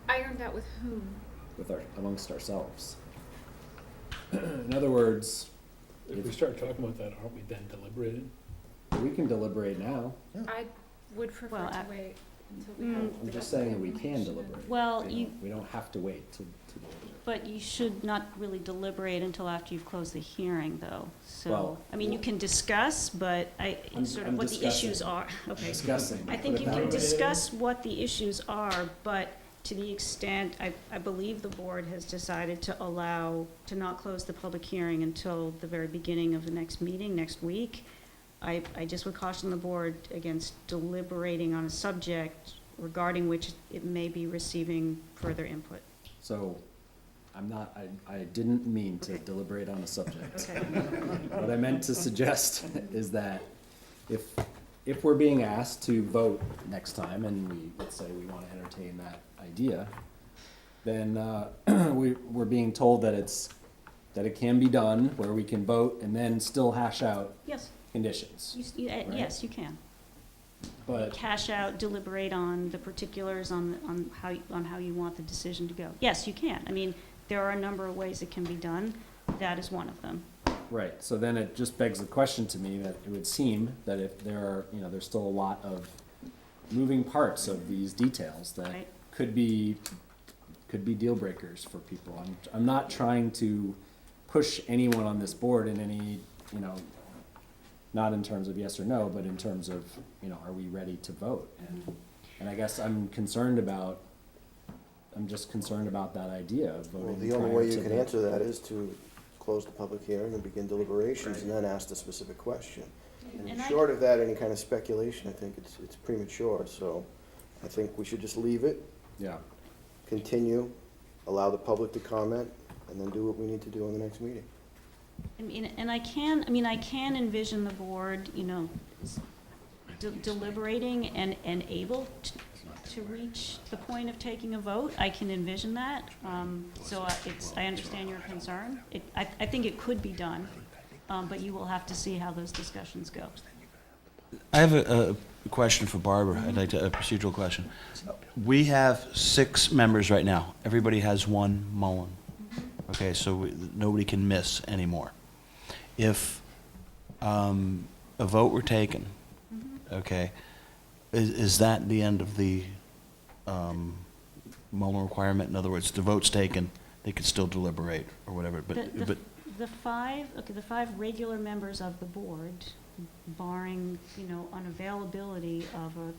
Ironed out with whom? amongst ourselves? In other words, If we start talking about that, aren't we then deliberating? we can deliberate now. I would prefer Well, to I- wait until we have. I'm just saying that we can deliberate. Well, We don't have to wait to deliberate. But you should not really deliberate until after you've closed the hearing, though. So, Well- I mean, you can discuss, but I'm sort of what the discussing. issues are. Okay. Discussing. I think Put it you that can way. discuss what the issues are, but to the extent, I believe the board has decided to not close the public hearing until the very beginning of the next meeting, next week. I just would caution the board against deliberating on a subject regarding which it may be receiving further input. So, I didn't mean to deliberate on a subject. Okay. What I meant to suggest is that if we're being asked to vote next time, and let's say we want to entertain that idea, then we're being told that it can be done, where we can vote and then still hash out Yes, conditions. yes, you can. But Cash out, deliberate on the particulars on how you want the decision to go. Yes, you can. I mean, there are a number of ways it can be done. That is one of them. right, so then it just begs the question to me that it would seem that if there are, there's still a lot of moving parts of these details that Right. could be deal breakers for people. I'm not trying to push anyone on this board in any, not in terms of yes or no, but in terms of, are we ready to vote? And I guess I'm just concerned about that idea of Well, voting the only prior way you to can the- answer that is to close the public hearing and begin deliberations, and then ask the specific question. And And I- short of that, any kind of speculation, I think it's premature, so I think we should just leave it, Yeah. continue, allow the public to comment, and then do what we need to do in the next meeting. And I can envision the board, deliberating and able to reach the point of taking a vote. I can envision that. So I understand your concern. I think it could be done, but you will have to see how those discussions go. I have a question for Barbara. I'd like a procedural question. We have 6 members right now. Everybody has 1 Mullen. Okay, so nobody can miss anymore. If a vote were taken, okay, is that the end of the Mullen requirement? In other words, the vote's taken, they could still deliberate or whatever, but The 5 regular members of the board, barring, unavailability of a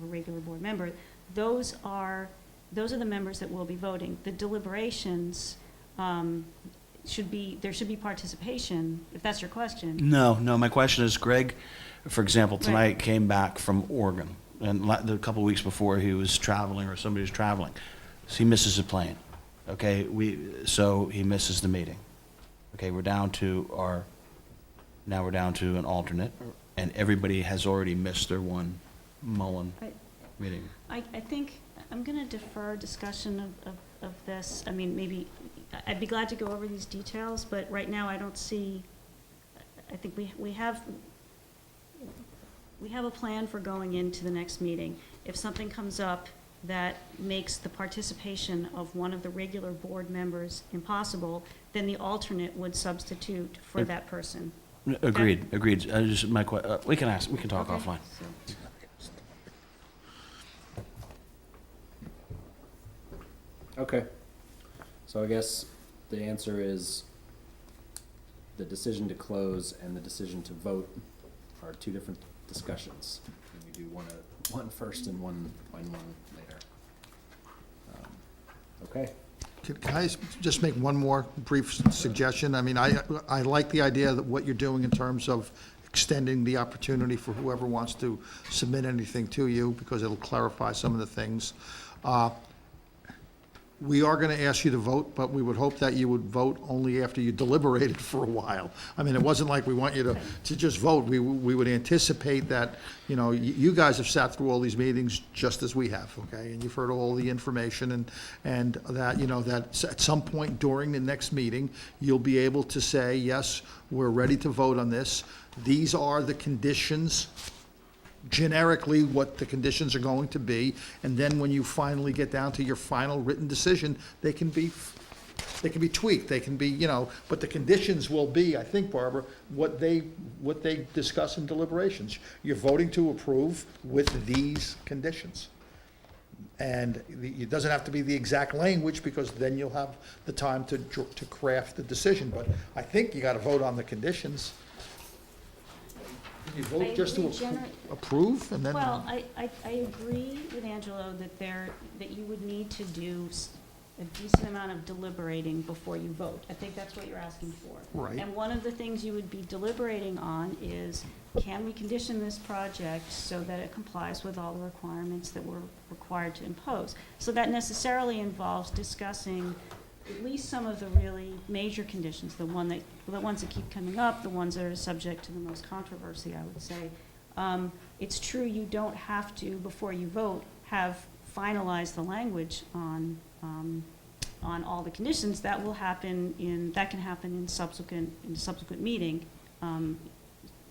regular board member, those are the members that will be voting. The deliberations, there should be participation, if that's your question. No, my question is, Greg, for example, tonight Right. came back from Oregon, and a couple of weeks before he was traveling, or somebody was traveling, so he misses a plane, okay, so he misses the meeting. Okay, we're down to an alternate, and everybody has already missed their 1 Mullen meeting. I think, I'm gonna defer discussion of this. I mean, maybe, I'd be glad to go over these details, but right now I don't see, I think we have a plan for going into the next meeting. If something comes up that makes the participation of one of the regular board members impossible, then the alternate would substitute for that person. Agreed. We can talk Okay, offline. so- Okay. So I guess the answer is the decision to close and the decision to vote are 2 different discussions. And we do one first and one later. Okay. Can I just make one more brief suggestion? I mean, I like the idea that what you're doing in terms of extending the opportunity for whoever wants to submit anything to you, because it'll clarify some of the things. We are going to ask you to vote, but we would hope that you would vote only after you deliberated for a while. I mean, it wasn't like we want you to just vote. We would anticipate that, you know, you guys have sat through all these meetings just as we have, okay? And you've heard all the information, and that, you know, that at some point during the next meeting, you'll be able to say, yes, we're ready to vote on this. These are the conditions, generically what the conditions are going to be, and then when you finally get down to your final written decision, they can be tweaked, they can be, you know, but the conditions will be, I think, Barbara, what they discuss in deliberations. You're voting to approve with these conditions. And it doesn't have to be the exact language, because then you'll have the time to craft the decision, but I think you gotta vote on the conditions. You vote just to approve, and then? Well, I agree with Angelo that you would need to do a decent amount of deliberating before you vote. I think that's what you're asking for. Right. And one of the things you would be deliberating on is, can we condition this project so that it complies with all the requirements that we're required to impose? So that necessarily involves discussing at least some of the really major conditions, the ones that keep coming up, the ones that are subject to the most controversy, I would say. It's true you don't have to, before you vote, have finalized the language on all the conditions. That can happen in subsequent meeting,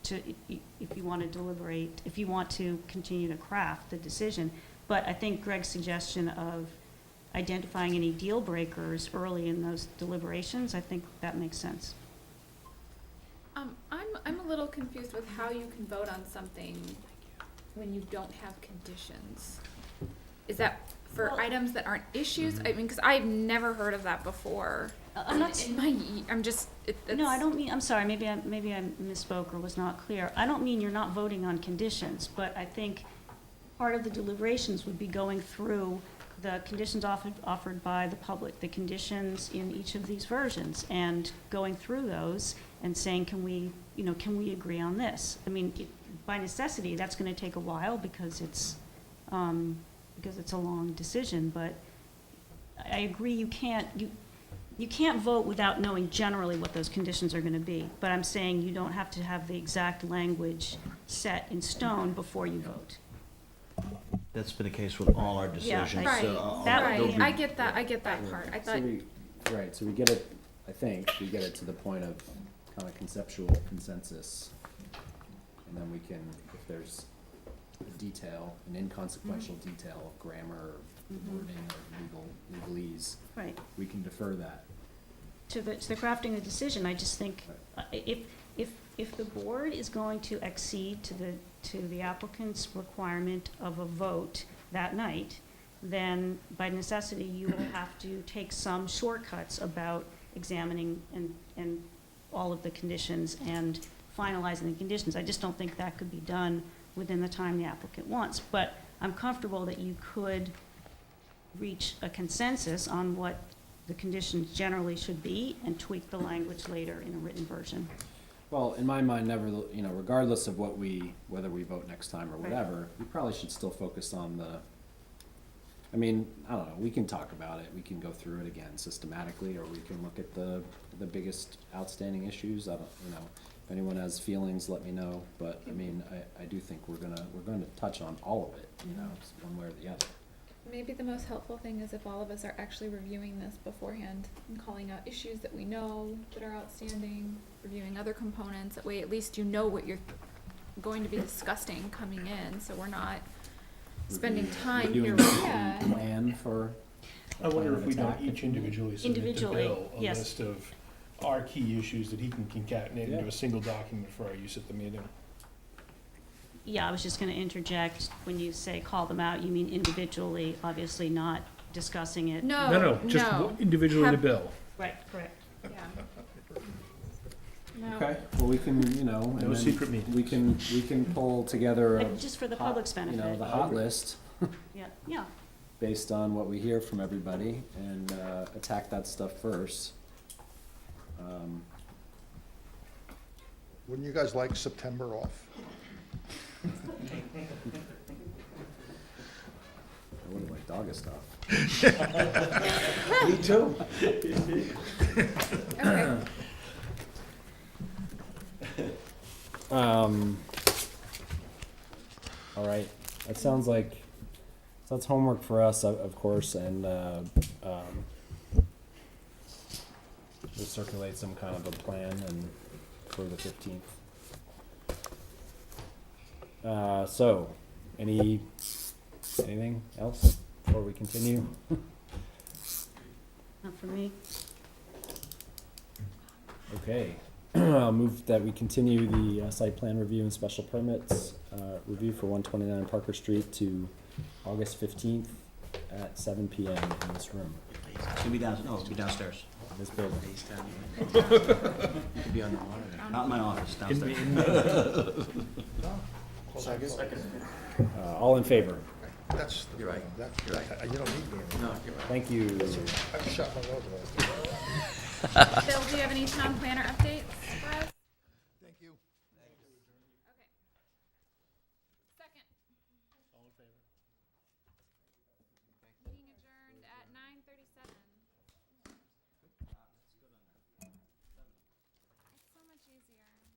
if you want to deliberate, if you want to continue to craft the decision. But I think Greg's suggestion of identifying any deal breakers early in those deliberations, I think that makes sense. I'm a little confused with how you can vote on something when you don't have conditions. Is that for items that aren't issues? I mean, because I've never heard of that before. I'm not. No, I don't mean. I'm sorry. Maybe I misspoke or was not clear. I don't mean you're not voting on conditions, but I think part of the deliberations would be going through the conditions offered by the public, the conditions in each of these versions, and going through those and saying, can we agree on this? I mean, by necessity, that's going to take a while because it's a long decision. But I agree, you can't vote without knowing generally what those conditions are going to be. But I'm saying you don't have to have the exact language set in stone before you vote. That's been the case with all our decisions. Right. So, Right. I get that part. I thought. So we get it, I think, we get it to the point of kind of conceptual consensus. And then we can, if there's a detail, an inconsequential detail of grammar, wording, or legalese, Right. we can defer that. To the crafting a decision, I just think, if the board is going to accede to the applicant's requirement of a vote that night, then by necessity, you will have to take some shortcuts about examining and all of the conditions and finalizing the conditions. I just don't think that could be done within the time the applicant wants. But I'm comfortable that you could reach a consensus on what the conditions generally should be and tweak the language later in a written version. Well, in my mind, regardless of whether we vote next time or whatever, we probably should still focus on I don't know, we can talk about it, we can go through it again systematically, or we can look at the biggest outstanding issues. If anyone has feelings, let me know, but I do think we're gonna touch on all of it, one way or the other. Maybe the most helpful thing is if all of us are actually reviewing this beforehand and calling out issues that we know that are outstanding, reviewing other components. That way, at least you know what you're going to be discussing coming in, so we're not spending time here. Yeah. Plan for. I wonder if we don't each individually submit to Bill a yes. list of our key issues that he can concatenate into a single document for our use at the meeting. Yeah, I was just going to interject. When you say call them out, you mean individually, obviously not discussing it. No, just individually to Bill. Right, correct. Yeah. No. Okay, well, we can, No secret meetings. we can pull together Just for the public's benefit. the hot list Yeah. based on what we hear from everybody and attack that stuff first. Wouldn't you guys like September off? I would have liked August off. Me too. Okay. All right, that sounds like, so that's homework for us, of course, and, we'll circulate some kind of a plan and for the 15th. So, anything else before we continue? Not for me. Okay, I'll move that we continue the site plan review and special permits review for 129 Parker Street to August 15th at 7 p.m. in this room, It's gonna be downstairs. this building. You could be on the monitor. Not in my office, downstairs. All in favor? That's, You're right. You're right. You don't need me. No, you're right. Thank you. I've shut my mouth. Bill, do you have any town planner updates for us? Thank you. Okay. Second. All in favor?